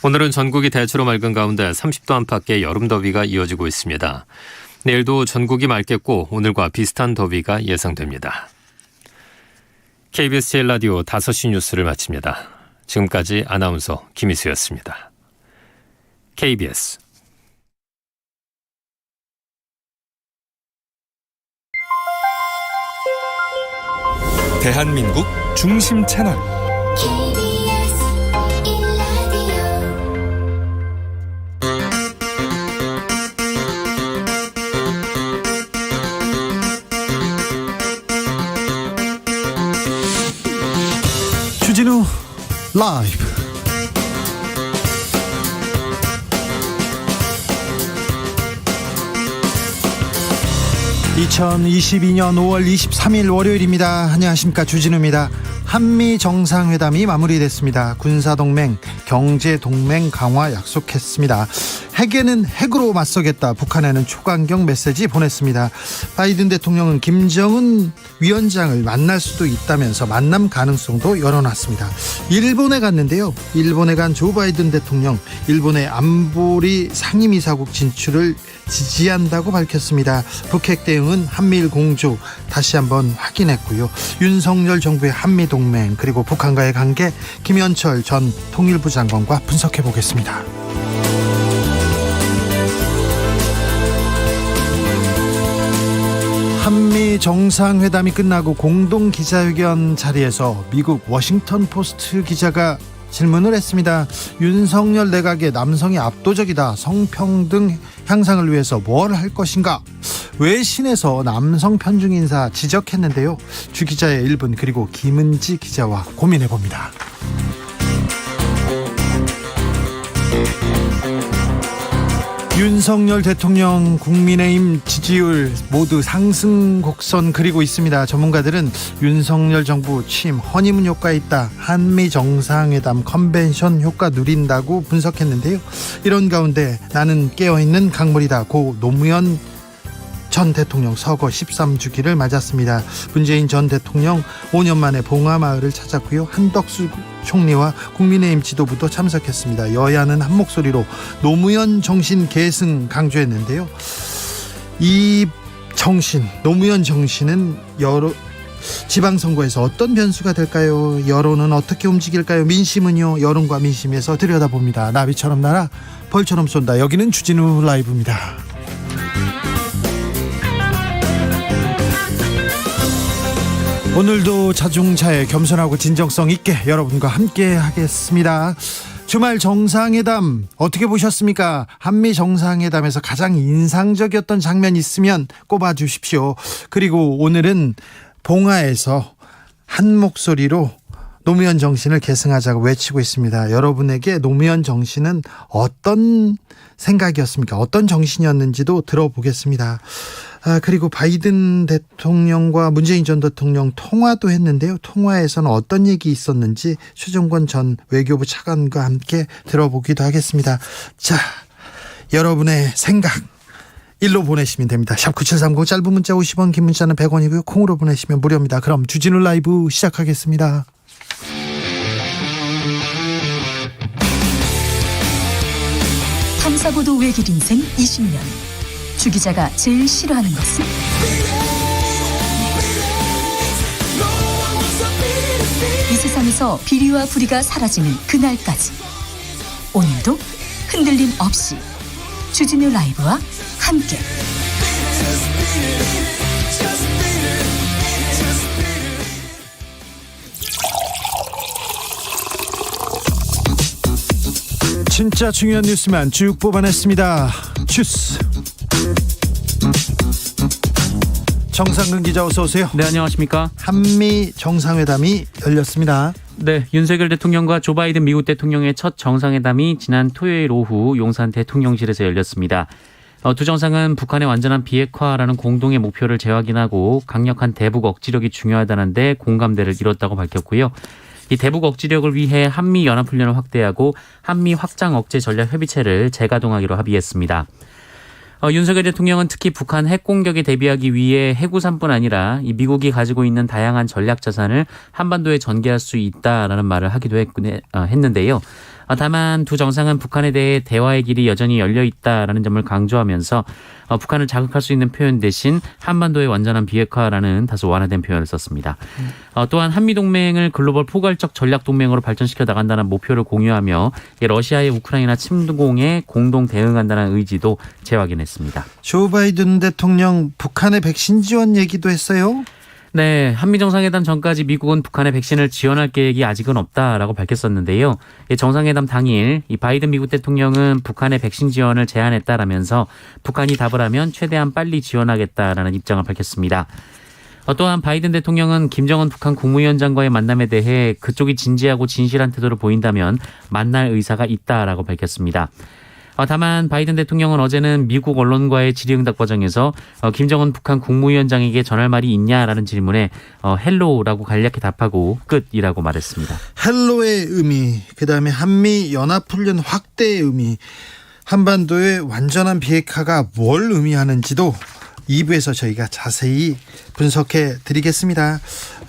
오늘은 전국이 대체로 맑은 가운데 30도 안팎의 여름 더위가 이어지고 있습니다. 내일도 전국이 맑겠고 오늘과 비슷한 더위가 예상됩니다. KBS 제일라디오 5시 뉴스를 마칩니다. 지금까지 아나운서 김희수였습니다. KBS 대한민국 중심 채널 주진우 라이브. (2022년 5월 23일) 월요일입니다. 안녕하십니까, 주진우입니다. 한미 정상회담이 마무리됐습니다. 군사동맹, 경제동맹 강화 약속했습니다. 핵에는 핵으로 맞서겠다, 북한에는 초강경 메시지 보냈습니다. 바이든 대통령은 김정은 위원장을 만날 수도 있다면서 만남 가능성도 열어놨습니다. 일본에 갔는데요, 일본에 간 조 바이든 대통령, 일본의 안보리 상임이사국 진출을 지지한다고 밝혔습니다. 북핵 대응은 한미일 공조 다시 한번 확인했고요. 윤석열 정부의 한미 동맹, 그리고 북한과의 관계, 김현철 전 통일부 장관과 분석해 보겠습니다. 한미 정상회담이 끝나고 공동 기자회견 자리에서 미국 워싱턴 포스트 기자가 질문을 했습니다. 윤석열 내각의 남성이 압도적이다, 성평등 향상을 위해서 뭘 할 것인가, 외신에서 남성 편중 인사 지적했는데요. 주 기자의 1분, 그리고 김은지 기자와 고민해봅니다. 윤석열 대통령 국민의힘 지지율 모두 상승 곡선 그리고 있습니다. 전문가들은 윤석열 정부 취임 허니문 효과 있다, 한미 정상회담 컨벤션 효과 누린다고 분석했는데요. 이런 가운데 나는 깨어있는 강물이다, 고 노무현 전 대통령 서거 13주기를 맞았습니다. 문재인 전 대통령 5년 만에 봉하마을을 찾았고요. 한덕수 총리와 국민의힘 지도부도 참석했습니다. 여야는 한 목소리로 노무현 정신 계승 강조했는데요. 이 정신, 노무현 정신은 지방선거에서 어떤 변수가 될까요? 여론은 어떻게 움직일까요? 민심은요? 여론과 민심에서 들여다봅니다. 나비처럼 날아 벌처럼 쏜다. 여기는 주진우 라이브입니다. 오늘도 자중차에 겸손하고 진정성 있게 여러분과 함께 하겠습니다. 주말 정상회담 어떻게 보셨습니까? 한미 정상회담에서 가장 인상적이었던 장면 있으면 꼽아주십시오. 그리고 오늘은 봉하에서 한 목소리로 노무현 정신을 계승하자고 외치고 있습니다. 여러분에게 노무현 정신은 어떤 생각이었습니까? 어떤 정신이었는지도 들어보겠습니다. 그리고 바이든 대통령과 문재인 전 대통령 통화도 했는데요. 통화에서는 어떤 얘기 있었는지 최종권 전 외교부 차관과 함께 들어보기도 하겠습니다. 자, 여러분의 생각 일로 보내시면 됩니다. 샵9730, 짧은 문자 50원, 긴 문자는 100원이고요. 콩으로 보내시면 무료입니다. 그럼 주진우 라이브 시작하겠습니다. 탐사보도 외길 인생 20년. 주 기자가 제일 싫어하는 것은? 이 세상에서 비리와 부리가 사라지는 그날까지, 오늘도 흔들림 없이 주진우 라이브와 함께 진짜 중요한 뉴스만 쭉 뽑아냈습니다. 주스 정상근 기자, 어서 오세요. 네, 안녕하십니까. 한미 정상회담이 열렸습니다. 네, 윤석열 대통령과 조 바이든 미국 대통령의 첫 정상회담이 지난 토요일 오후 용산 대통령실에서 열렸습니다. 두 정상은 북한의 완전한 비핵화라는 공동의 목표를 재확인하고 강력한 대북 억지력이 중요하다는 데 공감대를 이뤘다고 밝혔고요. 이 대북 억지력을 위해 한미 연합훈련을 확대하고 한미 확장 억제 전략 협의체를 재가동하기로 합의했습니다. 윤석열 대통령은 특히 북한 핵 공격에 대비하기 위해 해구산뿐 아니라 이 미국이 가지고 있는 다양한 전략 자산을 한반도에 전개할 수 있다라는 말을 하기도 했는데요. 다만 두 정상은 북한에 대해 대화의 길이 여전히 열려 있다라는 점을 강조하면서 북한을 자극할 수 있는 표현 대신 한반도의 완전한 비핵화라는 다소 완화된 표현을 썼습니다. 또한 한미동맹을 글로벌 포괄적 전략동맹으로 발전시켜 나간다는 목표를 공유하며 러시아의 우크라이나 침공에 공동 대응한다는 의지도 재확인했습니다. 조 바이든 대통령 북한의 백신 지원 얘기도 했어요. 네, 한미정상회담 전까지 미국은 북한의 백신을 지원할 계획이 아직은 없다라고 밝혔었는데요. 정상회담 당일 이 바이든 미국 대통령은 북한의 백신 지원을 제안했다라면서 북한이 답을 하면 최대한 빨리 지원하겠다라는 입장을 밝혔습니다. 또한 바이든 대통령은 김정은 북한 국무위원장과의 만남에 대해 그쪽이 진지하고 진실한 태도를 보인다면 만날 의사가 있다라고 밝혔습니다. 다만 바이든 대통령은 어제는 미국 언론과의 질의응답 과정에서 김정은 북한 국무위원장에게 전할 말이 있냐라는 질문에 헬로우라고 간략히 답하고 끝이라고 말했습니다. 헬로의 의미, 그다음에 한미 연합훈련 확대의 의미, 한반도의 완전한 비핵화가 뭘 의미하는지도 2부에서 저희가 자세히 분석해 드리겠습니다.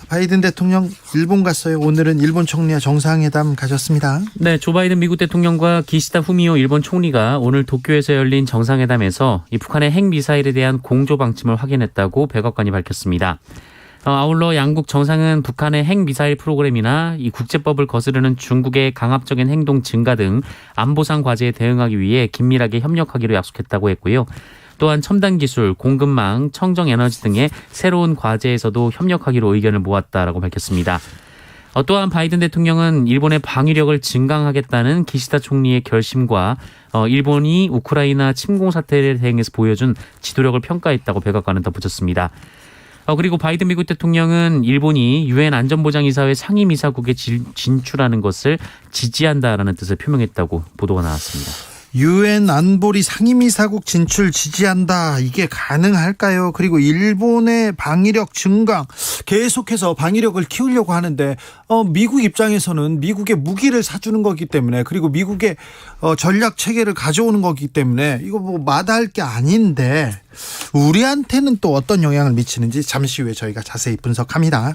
바이든 대통령 일본 갔어요. 오늘은 일본 총리와 정상회담 가졌습니다. 네, 조 바이든 미국 대통령과 기시다 후미오 일본 총리가 오늘 도쿄에서 열린 정상회담에서 이 북한의 핵미사일에 대한 공조 방침을 확인했다고 백악관이 밝혔습니다. 아울러 양국 정상은 북한의 핵미사일 프로그램이나 이 국제법을 거스르는 중국의 강압적인 행동 증가 등 안보상 과제에 대응하기 위해 긴밀하게 협력하기로 약속했다고 했고요. 또한 첨단 기술, 공급망, 청정 에너지 등의 새로운 과제에서도 협력하기로 의견을 모았다라고 밝혔습니다. 또한 바이든 대통령은 일본의 방위력을 증강하겠다는 기시다 총리의 결심과 일본이 우크라이나 침공 사태에 대응해서 보여준 지도력을 평가했다고 백악관은 덧붙였습니다. 그리고 바이든 미국 대통령은 일본이 유엔 안전보장이사회 상임이사국에 진출하는 것을 지지한다라는 뜻을 표명했다고 보도가 나왔습니다. 유엔 안보리 상임이사국 진출 지지한다. 이게 가능할까요? 그리고 일본의 방위력 증강, 계속해서 방위력을 키우려고 하는데 미국 입장에서는 미국의 무기를 사주는 거기 때문에, 그리고 미국의 전략 체계를 가져오는 거기 때문에 이거 뭐 마다할 게 아닌데 우리한테는 또 어떤 영향을 미치는지 잠시 후에 저희가 자세히 분석합니다.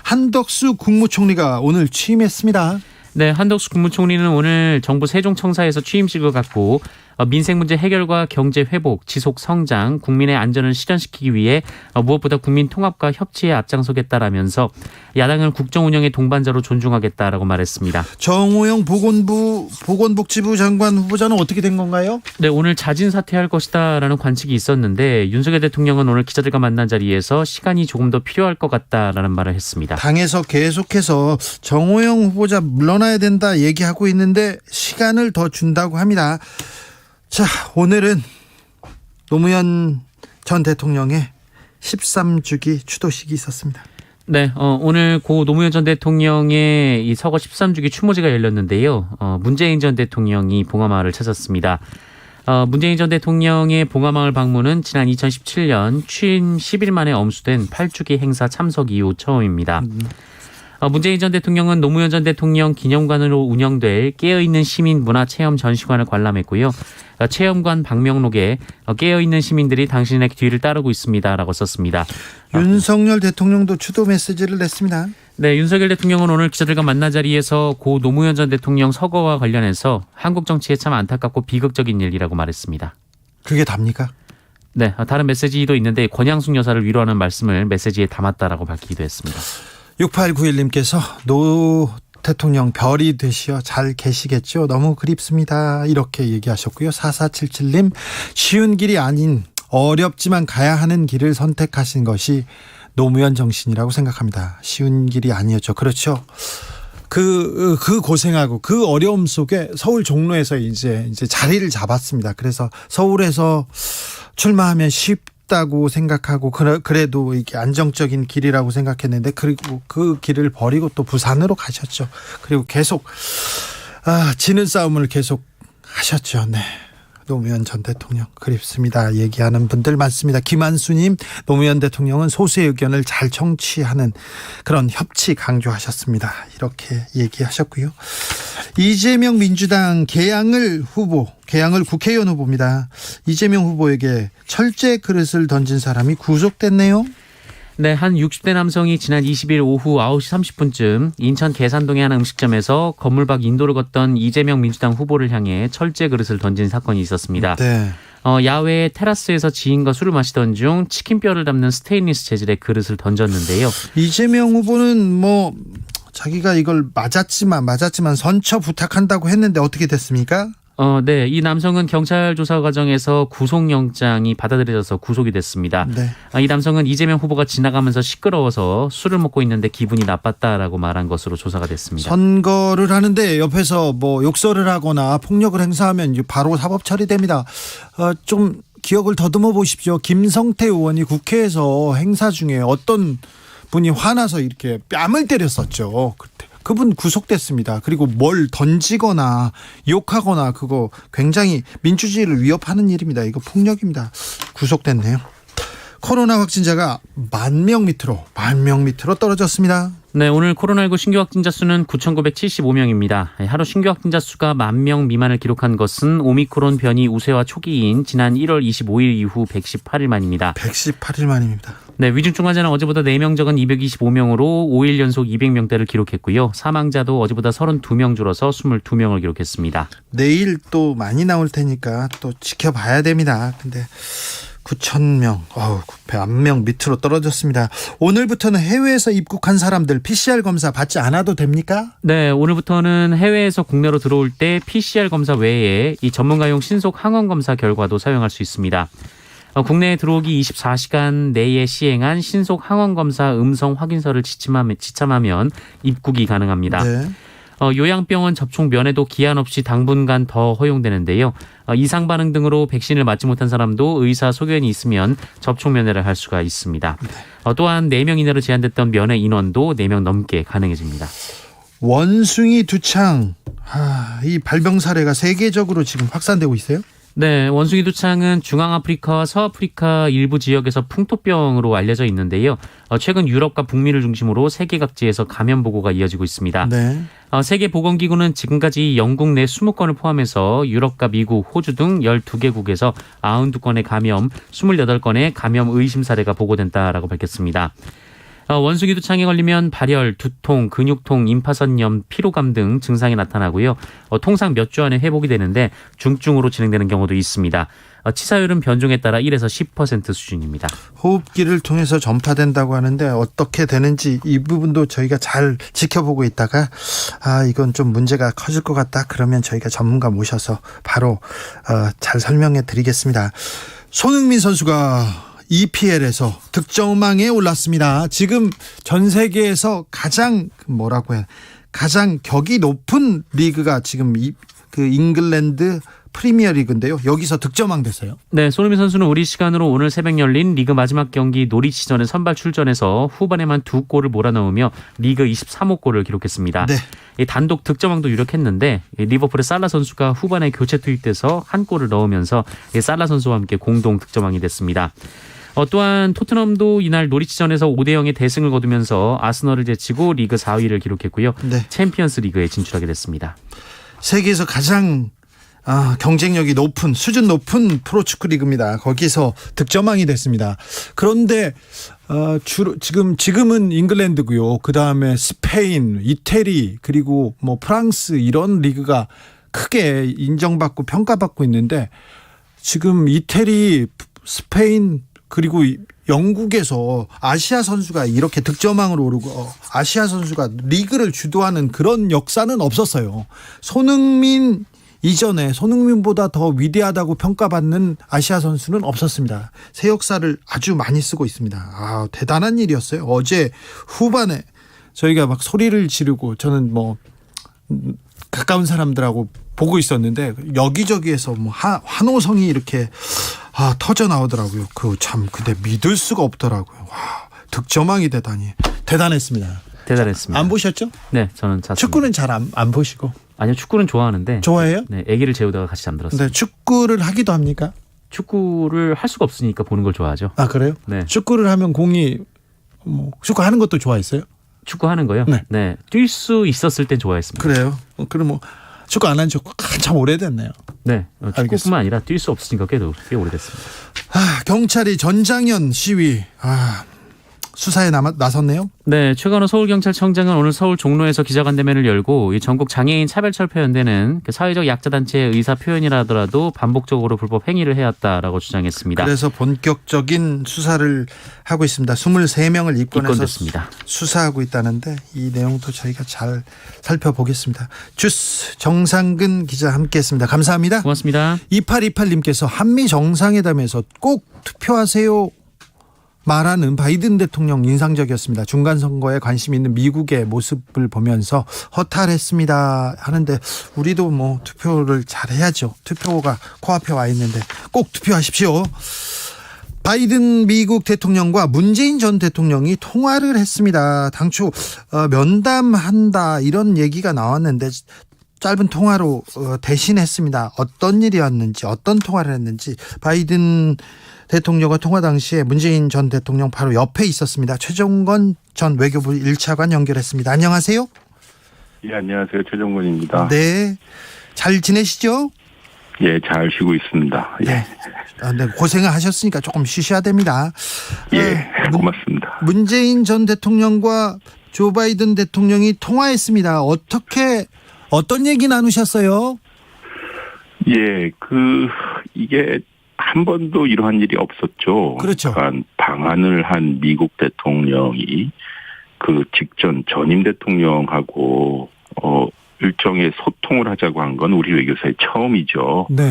한덕수 국무총리가 오늘 취임했습니다. 네, 한덕수 국무총리는 오늘 정부 세종청사에서 취임식을 갖고 민생 문제 해결과 경제 회복, 지속 성장, 국민의 안전을 실현시키기 위해 무엇보다 국민 통합과 협치에 앞장서겠다라면서 야당을 국정 운영의 동반자로 존중하겠다라고 말했습니다. 정호영 보건복지부 장관 후보자는 어떻게 된 건가요? 네, 오늘 자진 사퇴할 것이다라는 관측이 있었는데 윤석열 대통령은 오늘 기자들과 만난 자리에서 시간이 조금 더 필요할 것 같다라는 말을 했습니다. 당에서 계속해서 정호영 후보자 물러나야 된다 얘기하고 있는데 시간을 더 준다고 합니다. 자, 오늘은 노무현 전 대통령의 13주기 추도식이 있었습니다. 네, 오늘 고 노무현 전 대통령의 이 서거 13주기 추모제가 열렸는데요. 문재인 전 대통령이 봉하마을을 찾았습니다. 문재인 전 대통령의 봉하마을 방문은 지난 2017년 취임 10일 만에 엄수된 8주기 행사 참석 이후 처음입니다. 문재인 전 대통령은 노무현 전 대통령 기념관으로 운영될 깨어있는 시민 문화체험 전시관을 관람했고요. 체험관 방명록에 깨어있는 시민들이 당신의 뒤를 따르고 있습니다라고 썼습니다. 윤석열 대통령도 추도 메시지를 냈습니다. 네, 윤석열 대통령은 오늘 기자들과 만난 자리에서 고 노무현 전 대통령 서거와 관련해서 한국 정치에 참 안타깝고 비극적인 일이라고 말했습니다. 그게 답니까? 네, 다른 메시지도 있는데 권양숙 여사를 위로하는 말씀을 메시지에 담았다라고 밝히기도 했습니다. 6891님께서 노 대통령 별이 되시어 잘 계시겠죠? 너무 그립습니다. 이렇게 얘기하셨고요. 4477님, 쉬운 길이 아닌 어렵지만 가야 하는 길을 선택하신 것이 노무현 정신이라고 생각합니다. 쉬운 길이 아니었죠. 그렇죠. 그 고생하고 그 어려움 속에 서울 종로에서 이제 자리를 잡았습니다. 그래서 서울에서 출마하면 쉽다고 생각하고 그래도 이게 안정적인 길이라고 생각했는데, 그리고 그 길을 버리고 또 부산으로 가셨죠. 그리고 계속 지는 싸움을 계속 하셨죠. 네. 노무현 전 대통령 그립습니다 얘기하는 분들 많습니다. 김한수님, 노무현 대통령은 소수의 의견을 잘 청취하는 그런 협치 강조하셨습니다. 이렇게 얘기하셨고요. 이재명 민주당 개항을 국회의원 후보입니다. 이재명 후보에게 철제 그릇을 던진 사람이 구속됐네요. 네, 한 60대 남성이 지난 20일 오후 9시 30분쯤 인천 계산동의 한 음식점에서 건물 밖 인도를 걷던 이재명 민주당 후보를 향해 철제 그릇을 던진 사건이 있었습니다. 네. 야외 테라스에서 지인과 술을 마시던 중 치킨뼈를 담는 스테인리스 재질의 그릇을 던졌는데요. 이재명 후보는 뭐 자기가 이걸 맞았지만 선처 부탁한다고 했는데 어떻게 됐습니까? 네, 이 남성은 경찰 조사 과정에서 구속영장이 받아들여져서 구속이 됐습니다. 네. 이 남성은 이재명 후보가 지나가면서 시끄러워서 술을 먹고 있는데 기분이 나빴다라고 말한 것으로 조사가 됐습니다. 선거를 하는데 옆에서 뭐 욕설을 하거나 폭력을 행사하면 바로 사법 처리됩니다. 좀 기억을 더듬어 보십시오. 김성태 의원이 국회에서 행사 중에 어떤 분이 화나서 이렇게 뺨을 때렸었죠. 그때. 그분 구속됐습니다. 그리고 뭘 던지거나 욕하거나 그거 굉장히 민주주의를 위협하는 일입니다. 이거 폭력입니다. 구속됐네요. 코로나 확진자가 10,000명 밑으로 떨어졌습니다. 네, 오늘 코로나19 신규 확진자 수는 9,975명입니다. 하루 신규 확진자 수가 10,000명 미만을 기록한 것은 오미크론 변이 우세화 초기인 지난 1월 25일 이후 118일 만입니다. 118일 만입니다. 네, 위중증 환자는 어제보다 4명 적은 225명으로 5일 연속 200명대를 기록했고요. 사망자도 어제보다 32명 줄어서 22명을 기록했습니다. 내일 또 많이 나올 테니까 또 지켜봐야 됩니다. 근데 9,000명, 1,000명 밑으로 떨어졌습니다. 오늘부터는 해외에서 입국한 사람들 PCR 검사 받지 않아도 됩니까? 네, 오늘부터는 해외에서 국내로 들어올 때 PCR 검사 외에 이 전문가용 신속 항원 검사 결과도 사용할 수 있습니다. 국내에 들어오기 24시간 내에 시행한 신속 항원 검사 음성 확인서를 지참하면 입국이 가능합니다. 네. 요양병원 접촉 면에도 기한 없이 당분간 더 허용되는데요. 이상 반응 등으로 백신을 맞지 못한 사람도 의사 소견이 있으면 접촉 면회를 할 수가 있습니다. 또한 4명 이내로 제한됐던 면회 인원도 4명 넘게 가능해집니다. 원숭이 두창, 이 발병 사례가 세계적으로 지금 확산되고 있어요? 네, 원숭이 두창은 중앙아프리카와 서아프리카 일부 지역에서 풍토병으로 알려져 있는데요. 최근 유럽과 북미를 중심으로 세계 각지에서 감염 보고가 이어지고 있습니다. 네. 세계보건기구는 지금까지 영국 내 20건을 포함해서 유럽과 미국, 호주 등 12개국에서 92건의 감염, 28건의 감염 의심 사례가 보고된다라고 밝혔습니다. 원숭이 두창에 걸리면 발열, 두통, 근육통, 임파선염, 피로감 등 증상이 나타나고요. 통상 몇 주 안에 회복이 되는데 중증으로 진행되는 경우도 있습니다. 치사율은 변종에 따라 1에서 10% 수준입니다. 호흡기를 통해서 전파된다고 하는데 어떻게 되는지 이 부분도 저희가 잘 지켜보고 있다가 이건 좀 문제가 커질 것 같다 그러면 저희가 전문가 모셔서 바로 잘 설명해 드리겠습니다. 손흥민 선수가 EPL에서 득점왕에 올랐습니다. 지금 전 세계에서 가장 격이 높은 리그가 지금 잉글랜드 프리미어 리그인데요. 여기서 득점왕 됐어요. 네, 손흥민 선수는 우리 시간으로 오늘 새벽 열린 리그 마지막 경기 노리치전에 선발 출전해서 후반에만 2골을 몰아넣으며 리그 23호 골을 기록했습니다. 네. 단독 득점왕도 유력했는데 리버풀의 살라 선수가 후반에 교체 투입돼서 한 골을 넣으면서 살라 선수와 함께 공동 득점왕이 됐습니다. 또한 토트넘도 이날 노리치전에서 5대0의 대승을 거두면서 아스널을 제치고 리그 4위를 기록했고요. 네. 챔피언스 리그에 진출하게 됐습니다. 세계에서 가장 경쟁력이 높은 수준 높은 프로축구 리그입니다. 거기서 득점왕이 됐습니다. 그런데 주로 지금은 잉글랜드고요. 그 다음에 스페인, 이태리 그리고 뭐 프랑스 이런 리그가 크게 인정받고 평가받고 있는데 지금 이태리, 스페인 그리고 영국에서 아시아 선수가 이렇게 득점왕으로 오르고 아시아 선수가 리그를 주도하는 그런 역사는 없었어요. 손흥민 이전에 손흥민보다 더 위대하다고 평가받는 아시아 선수는 없었습니다. 새 역사를 아주 많이 쓰고 있습니다. 대단한 일이었어요. 어제 후반에 저희가 막 소리를 지르고 저는 뭐 가까운 사람들하고 보고 있었는데 여기저기에서 뭐 환호성이 이렇게 터져 나오더라고요. 근데 믿을 수가 없더라고요. 득점왕이 되다니 대단했습니다. 안 보셨죠? 네, 저는 잤습니다. 축구는 잘 안 보시고. 아니요, 축구는 좋아하는데. 좋아해요? 네, 아기를 재우다가 같이 잠들었어요. 네, 축구를 하기도 합니까? 축구를 할 수가 없으니까 보는 걸 좋아하죠. 그래요? 네. 축구를 하면 공이 축구하는 것도 좋아했어요? 축구하는 거요? 네. 뛸 수 있었을 땐 좋아했습니다. 그래요? 그럼 축구 안 한 지 한참 오래됐네요. 네, 축구뿐만 아니라 뛸 수 없으니까 꽤 오래됐습니다. 경찰이 전장현 시위 수사에 나섰네요. 네, 최건호 서울경찰청장은 오늘 서울 종로에서 기자간담회를 열고 이 전국 장애인 차별철폐연대는 그 사회적 약자단체의 의사 표현이라더라도 반복적으로 불법 행위를 해왔다라고 주장했습니다. 그래서 본격적인 수사를 하고 있습니다. 23명을 입건해서 입건됐습니다. 수사하고 있다는데 이 내용도 저희가 잘 살펴보겠습니다. 주스 정상근 기자 함께했습니다. 감사합니다. 고맙습니다. 2828님께서 한미 정상회담에서 꼭 투표하세요 말하는 바이든 대통령 인상적이었습니다. 중간선거에 관심 있는 미국의 모습을 보면서 허탈했습니다 하는데 우리도 뭐 투표를 잘해야죠. 투표가 코앞에 와 있는데 꼭 투표하십시오. 바이든 미국 대통령과 문재인 전 대통령이 통화를 했습니다. 당초 면담한다 이런 얘기가 나왔는데 짧은 통화로 대신했습니다. 어떤 일이었는지 어떤 통화를 했는지 바이든 대통령과 통화 당시에 문재인 전 대통령 바로 옆에 있었습니다. 최종건 전 외교부 1차관 연결했습니다. 안녕하세요. 예, 안녕하세요. 최종건입니다. 네, 잘 지내시죠? 예, 잘 쉬고 있습니다. 예, 네. 네, 고생을 하셨으니까 조금 쉬셔야 됩니다. 예, 고맙습니다. 문재인 전 대통령과 조 바이든 대통령이 통화했습니다. 어떤 얘기 나누셨어요? 예, 이게 한 번도 이러한 일이 없었죠. 그렇죠. 그러니까 방한을 한 미국 대통령이 그 직전 전임 대통령하고 일정의 소통을 하자고 한 건 우리 외교사의 처음이죠. 네.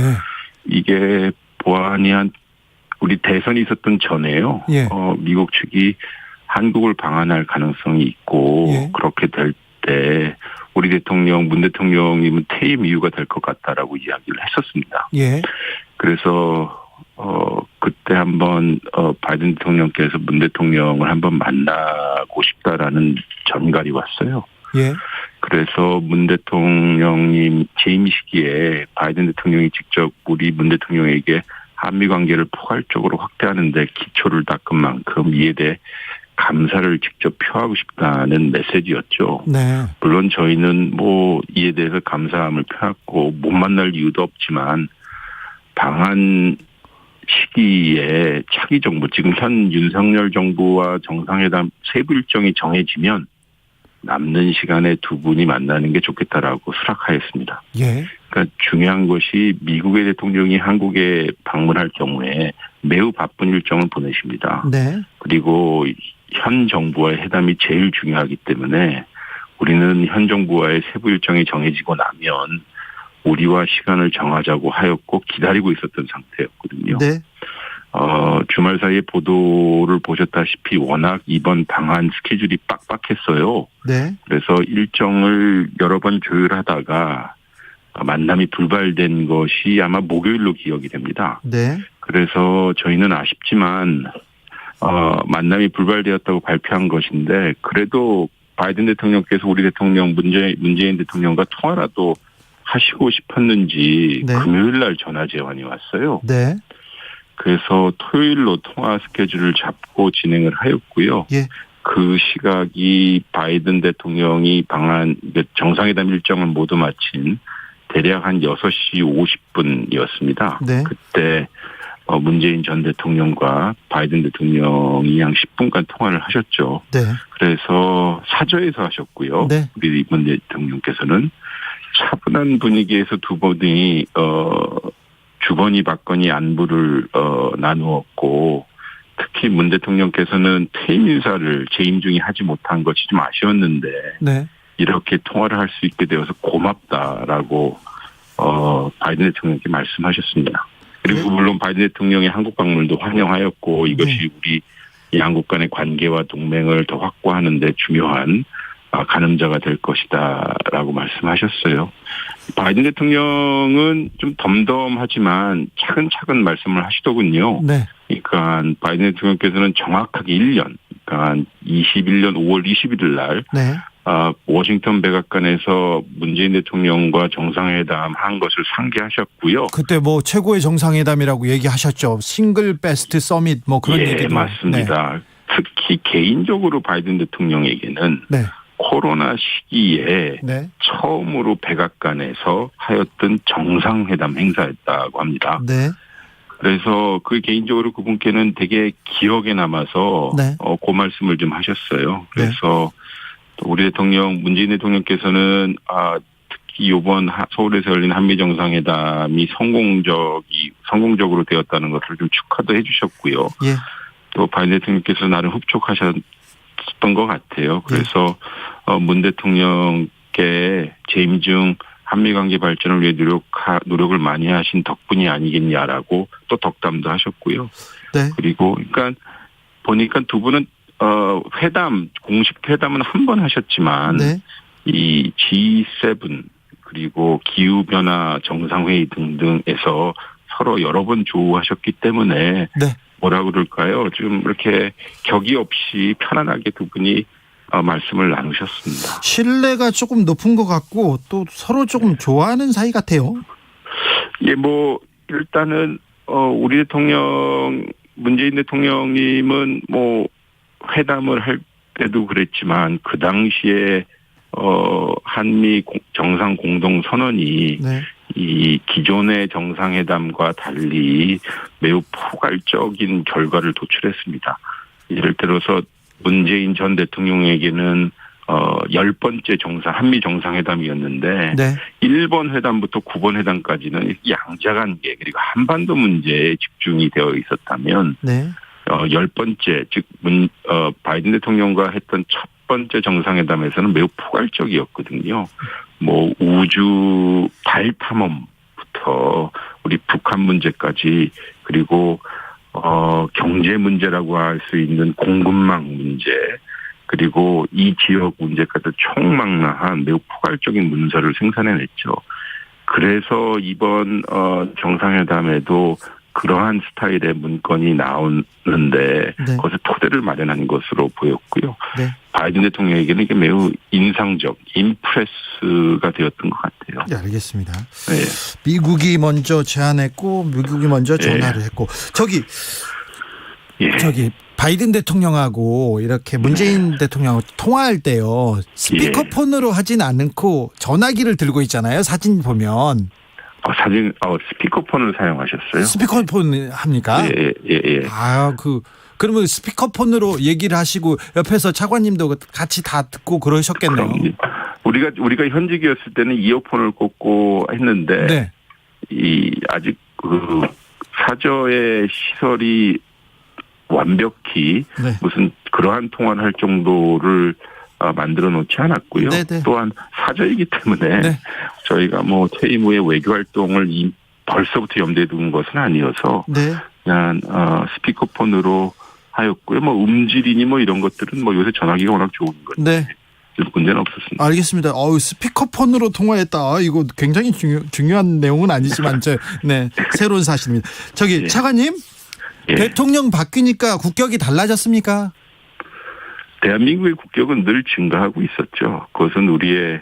이게 보안이 우리 대선이 있었던 전에요. 예. 미국 측이 한국을 방한할 가능성이 있고 예. 그렇게 될 때 우리 대통령, 문 대통령이면 퇴임 이유가 될 것 같다라고 이야기를 했었습니다. 예. 그래서 그때 한번 바이든 대통령께서 문 대통령을 한번 만나고 싶다라는 전갈이 왔어요. 예. 그래서 문 대통령님 재임 시기에 바이든 대통령이 직접 우리 문 대통령에게 한미 관계를 포괄적으로 확대하는 데 기초를 닦은 만큼 이에 대해 감사를 직접 표하고 싶다는 메시지였죠. 네. 물론 저희는 뭐 이에 대해서 감사함을 표했고 못 만날 이유도 없지만 방한 시기에 차기 정부, 지금 현 윤석열 정부와 정상회담 세부 일정이 정해지면 남는 시간에 두 분이 만나는 게 좋겠다라고 수락하였습니다. 예. 그러니까 중요한 것이 미국의 대통령이 한국에 방문할 경우에 매우 바쁜 일정을 보내십니다. 네. 그리고 현 정부와의 회담이 제일 중요하기 때문에 우리는 현 정부와의 세부 일정이 정해지고 나면 우리와 시간을 정하자고 하였고 기다리고 있었던 상태였거든요. 네. 주말 사이에 보도를 보셨다시피 워낙 이번 방한 스케줄이 빡빡했어요. 네. 그래서 일정을 여러 번 조율하다가 만남이 불발된 것이 아마 목요일로 기억이 됩니다. 네. 그래서 저희는 아쉽지만 만남이 불발되었다고 발표한 것인데 그래도 바이든 대통령께서 우리 대통령 문재인 대통령과 통화라도 하시고 싶었는지 네. 금요일 날 전화 제안이 왔어요. 네. 그래서 토요일로 통화 스케줄을 잡고 진행을 하였고요. 예. 그 시각이 바이든 대통령이 방한 정상회담 일정을 모두 마친 대략 한 6시 50분이었습니다. 네. 그때 문재인 전 대통령과 바이든 대통령이 한 10분간 통화를 하셨죠. 네. 그래서 사저에서 하셨고요. 네. 우리 문 대통령께서는 차분한 분위기에서 두 분이 주거니 받거니 안부를 나누었고 특히 문 대통령께서는 퇴임 인사를 재임 중에 하지 못한 것이 좀 아쉬웠는데 네. 이렇게 통화를 할 수 있게 되어서 고맙다라고 바이든 대통령께 말씀하셨습니다. 그리고 물론 바이든 대통령의 한국 방문도 환영하였고 이것이 우리 양국 간의 관계와 동맹을 더 확고하는 데 중요한 가늠자가 될 것이다라고 말씀하셨어요. 바이든 대통령은 좀 덤덤하지만 차근차근 말씀을 하시더군요. 네. 그러니까 바이든 대통령께서는 정확하게 1년, 그러니까 21년 5월 21일 날 네. 워싱턴 백악관에서 문재인 대통령과 정상회담 한 것을 상기하셨고요. 그때 뭐 최고의 정상회담이라고 얘기하셨죠. 싱글 베스트 서밋 뭐 그런 얘기도. 맞습니다. 네. 특히 개인적으로 바이든 대통령에게는 네. 코로나 시기에 네. 처음으로 백악관에서 하였던 정상회담 행사였다고 합니다. 네. 그래서 그 개인적으로 그분께는 되게 기억에 남아서 네. 그 말씀을 좀 하셨어요. 그래서 또 우리 대통령 문재인 대통령께서는 특히 이번 서울에서 열린 한미 정상회담이 성공적으로 되었다는 것을 좀 축하도 해주셨고요. 예. 또 바이든 대통령께서 나름 흡족하셨던 것 같아요. 그래서 문 대통령께 재임 중 한미관계 발전을 위해 노력을 많이 하신 덕분이 아니겠냐라고 또 덕담도 하셨고요. 네. 그리고 그러니까 보니까 두 분은 공식 회담은 한 번 하셨지만 네. 이 G7 그리고 기후변화 정상회의 등등에서 서로 여러 번 조우하셨기 때문에 네. 뭐라 그럴까요? 좀 이렇게 격이 없이 편안하게 두 분이 말씀을 나누셨습니다. 신뢰가 조금 높은 것 같고 또 서로 조금 좋아하는 사이 같아요. 예, 뭐 일단은 우리 대통령 문재인 대통령님은 뭐 회담을 할 때도 그랬지만 그 당시에 한미 정상 공동 선언이 네. 이 기존의 정상회담과 달리 매우 포괄적인 결과를 도출했습니다. 예를 들어서 문재인 전 대통령에게는 10번째 한미 정상회담이었는데 네. 1번 회담부터 9번 회담까지는 양자관계 그리고 한반도 문제에 집중이 되어 있었다면 네. 10번째 즉 바이든 대통령과 했던 첫 번째 정상회담에서는 매우 포괄적이었거든요. 뭐 우주 달 탐험부터 우리 북한 문제까지 그리고 경제 문제라고 할 수 있는 공급망 문제 그리고 이 지역 문제까지 총망라한 매우 포괄적인 문서를 생산해냈죠. 그래서 이번 정상회담에도 그러한 스타일의 문건이 나오는데 네. 거기서 토대를 마련한 것으로 보였고요. 네. 바이든 대통령에게는 이게 매우 인상적, 임프레스가 되었던 것 같아요. 네, 알겠습니다. 네. 미국이 먼저 제안했고 미국이 먼저 전화를 했고 저기 바이든 대통령하고 이렇게 문재인 대통령하고 통화할 때요. 스피커폰으로 하진 않고 전화기를 들고 있잖아요. 사진 보면. 스피커폰을 사용하셨어요? 스피커폰 합니까? 예. 그러면 스피커폰으로 얘기를 하시고 옆에서 차관님도 같이 다 듣고 그러셨겠네요. 우리가 현직이었을 때는 이어폰을 꽂고 했는데 네. 아직 그 사저의 시설이 완벽히 네. 무슨 그러한 통화를 할 정도를 만들어 놓지 않았고요. 네네. 또한 사저이기 때문에 네. 저희가 뭐 퇴임 후에 외교 활동을 벌써부터 염두에 둔 것은 아니어서 네. 그냥 스피커폰으로 하였고요. 뭐 음질이니 뭐 이런 것들은 뭐 요새 전화기가 워낙 좋은 거죠. 네. 문제는 없었습니다. 알겠습니다. 스피커폰으로 통화했다. 이거 굉장히 중요한 내용은 아니지만 새로운 사실입니다. 저기 차관님, 대통령 바뀌니까 국격이 달라졌습니까? 대한민국의 국격은 늘 증가하고 있었죠. 그것은 우리의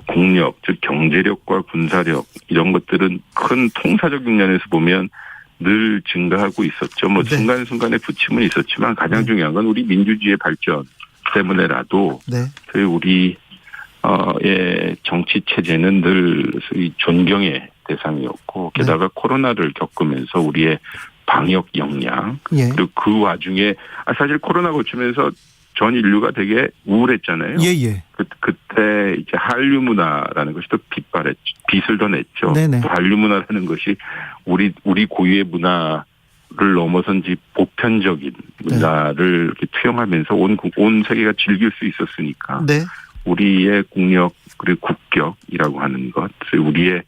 국력, 즉 경제력과 군사력 이런 것들은 큰 통사적 면에서 보면 늘 증가하고 있었죠. 뭐 순간순간에 부침은 있었지만 가장 중요한 건 우리 민주주의의 발전 때문에라도 저희 우리의 정치 체제는 늘 존경의 대상이었고 게다가 코로나를 겪으면서 우리의 방역 역량 그리고 그 와중에 사실 코로나 거치면서 전 인류가 되게 우울했잖아요. 그때 이제 한류 문화라는 것이 또 빛을 더 냈죠. 또 한류 문화라는 것이 우리 고유의 문화를 넘어선 보편적인 문화를 이렇게 투영하면서 온 세계가 즐길 수 있었으니까 우리의 국력 그리고 국격이라고 하는 것, 우리의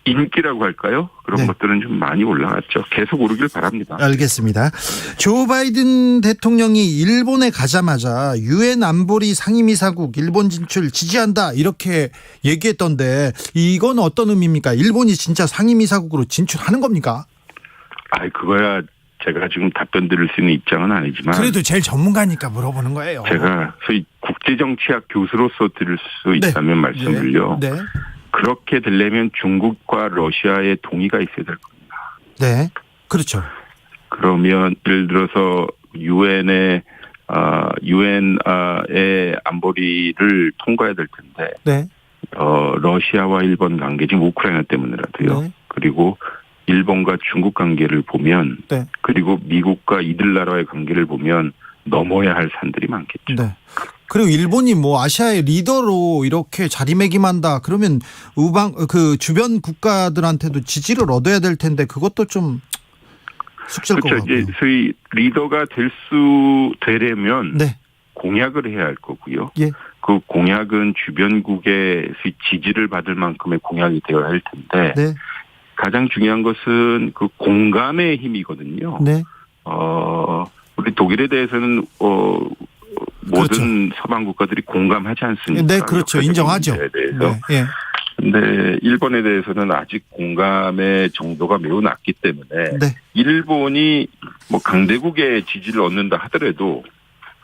인기라고 할까요? 그런 것들은 좀 많이 올라갔죠. 계속 오르길 바랍니다. 알겠습니다. 조 바이든 대통령이 일본에 가자마자 유엔 안보리 상임이사국 일본 진출 지지한다 이렇게 얘기했던데 이건 어떤 의미입니까? 일본이 진짜 상임이사국으로 진출하는 겁니까? 그거야 제가 지금 답변 드릴 수 있는 입장은 아니지만 그래도 제일 전문가니까 물어보는 거예요. 제가 소위 국제정치학 교수로서 드릴 수 있다면 말씀을요. 그렇게 되려면 중국과 러시아의 동의가 있어야 될 겁니다. 네, 그렇죠. 그러면 예를 들어서 유엔의 안보리를 통과해야 될 텐데, 러시아와 일본 관계 지금 우크라이나 때문이라도요. 그리고 일본과 중국 관계를 보면 네. 그리고 미국과 이들 나라의 관계를 보면 넘어야 할 산들이 많겠죠. 네. 그리고 일본이 뭐 아시아의 리더로 이렇게 자리매김한다. 그러면 주변 국가들한테도 지지를 얻어야 될 텐데 그것도 좀 숙제일 것 그렇죠. 같고요. 이제 소위 리더가 되려면 네. 공약을 해야 할 거고요. 예. 그 공약은 주변국의 지지를 받을 만큼의 공약이 되어야 할 텐데 네. 가장 중요한 것은 그 공감의 힘이거든요. 네. 우리 독일에 대해서는 모든 서방 국가들이 공감하지 않습니까? 네, 그렇죠. 역사적 인정하죠. 문제에 대해서. 네. 예. 근데 일본에 대해서는 아직 공감의 정도가 매우 낮기 때문에 네. 일본이 뭐 강대국의 지지를 얻는다 하더라도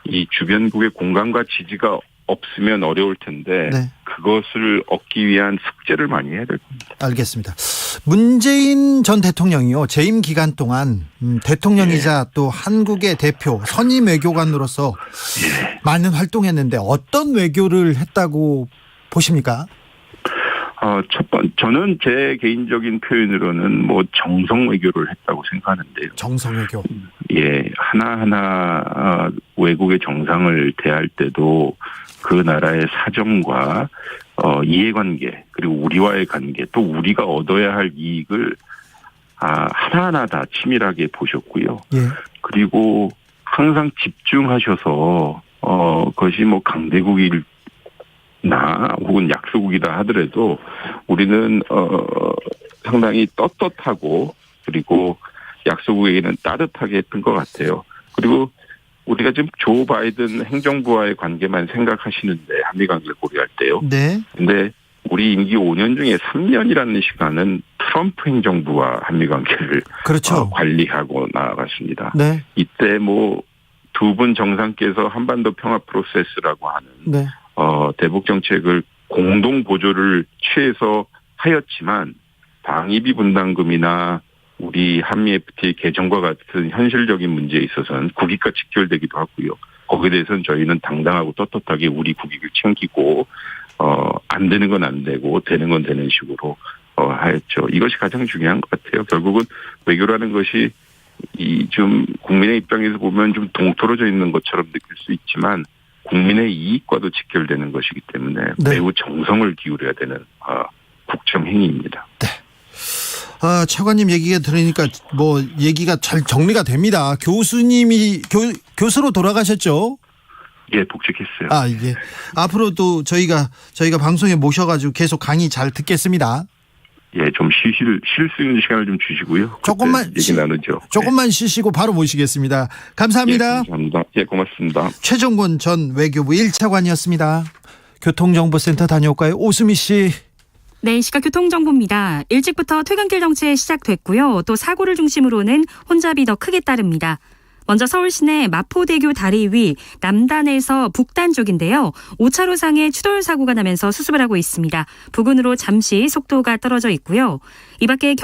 이 주변국의 공감과 지지가 없으면 어려울 텐데 네. 그것을 얻기 위한 숙제를 많이 해야 될 겁니다. 알겠습니다. 문재인 전 대통령이요. 재임 기간 동안 대통령이자 또 한국의 대표 선임 외교관으로서 많은 활동했는데 어떤 외교를 했다고 보십니까? 저는 제 개인적인 표현으로는 뭐 정성 외교를 했다고 생각하는데요. 정성 외교. 예, 하나하나 외국의 정상을 대할 때도 그 나라의 사정과 이해관계 그리고 우리와의 관계 또 우리가 얻어야 할 이익을 하나하나 다 치밀하게 보셨고요. 예. 그리고 항상 집중하셔서 그것이 뭐 강대국이나 혹은 약소국이다 하더라도 우리는 상당히 떳떳하고 그리고 약소국에게는 따뜻하게 했던 것 같아요. 그리고 우리가 지금 조 바이든 행정부와의 관계만 생각하시는데 한미 관계를 고려할 때요. 네. 근데 우리 임기 5년 중에 3년이라는 시간은 트럼프 행정부와 한미 관계를 그렇죠. 관리하고 나아갔습니다. 네. 이때 뭐 두 분 정상께서 한반도 평화 프로세스라고 하는 네. 대북 정책을 공동 보조를 취해서 하였지만 방위비 분담금이나 우리 한미 FTA 개정과 같은 현실적인 문제에 있어서는 국익과 직결되기도 하고요. 거기에 대해서는 저희는 당당하고 떳떳하게 우리 국익을 챙기고 안 되는 건 안 되고 되는 건 되는 식으로 하였죠. 이것이 가장 중요한 것 같아요. 결국은 외교라는 것이 좀 국민의 입장에서 보면 좀 동떨어져 있는 것처럼 느낄 수 있지만 국민의 이익과도 직결되는 것이기 때문에 네. 매우 정성을 기울여야 되는 국정 행위입니다. 네. 차관님 얘기가 들으니까 뭐 얘기가 잘 정리가 됩니다. 교수님이 교수로 돌아가셨죠? 예, 복직했어요. 예. 앞으로도 저희가 방송에 모셔가지고 계속 강의 잘 듣겠습니다. 예, 좀 쉴 수 있는 시간을 좀 주시고요. 조금만 얘기 나누죠. 조금만 쉬시고 바로 모시겠습니다. 감사합니다. 예, 감사합니다. 예, 고맙습니다. 최종곤 전 외교부 1차관이었습니다. 교통정보센터 다녀올까요? 오수미 씨. 네, 시각 교통정보입니다. 일찍부터 퇴근길 정체 시작됐고요. 또 사고를 중심으로는 혼잡이 더 크게 따릅니다. 먼저 서울 시내 마포대교 다리 위 남단에서 북단 쪽인데요. 5차로상에 추돌 사고가 나면서 수습을 하고 있습니다. 부근으로 잠시 속도가 떨어져 있고요. 이 밖에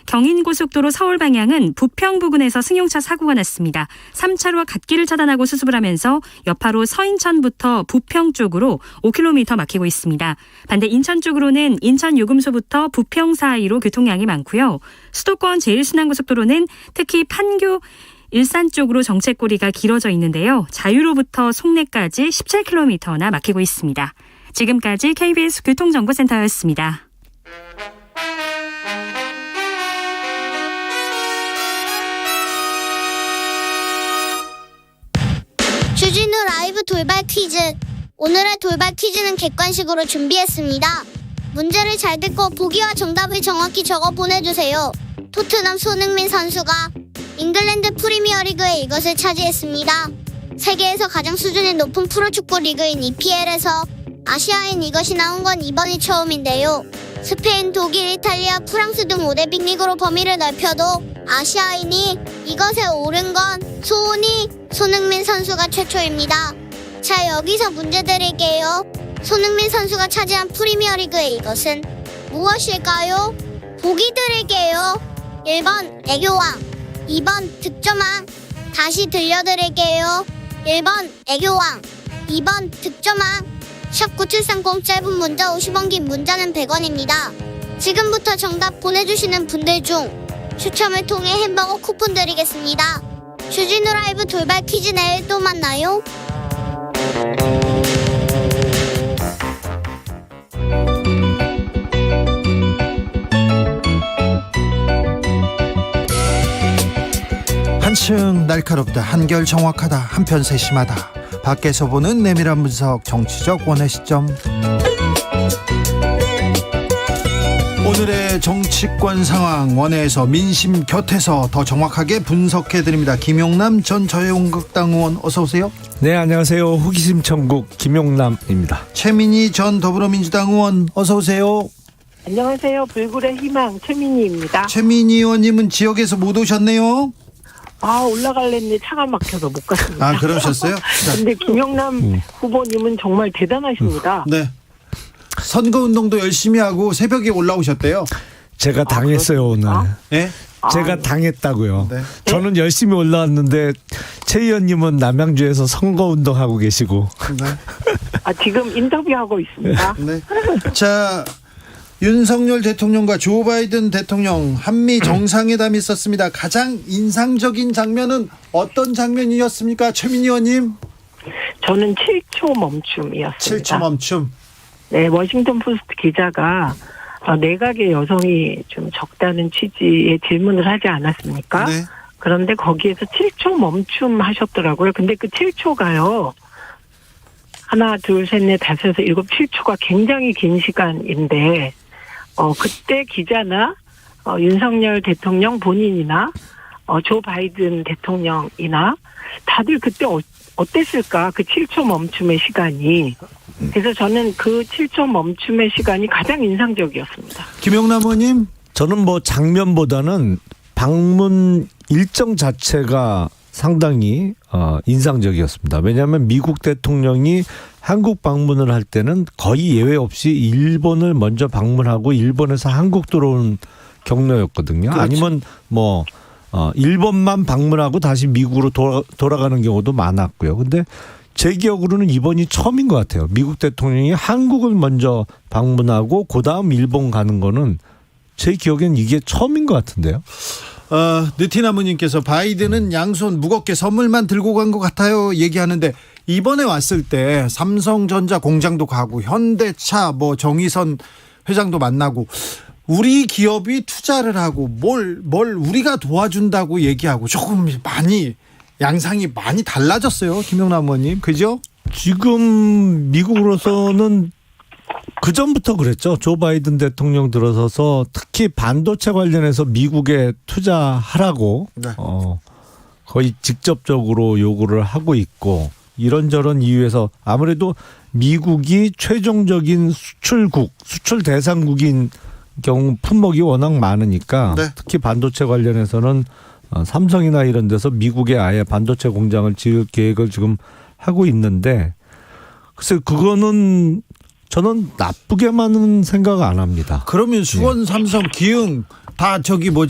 경인고속도로 서울 방향은 부평 부근에서 승용차 사고가 났습니다. 3차로와 갓길을 차단하고 수습을 하면서 여파로 서인천부터 부평 쪽으로 5km 막히고 있습니다. 반대 인천 쪽으로는 인천 요금소부터 부평 사이로 교통량이 많고요. 수도권 제1순환고속도로는 특히 판교 일산 쪽으로 정체거리가 길어져 있는데요. 자유로부터 송내까지 17km나 막히고 있습니다. 지금까지 KBS 교통정보센터였습니다. 주진우 라이브 돌발 퀴즈. 오늘의 돌발 퀴즈는 객관식으로 준비했습니다. 문제를 잘 듣고 보기와 정답을 정확히 적어 보내주세요. 토트넘 손흥민 선수가 잉글랜드 프리미어리그에 이것을 차지했습니다. 세계에서 가장 수준이 높은 프로축구 리그인 EPL에서 아시아인 이것이 나온 건 이번이 처음인데요. 스페인, 독일, 이탈리아, 프랑스 등 5대 빅리그로 범위를 넓혀도 아시아인이 이것에 오른 건 손흥민 선수가 최초입니다. 자, 여기서 문제 드릴게요. 손흥민 선수가 차지한 프리미어리그의 이것은 무엇일까요? 보기 드릴게요. 1번 애교왕, 2번 득점왕. 다시 들려드릴게요. 1번 애교왕, 2번 득점왕. 샵9730 짧은 문자 50원, 긴 문자는 100원입니다. 지금부터 정답 보내주시는 분들 중 추첨을 통해 햄버거 쿠폰 드리겠습니다. 주진우 라이브 돌발 퀴즈 내일 또 만나요. 한층 날카롭다, 한결 정확하다, 한편 세심하다. 밖에서 보는 내밀한 분석, 정치적 원의 시점. 오늘의 정치권 상황 원회에서 민심 곁에서 더 정확하게 분석해드립니다. 김용남 전 자유한국당 의원 어서 오세요. 네, 안녕하세요. 호기심 천국 김용남입니다. 최민희 전 더불어민주당 의원 어서 오세요. 안녕하세요. 불굴의 희망 최민희입니다. 최민희 의원님은 지역에서 못 오셨네요. 올라갈랬는데 차가 막혀서 못 갔습니다. 그러셨어요? 근데 김용남 후보님은 정말 대단하십니다. 네. 선거운동도 열심히 하고 새벽에 올라오셨대요. 제가 당했어요, 오늘. 네? 제가 당했다고요. 네. 저는 열심히 올라왔는데 최 의원님은 남양주에서 선거운동하고 계시고. 네. 지금 인터뷰하고 있습니다. 네. 자, 윤석열 대통령과 조 바이든 대통령 한미 정상회담이 있었습니다. 가장 인상적인 장면은 어떤 장면이었습니까, 최민희 의원님? 저는 7초 멈춤이었습니다. 7초 멈춤. 네, 워싱턴 포스트 기자가 내각의 여성이 좀 적다는 취지의 질문을 하지 않았습니까? 네. 그런데 거기에서 7초 멈춤 하셨더라고요. 근데 그 7초가요. 하나, 둘, 셋, 넷, 다섯, 여섯, 일곱, 7초가 굉장히 긴 시간인데 그때 기자나 윤석열 대통령 본인이나 조 바이든 대통령이나 다들 그때 어땠을까? 그 7초 멈춤의 시간이. 그래서 저는 그 7초 멈춤의 시간이 가장 인상적이었습니다. 김용남 의원님? 저는 뭐 장면보다는 방문 일정 자체가 상당히 인상적이었습니다. 왜냐하면 미국 대통령이 한국 방문을 할 때는 거의 예외 없이 일본을 먼저 방문하고 일본에서 한국 들어오는 경로였거든요. 그렇죠. 아니면 뭐 일본만 방문하고 다시 미국으로 돌아가는 경우도 많았고요. 근데 제 기억으로는 이번이 처음인 것 같아요. 미국 대통령이 한국을 먼저 방문하고 그다음 일본 가는 거는 제 기억엔 이게 처음인 것 같은데요. 느티나무님께서 바이든은 양손 무겁게 선물만 들고 간 것 같아요 얘기하는데, 이번에 왔을 때 삼성전자 공장도 가고 현대차 뭐 정의선 회장도 만나고 우리 기업이 투자를 하고 뭘 우리가 도와준다고 얘기하고 조금 많이 양상이 많이 달라졌어요. 김용남 의원님, 그죠? 지금 미국으로서는 그 전부터 그랬죠. 조 바이든 대통령 들어서서 특히 반도체 관련해서 미국에 투자하라고 네. 거의 직접적으로 요구를 하고 있고, 이런저런 이유에서 아무래도 미국이 최종적인 수출 대상국인 경우 품목이 워낙 많으니까 네. 특히 반도체 관련해서는 삼성이나 이런 데서 미국에 아예 반도체 공장을 지을 계획을 지금 하고 있는데, 글쎄 그거는 저는 나쁘게만은 생각 안 합니다. 그러면 수원, 삼성, 기흥 다 지역구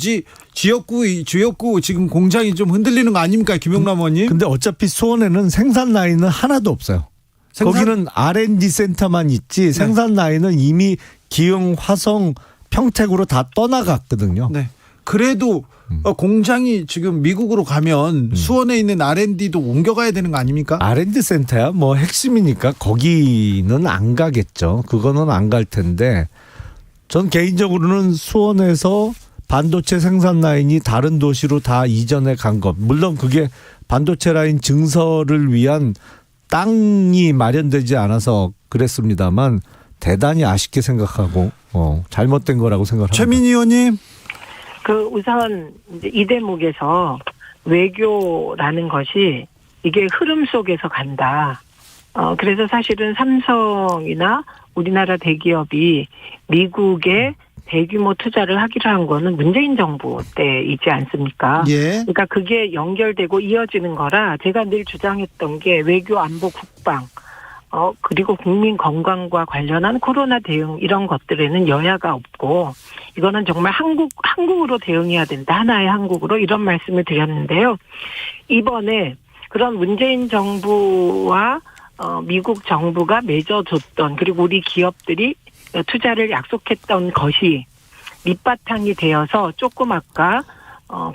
지금 공장이 좀 흔들리는 거 아닙니까, 김용남 의원님? 근데 어차피 수원에는 생산 라인은 하나도 없어요. 거기는 R&D 센터만 있지 생산 라인은 이미 기흥, 화성, 평택으로 다 떠나갔거든요. 네. 그래도 공장이 지금 미국으로 가면 수원에 있는 R&D도 옮겨가야 되는 거 아닙니까? R&D 센터야 뭐 핵심이니까 거기는 안 가겠죠. 그거는 안 갈 텐데, 전 개인적으로는 수원에서 반도체 생산 라인이 다른 도시로 다 이전해 간 것, 물론 그게 반도체 라인 증설을 위한 땅이 마련되지 않아서 그랬습니다만 대단히 아쉽게 생각하고 잘못된 거라고 생각합니다. 최민희 의원님. 우선 이제 이 대목에서 외교라는 것이 이게 흐름 속에서 간다. 그래서 사실은 삼성이나 우리나라 대기업이 미국에 대규모 투자를 하기로 한 거는 문재인 정부 때이지 않습니까? 예. 그러니까 그게 연결되고 이어지는 거라 제가 늘 주장했던 게 외교, 안보, 국방, 그리고 국민 건강과 관련한 코로나 대응 이런 것들에는 여야가 없고 이거는 정말 한국으로 대응해야 된다. 하나의 한국으로 이런 말씀을 드렸는데요. 이번에 그런 문재인 정부와 미국 정부가 맺어줬던, 그리고 우리 기업들이 투자를 약속했던 것이 밑바탕이 되어서 조금 아까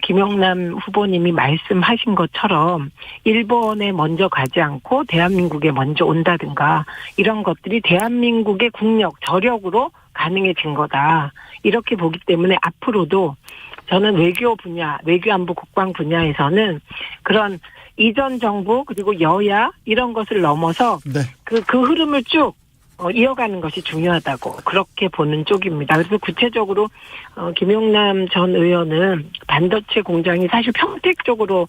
김영남 후보님이 말씀하신 것처럼 일본에 먼저 가지 않고 대한민국에 먼저 온다든가 이런 것들이 대한민국의 국력, 저력으로 가능해진 거다. 이렇게 보기 때문에 앞으로도 저는 외교 분야, 외교안보 국방 분야에서는 그런 이전 정부 그리고 여야 이런 것을 넘어서 네. 그 흐름을 쭉 이어가는 것이 중요하다고 그렇게 보는 쪽입니다. 그래서 구체적으로 김용남 전 의원은 반도체 공장이 사실 평택 쪽으로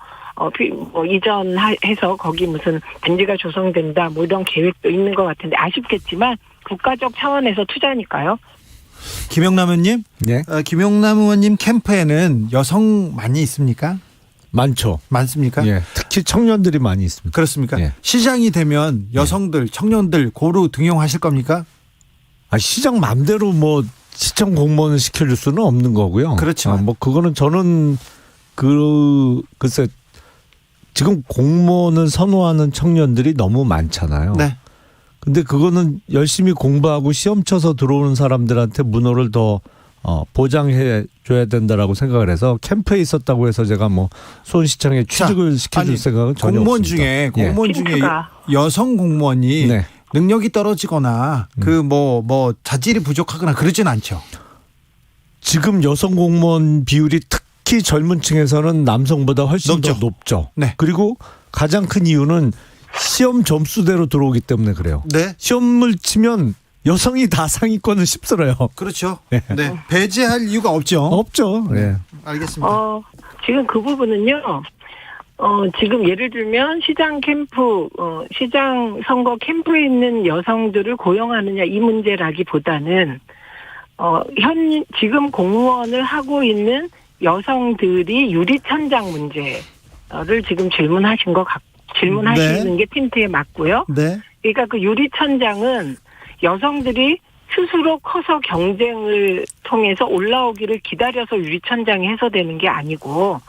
이전해서 거기 무슨 단지가 조성된다 뭐 이런 계획도 있는 것 같은데 아쉽겠지만 국가적 차원에서 투자니까요. 김영남 의원님, 네. 김영남 의원님 캠프에는 여성 많이 있습니까? 많죠. 많습니까? 예. 특히 청년들이 많이 있습니다. 그렇습니까? 예. 시장이 되면 여성들, 청년들 고루 등용하실 겁니까? 시장 맘대로 뭐 시청 공무원을 시켜줄 수는 없는 거고요. 그렇지만 뭐 그거는 저는 글쎄 지금 공무원을 선호하는 청년들이 너무 많잖아요. 네. 근데 그거는 열심히 공부하고 시험 쳐서 들어오는 사람들한테 문호를 더 보장해 줘야 된다라고 생각을 해서 캠프에 있었다고 해서 제가 뭐 수원시청에 취직을 시켜줄 생각은 전혀 공무원 없습니다. 공무원 중에 여성 공무원이 네. 능력이 떨어지거나 뭐 자질이 부족하거나 그러진 않죠. 지금 여성 공무원 비율이 특히 젊은 층에서는 남성보다 훨씬 높죠. 더 높죠. 네. 그리고 가장 큰 이유는 시험 점수대로 들어오기 때문에 그래요. 네. 시험을 치면 여성이 다 상위권을 휩쓸어요. 그렇죠. 네. 배제할 이유가 없죠. 없죠. 네. 알겠습니다. 지금 그 부분은요. 지금 예를 들면 시장 캠프, 시장 선거 캠프에 있는 여성들을 고용하느냐 이 문제라기보다는 지금 공무원을 하고 있는 여성들이 유리천장 문제를 지금 질문하시는 게 핀트에 맞고요. 네. 그러니까 그 유리천장은 여성들이 스스로 커서 경쟁을 통해서 올라오기를 기다려서 유리천장이 해소되는 게 아니고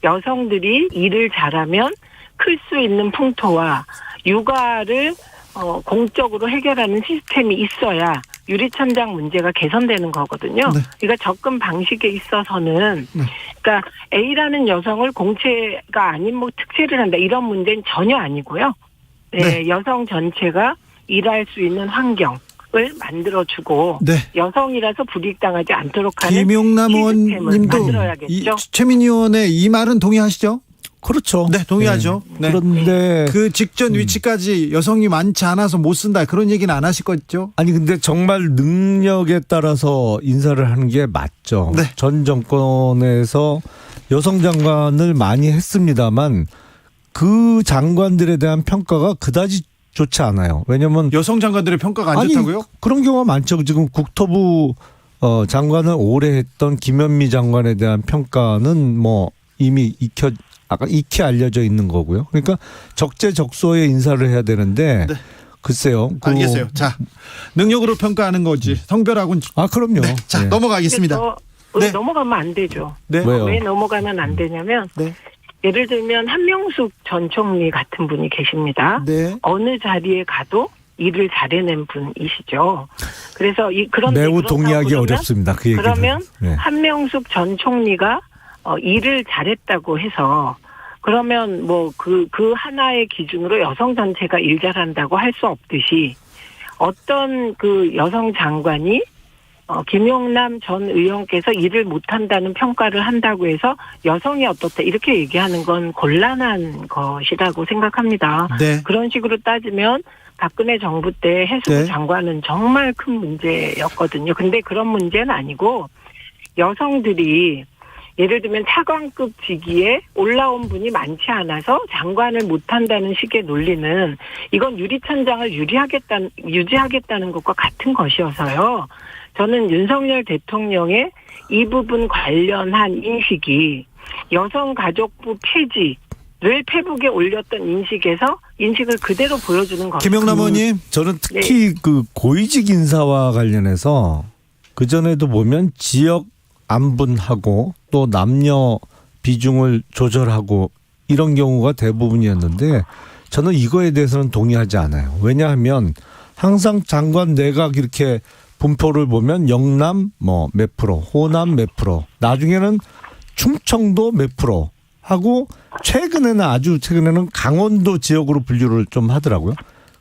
여성들이 일을 잘하면 클 수 있는 풍토와 육아를 공적으로 해결하는 시스템이 있어야 유리천장 문제가 개선되는 거거든요. 네. 그러니까 접근 방식에 있어서는 그러니까 A라는 여성을 공채가 아닌 뭐 특채를 한다 이런 문제는 전혀 아니고요. 네. 여성 전체가 일할 수 있는 환경을 만들어주고 네. 여성이라서 불이익당하지 않도록 하는 김용남 시스템을 의원님도 만들어야겠죠. 최민희 의원의 이 말은 동의하시죠? 그렇죠. 네, 동의하죠. 네. 그런데 그 직전 위치까지 여성이 많지 않아서 못 쓴다 그런 얘기는 안 하실 거죠? 아니 근데 정말 능력에 따라서 인사를 하는 게 맞죠. 네. 전 정권에서 여성 장관을 많이 했습니다만 그 장관들에 대한 평가가 그다지 좋지 않아요. 왜냐하면 여성 장관들의 평가가 안 좋다고요? 그런 경우가 많죠. 지금 국토부 장관을 오래 했던 김현미 장관에 대한 평가는 뭐 이미 익히 알려져 있는 거고요. 그러니까 적재적소에 인사를 해야 되는데 네. 글쎄요. 알겠어요. 자, 능력으로 평가하는 거지. 성별하고는 그럼요. 네. 자, 네. 넘어가겠습니다. 네. 넘어가면 안 되죠. 네. 왜요? 왜 넘어가면 안 되냐면 네. 예를 들면 한명숙 전 총리 같은 분이 계십니다. 네. 어느 자리에 가도 일을 잘해낸 분이시죠. 그래서 그런데 매우 동의하기 어렵습니다. 그 얘기는. 그러면 네. 한명숙 전 총리가 일을 잘했다고 해서 그러면 뭐 그 하나의 기준으로 여성 전체가 일 잘한다고 할 수 없듯이 어떤 그 여성 장관이 김용남 전 의원께서 일을 못한다는 평가를 한다고 해서 여성이 어떻다 이렇게 얘기하는 건 곤란한 것이라고 생각합니다. 네. 그런 식으로 따지면 박근혜 정부 때 해수부 네. 장관은 정말 큰 문제였거든요. 근데 그런 문제는 아니고 여성들이 예를 들면 차관급 직위에 올라온 분이 많지 않아서 장관을 못한다는 식의 논리는 이건 유리천장을 유지하겠다는 것과 같은 것이어서요. 저는 윤석열 대통령의 이 부분 관련한 인식이 여성가족부 폐지를 페북에 올렸던 인식을 그대로 보여주는 겁니다. 김영남 의원님. 저는 특히 그 고위직 인사와 관련해서 그전에도 보면 지역 안분하고 또 남녀 비중을 조절하고 이런 경우가 대부분이었는데 저는 이거에 대해서는 동의하지 않아요. 왜냐하면 항상 장관 내각 이렇게 분포를 보면 영남 몇 프로, 호남 몇 프로, 나중에는 충청도 몇 프로 하고 아주 최근에는 강원도 지역으로 분류를 좀 하더라고요.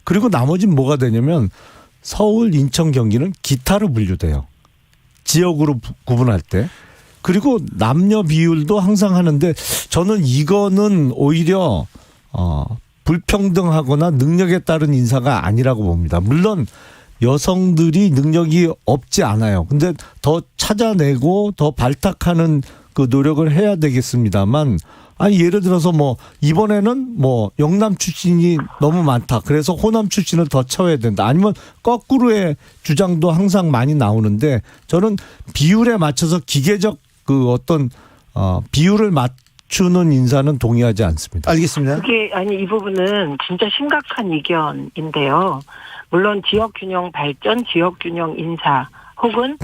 그리고 나머지는 뭐가 되냐면 서울, 인천, 경기는 기타로 분류돼요. 지역으로 구분할 때. 그리고 남녀 비율도 항상 하는데 저는 이거는 오히려 불평등하거나 능력에 따른 인사가 아니라고 봅니다. 물론 여성들이 능력이 없지 않아요. 근데 더 찾아내고 더 발탁하는 그 노력을 해야 되겠습니다만, 아니 예를 들어서 뭐 이번에는 뭐 영남 출신이 너무 많다. 그래서 호남 출신을 더 채워야 된다. 아니면 거꾸로의 주장도 항상 많이 나오는데 저는 비율에 맞춰서 기계적 그 어떤 비율을 맞추는 인사는 동의하지 않습니다. 알겠습니다. 그게 이 부분은 진짜 심각한 이견인데요. 물론 지역균형 발전, 지역균형 인사 혹은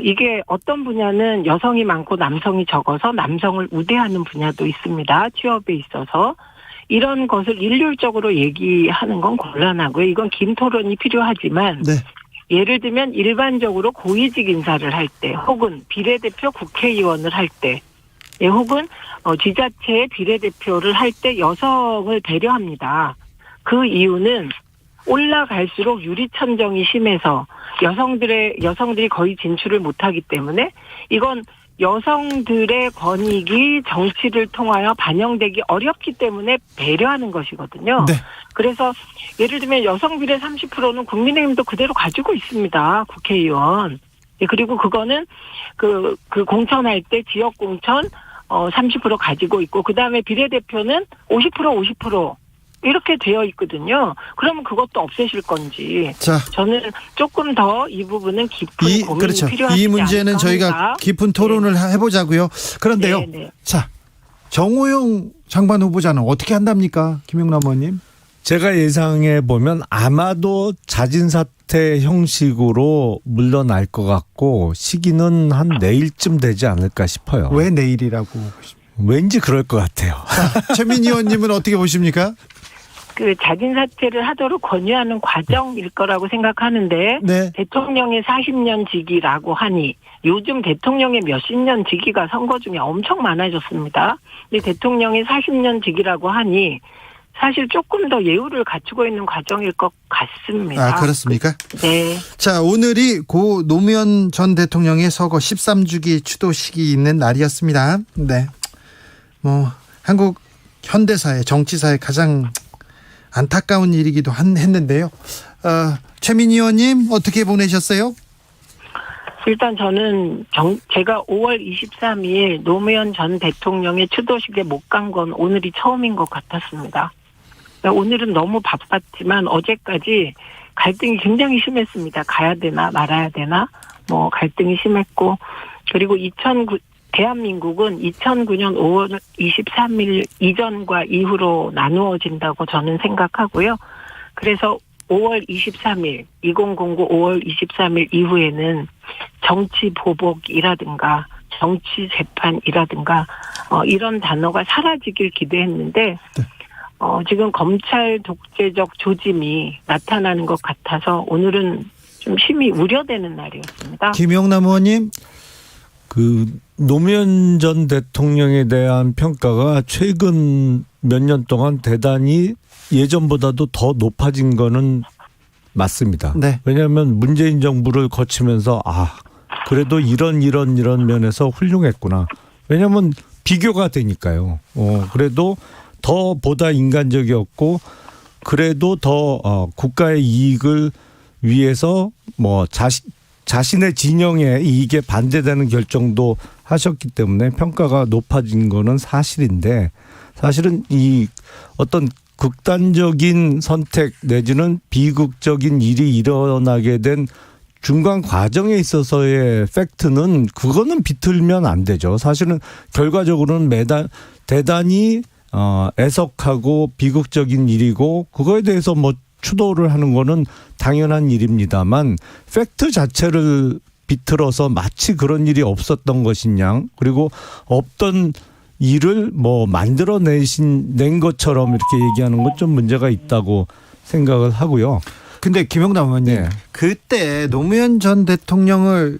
이게 어떤 분야는 여성이 많고 남성이 적어서 남성을 우대하는 분야도 있습니다. 취업에 있어서. 이런 것을 일률적으로 얘기하는 건 곤란하고요. 이건 긴 토론이 필요하지만 네. 예를 들면 일반적으로 고위직 인사를 할 때 혹은 비례대표 국회의원을 할 때 혹은 지자체의 비례대표를 할 때 여성을 배려합니다. 그 이유는 올라갈수록 유리천정이 심해서 여성들이 거의 진출을 못하기 때문에 이건 여성들의 권익이 정치를 통하여 반영되기 어렵기 때문에 배려하는 것이거든요. 네. 그래서 예를 들면 여성 비례 30%는 국민의힘도 그대로 가지고 있습니다. 국회의원. 그리고 그거는 그 공천할 때 지역 공천 30% 가지고 있고 그다음에 비례대표는 50% 이렇게 되어 있거든요. 그러면 그것도 없애실 건지. 자, 저는 조금 더 이 부분은 깊은 고민이 그렇죠. 필요하지 이 문제는 않을까 저희가 합니다. 깊은 토론을 해보자고요. 그런데요. 네. 자, 정호영 장관 후보자는 어떻게 한답니까? 김용남 의원님. 제가 예상해 보면 아마도 자진 사퇴 형식으로 물러날 것 같고 시기는 한 내일쯤 되지 않을까 싶어요. 왜 내일이라고? 왠지 그럴 것 같아요. 최민희 의원님은 어떻게 보십니까? 그 자진 사퇴를 하도록 권유하는 과정일 거라고 생각하는데 네. 대통령의 40년 직위라고 하니 요즘 대통령의 몇십 년 직위가 선거 중에 엄청 많아졌습니다. 근데 대통령의 40년 직위라고 하니 사실 조금 더 예우를 갖추고 있는 과정일 것 같습니다. 아, 그렇습니까? 네. 자, 오늘이 고 노무현 전 대통령의 서거 13주기 추도식이 있는 날이었습니다. 네. 한국 현대사의 정치사의 가장 안타까운 일이기도 했는데요. 최민희 의원님 어떻게 보내셨어요? 일단 저는 제가 5월 23일 노무현 전 대통령의 추도식에 못 간 건 오늘이 처음인 것 같았습니다. 오늘은 너무 바빴지만 어제까지 갈등이 굉장히 심했습니다. 가야 되나 말아야 되나 갈등이 심했고 그리고 대한민국은 2009년 5월 23일 이전과 이후로 나누어진다고 저는 생각하고요. 그래서 5월 23일, 2009 5월 23일 이후에는 정치 보복이라든가 정치 재판이라든가 이런 단어가 사라지길 기대했는데 지금 검찰 독재적 조짐이 나타나는 것 같아서 오늘은 좀 심히 우려되는 날이었습니다. 김용남 의원님. 그 노무현 전 대통령에 대한 평가가 최근 몇 년 동안 대단히 예전보다도 더 높아진 거는 맞습니다. 네. 왜냐하면 문재인 정부를 거치면서 그래도 이런 면에서 훌륭했구나. 왜냐하면 비교가 되니까요. 그래도 더 보다 인간적이었고 그래도 더 국가의 이익을 위해서 자신의 진영에 이익에 반대되는 결정도 하셨기 때문에 평가가 높아진 거는 사실인데 사실은 이 어떤 극단적인 선택 내지는 비극적인 일이 일어나게 된 중간 과정에 있어서의 팩트는 그거는 비틀면 안 되죠. 사실은 결과적으로는 대단히 애석하고 비극적인 일이고 그거에 대해서 추도를 하는 거는 당연한 일입니다만 팩트 자체를 비틀어서 마치 그런 일이 없었던 것이냐 그리고 없던 일을 만들어낸 것처럼 이렇게 얘기하는 건 좀 문제가 있다고 생각을 하고요. 근데 김영남 의원님, 네. 그때 노무현 전 대통령을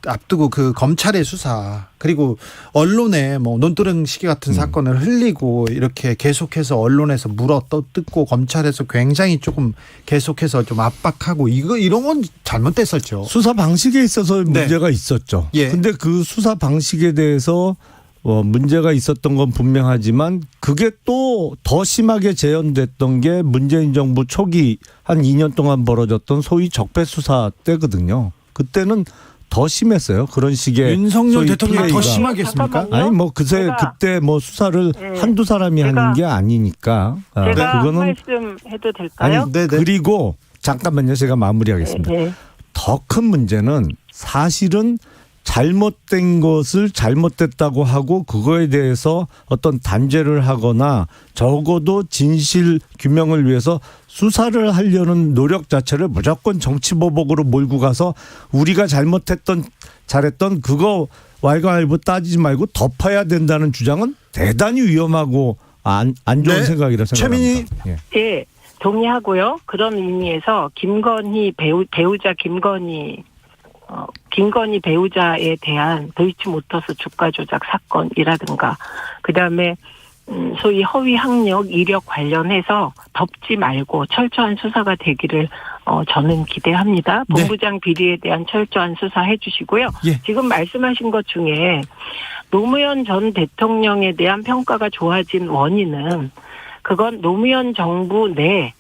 앞두고 그 검찰의 수사 그리고 언론에 뭐 논두렁 시계 같은 사건을 흘리고 이렇게 계속해서 언론에서 물어뜯고 검찰에서 굉장히 조금 계속해서 좀 압박하고 이런 건 잘못됐었죠. 수사 방식에 있어서 네. 문제가 있었죠. 예. 근데 그 수사 방식에 대해서 문제가 있었던 건 분명하지만 그게 또 더 심하게 재현됐던 게 문재인 정부 초기 한 2년 동안 벌어졌던 소위 적폐 수사 때거든요. 그때는 더 심했어요. 그런 식의 윤석열 소위 대통령 더 피해가. 심하게 했습니까? 잠깐만요. 아니 뭐 그때 뭐 수사를 한두 사람이 하는 게 아니니까. 제가 그거는 말씀해도 될까요? 아니 그리고 잠깐만요. 제가 마무리하겠습니다. 네. 더 큰 문제는 사실은 잘못된 것을 잘못됐다고 하고 그거에 대해서 어떤 단죄를 하거나 적어도 진실 규명을 위해서 수사를 하려는 노력 자체를 무조건 정치보복으로 몰고 가서 우리가 잘했던 그거 왈가왈부 따지지 말고 덮어야 된다는 주장은 대단히 위험하고 안 좋은 네. 생각이라 생각합니다. 최민희. 예. 예, 동의하고요. 그런 의미에서 김건희 배우자 김건희 배우자에 대한 도이치모터스 주가 조작 사건이라든가 그다음에 소위 허위 학력 이력 관련해서 덮지 말고 철저한 수사가 되기를 저는 기대합니다. 네. 본부장 비리에 대한 철저한 수사해 주시고요. 예. 지금 말씀하신 것 중에 노무현 전 대통령에 대한 평가가 좋아진 원인은 그건 노무현 정부 내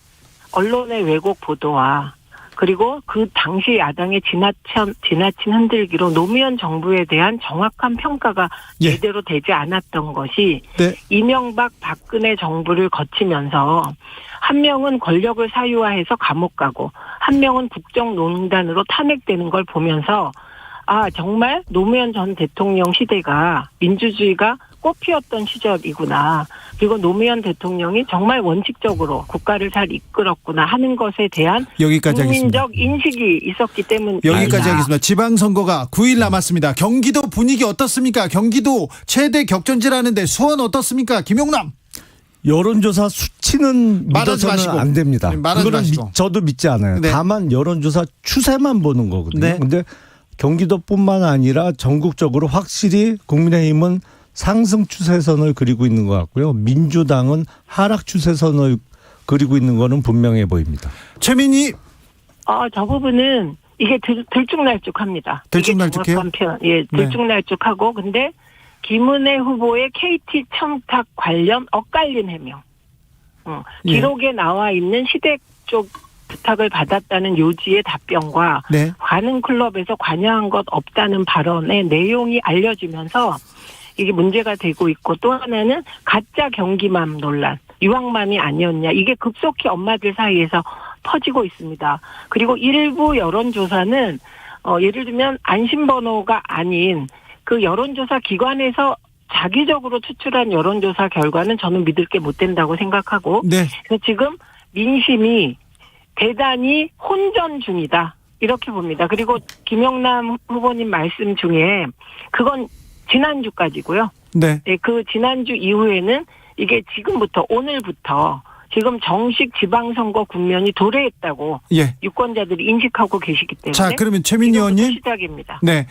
언론의 왜곡 보도와 그리고 그 당시 야당의 지나친 흔들기로 노무현 정부에 대한 정확한 평가가 예. 제대로 되지 않았던 것이 네. 이명박 박근혜 정부를 거치면서 한 명은 권력을 사유화해서 감옥 가고 한 명은 국정농단으로 탄핵되는 걸 보면서 정말 노무현 전 대통령 시대가 민주주의가 꽃피었던 시절이구나. 그리고 노무현 대통령이 정말 원칙적으로 국가를 잘 이끌었구나 하는 것에 대한 여기까지 하겠습니다. 국민적 인식이 있었기 때문에 여기까지 하겠습니다. 지방선거가 9일 남았습니다. 경기도 분위기 어떻습니까? 경기도 최대 격전지라는데 수원 어떻습니까? 김용남. 여론조사 수치는 말하지 믿어서는 마시고. 안 됩니다. 네, 말하지 그거는 마시고. 저도 믿지 않아요. 네. 다만 여론조사 추세만 보는 거거든요. 네. 근데 경기도뿐만 아니라 전국적으로 확실히 국민의힘은 상승 추세선을 그리고 있는 것 같고요. 민주당은 하락 추세선을 그리고 있는 거는 분명해 보입니다. 최민희. 저 부분은 이게 들쭉날쭉합니다. 들쭉날쭉해요? 예, 들쭉날쭉하고 근데 김은혜 후보의 KT 청탁 관련 엇갈린 해명. 기록에 나와 있는 시댁 쪽 부탁을 받았다는 요지의 답변과 네. 관흥클럽에서 관여한 것 없다는 발언의 내용이 알려지면서 이게 문제가 되고 있고 또 하나는 가짜 경기맘 논란, 유황맘이 아니었냐. 이게 급속히 엄마들 사이에서 퍼지고 있습니다. 그리고 일부 여론조사는 예를 들면 안심번호가 아닌 그 여론조사 기관에서 자기적으로 추출한 여론조사 결과는 저는 믿을 게 못 된다고 생각하고 네. 그래서 지금 민심이 대단히 혼전 중이다. 이렇게 봅니다. 그리고 김영남 후보님 말씀 중에 그건 지난주까지고요. 네. 네, 그 지난주 이후에는 이게 지금부터 오늘부터 지금 정식 지방선거 국면이 도래했다고 예. 유권자들이 인식하고 계시기 때문에 자, 그러면 최민희 의원님. 시작입니다. 네.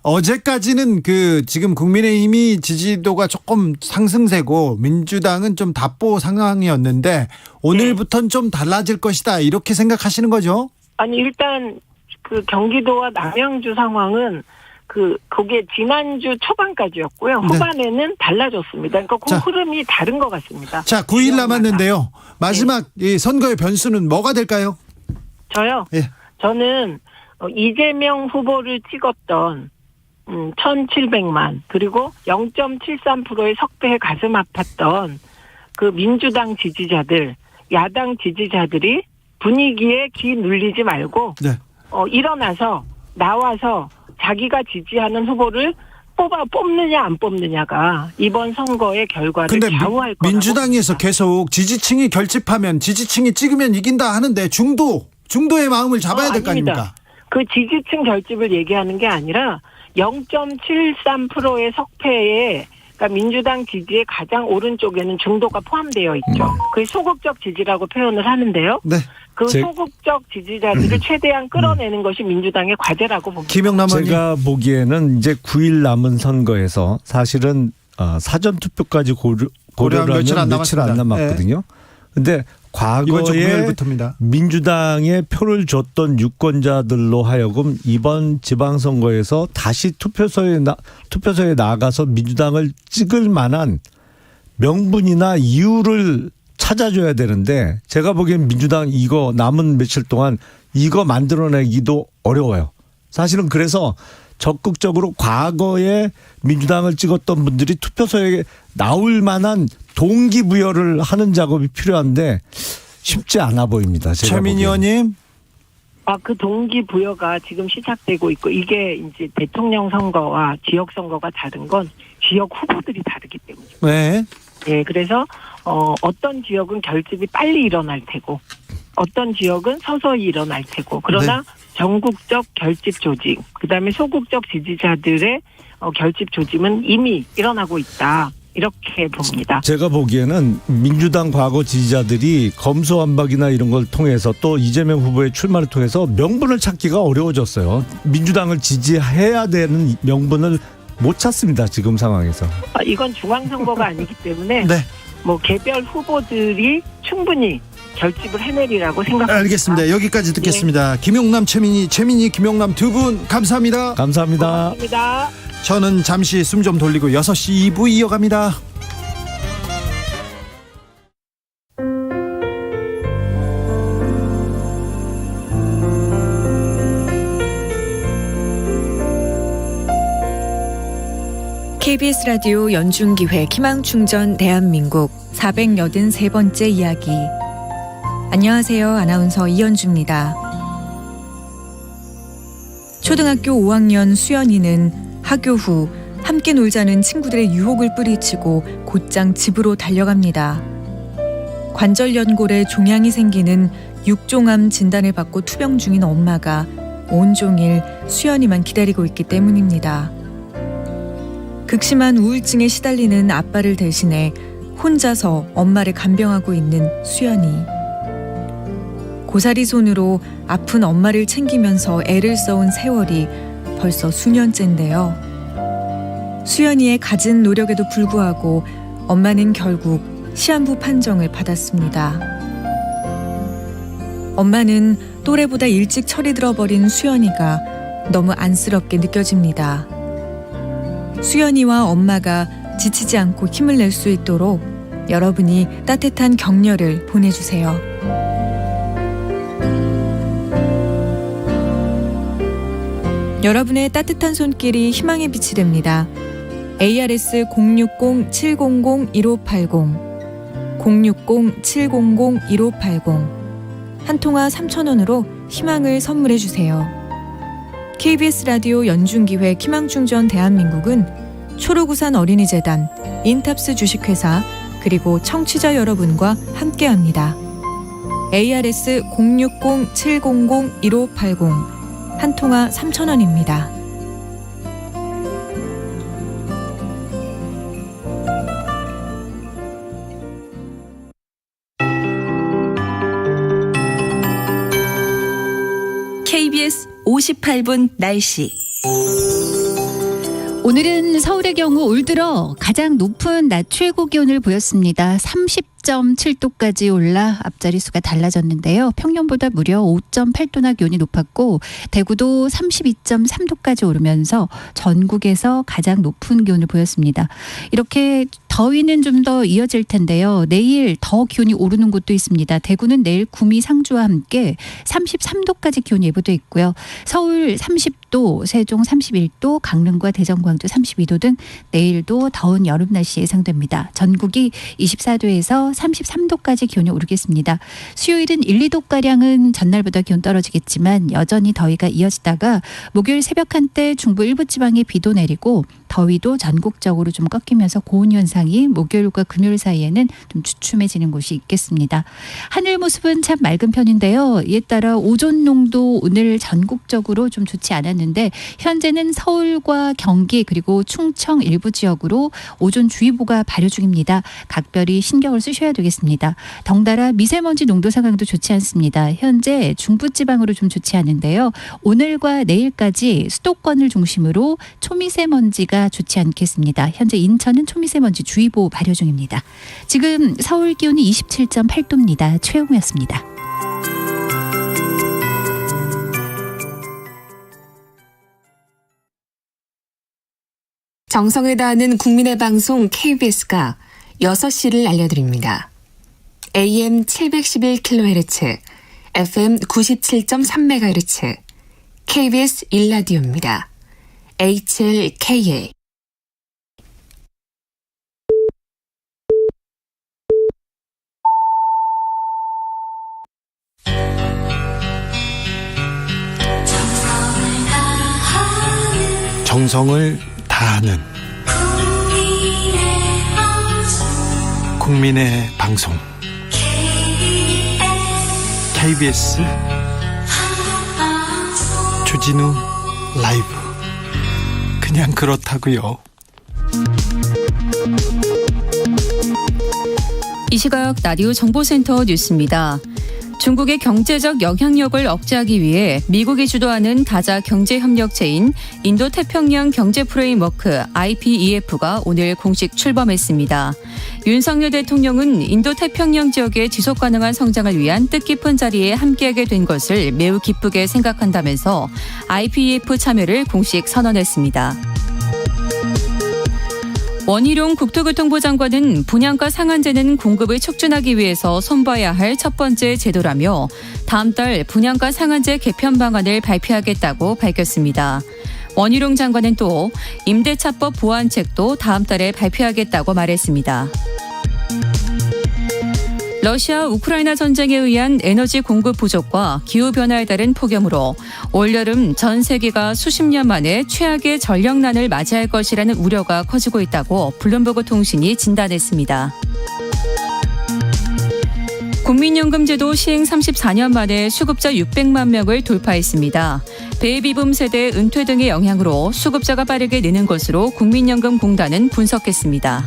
어제까지는 지금 국민의힘이 지지도가 조금 상승세고 민주당은 좀 답보 상황이었는데 오늘부터는 좀 달라질 것이다. 이렇게 생각하시는 거죠? 아니, 일단 그 경기도와 남양주 상황은 그게 지난주 초반까지였고요. 네. 후반에는 달라졌습니다. 그러니까 그 흐름이 다른 것 같습니다. 자, 9일 남았는데요. 마지막 이 선거의 변수는 뭐가 될까요? 저요? 예. 저는 이재명 후보를 찍었던 1,700만 그리고 0.73%의 석배에 가슴 아팠던 그 민주당 지지자들, 야당 지지자들이 분위기에 귀 눌리지 말고 네. 일어나서 나와서 자기가 지지하는 후보를 뽑느냐 안 뽑느냐가 이번 선거의 결과를 근데 좌우할 거라고 민주당에서 봅니다. 계속 지지층이 결집하면 지지층이 찍으면 이긴다 하는데 중도의 마음을 잡아야 될 거 아닙니까? 그 지지층 결집을 얘기하는 게 아니라 0.73%의 석패에 그러니까 민주당 지지의 가장 오른쪽에는 중도가 포함되어 있죠. 그게 소극적 지지라고 표현을 하는데요. 네. 그 소극적 지지자들을 최대한 끌어내는 것이 민주당의 과제라고 봅니다. 김영남 의원님. 제가 보기에는 이제 9일 남은 선거에서 사실은 사전 투표까지 고려를 하면 며칠 안 남았거든요. 근데 이번 주 과거에 금요일부터입니다. 민주당에 표를 줬던 유권자들로 하여금 이번 지방선거에서 다시 투표소에 나가서 민주당을 찍을 만한 명분이나 이유를 찾아줘야 되는데 제가 보기엔 민주당 이거 남은 며칠 동안 이거 만들어내기도 어려워요. 사실은 그래서 적극적으로 과거에 민주당을 찍었던 분들이 투표소에 나올 만한 동기부여를 하는 작업이 필요한데 쉽지 않아 보입니다. 최민희 의원님. 그 동기부여가 지금 시작되고 있고 이게 이제 대통령 선거와 지역 선거가 다른 건 지역 후보들이 다르기 때문이죠. 네. 예, 그래서 어떤 지역은 결집이 빨리 일어날 테고 어떤 지역은 서서히 일어날 테고 그러나 전국적 결집 조직 그다음에 소극적 지지자들의 결집 조짐은 이미 일어나고 있다. 이렇게 봅니다. 제가 보기에는 민주당 과거 지지자들이 검수완박이나 이런 걸 통해서 또 이재명 후보의 출마를 통해서 명분을 찾기가 어려워졌어요. 민주당을 지지해야 되는 명분을 못 찾습니다. 지금 상황에서. 이건 중앙선거가 아니기 때문에 네. 뭐 개별 후보들이 충분히 결집을 해내리라고 생각합니다. 알겠습니다. 여기까지 듣겠습니다. 김용남, 최민희, 김용남 두 분 감사합니다. 감사합니다. 고맙습니다. 저는 잠시 숨 좀 돌리고 6시 2부 이어갑니다. KBS 라디오 연중기획 희망충전 대한민국 483번째 이야기. 안녕하세요. 아나운서 이연주입니다. 초등학교 5학년 수연이는 학교 후 함께 놀자는 친구들의 유혹을 뿌리치고 곧장 집으로 달려갑니다. 관절 연골에 종양이 생기는 육종암 진단을 받고 투병 중인 엄마가 온종일 수연이만 기다리고 있기 때문입니다. 극심한 우울증에 시달리는 아빠를 대신해 혼자서 엄마를 간병하고 있는 수연이. 고사리 손으로 아픈 엄마를 챙기면서 애를 써온 세월이 벌써 수년째인데요. 수연이의 갖은 노력에도 불구하고 엄마는 결국 시한부 판정을 받았습니다. 엄마는 또래보다 일찍 철이 들어버린 수연이가 너무 안쓰럽게 느껴집니다. 수연이와 엄마가 지치지 않고 힘을 낼 수 있도록 여러분이 따뜻한 격려를 보내주세요. 여러분의 따뜻한 손길이 희망의 빛이 됩니다. ARS 060-700-1580 060-700-1580 한 통화 3,000원으로 희망을 선물해 주세요. KBS 라디오 연중기획 희망충전 대한민국은 초록우산 어린이재단, 인탑스 주식회사 그리고 청취자 여러분과 함께합니다. ARS 060-700-1580 한 통화 3,000원입니다. KBS 58분 날씨. 오늘은 서울의 경우 올 들어 가장 높은 낮 최고 기온을 보였습니다. 30.7도까지 올라 앞자리수가 달라졌는데요. 평년보다 무려 5.8도나 기온이 높았고 대구도 32.3도까지 오르면서 전국에서 가장 높은 기온을 보였습니다. 이렇게 더위는 좀 더 이어질 텐데요. 내일 더 기온이 오르는 곳도 있습니다. 대구는 내일 구미 상주와 함께 33도까지 기온이 예보돼 있고요. 서울 30도, 세종 31도, 강릉과 대전, 광주 32도 등 내일도 더운 여름 날씨 예상됩니다. 전국이 24도에서 33도까지 기온이 오르겠습니다. 수요일은 1, 2도가량은 전날보다 기온 떨어지겠지만 여전히 더위가 이어지다가 목요일 새벽 한때 중부 일부 지방에 비도 내리고 더위도 전국적으로 좀 꺾이면서 고온 현상이 목요일과 금요일 사이에는 좀 주춤해지는 곳이 있겠습니다. 하늘 모습은 참 맑은 편인데요. 이에 따라 오존 농도 오늘 전국적으로 좀 좋지 않았는데 현재는 서울과 경기 그리고 충청 일부 지역으로 오존주의보가 발효 중입니다. 각별히 신경을 쓰셔야 되겠습니다. 덩달아 미세먼지 농도 상황도 좋지 않습니다. 현재 중부지방으로 좀 좋지 않은데요. 오늘과 내일까지 수도권을 중심으로 초미세먼지가 좋지 않겠습니다. 현재 인천은 초미세먼지 주의보 발효 중입니다. 지금 서울 기온이 27.8도입니다. 최영우였습니다. 정성을 다하는 국민의 방송 KBS가 6시를 알려드립니다. AM 711kHz, FM 97.3MHz, KBS 1라디오입니다. HLKA. 정성을 다하는 국민의 방송 KBS 주진우 라이브. 그냥 그렇다고요. 이 시각 라디오 정보센터 뉴스입니다. 중국의 경제적 영향력을 억제하기 위해 미국이 주도하는 다자 경제협력체인 인도태평양 경제프레임워크 IPEF가 오늘 공식 출범했습니다. 윤석열 대통령은 인도태평양 지역의 지속가능한 성장을 위한 뜻깊은 자리에 함께하게 된 것을 매우 기쁘게 생각한다면서 IPEF 참여를 공식 선언했습니다. 원희룡 국토교통부 장관은 분양가 상한제는 공급을 촉진하기 위해서 손봐야 할 첫 번째 제도라며 다음 달 분양가 상한제 개편 방안을 발표하겠다고 밝혔습니다. 원희룡 장관은 또 임대차법 보완책도 다음 달에 발표하겠다고 말했습니다. 러시아 우크라이나 전쟁에 의한 에너지 공급 부족과 기후변화에 따른 폭염으로 올여름 전 세계가 수십 년 만에 최악의 전력난을 맞이할 것이라는 우려가 커지고 있다고 블룸버그 통신이 진단했습니다. 국민연금제도 시행 34년 만에 수급자 600만 명을 돌파했습니다. 베이비붐 세대 은퇴 등의 영향으로 수급자가 빠르게 느는 것으로 국민연금공단은 분석했습니다.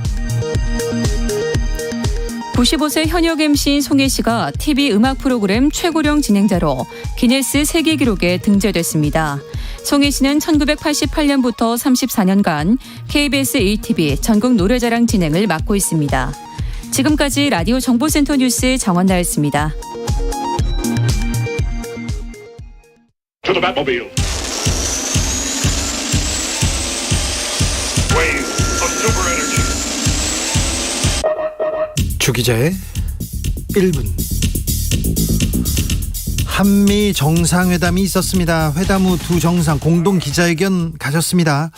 95세 현역 MC인 송혜 씨가 TV 음악 프로그램 최고령 진행자로 기네스 세계 기록에 등재됐습니다. 송혜 씨는 1988년부터 34년간 KBS 1TV 전국 노래자랑 진행을 맡고 있습니다. 지금까지 라디오 정보센터 뉴스 정원나였습니다. 주기자의 1분. 한미 정상회담이 있었습니다. 회담 후 두 정상 공동 기자회견 가졌습니다.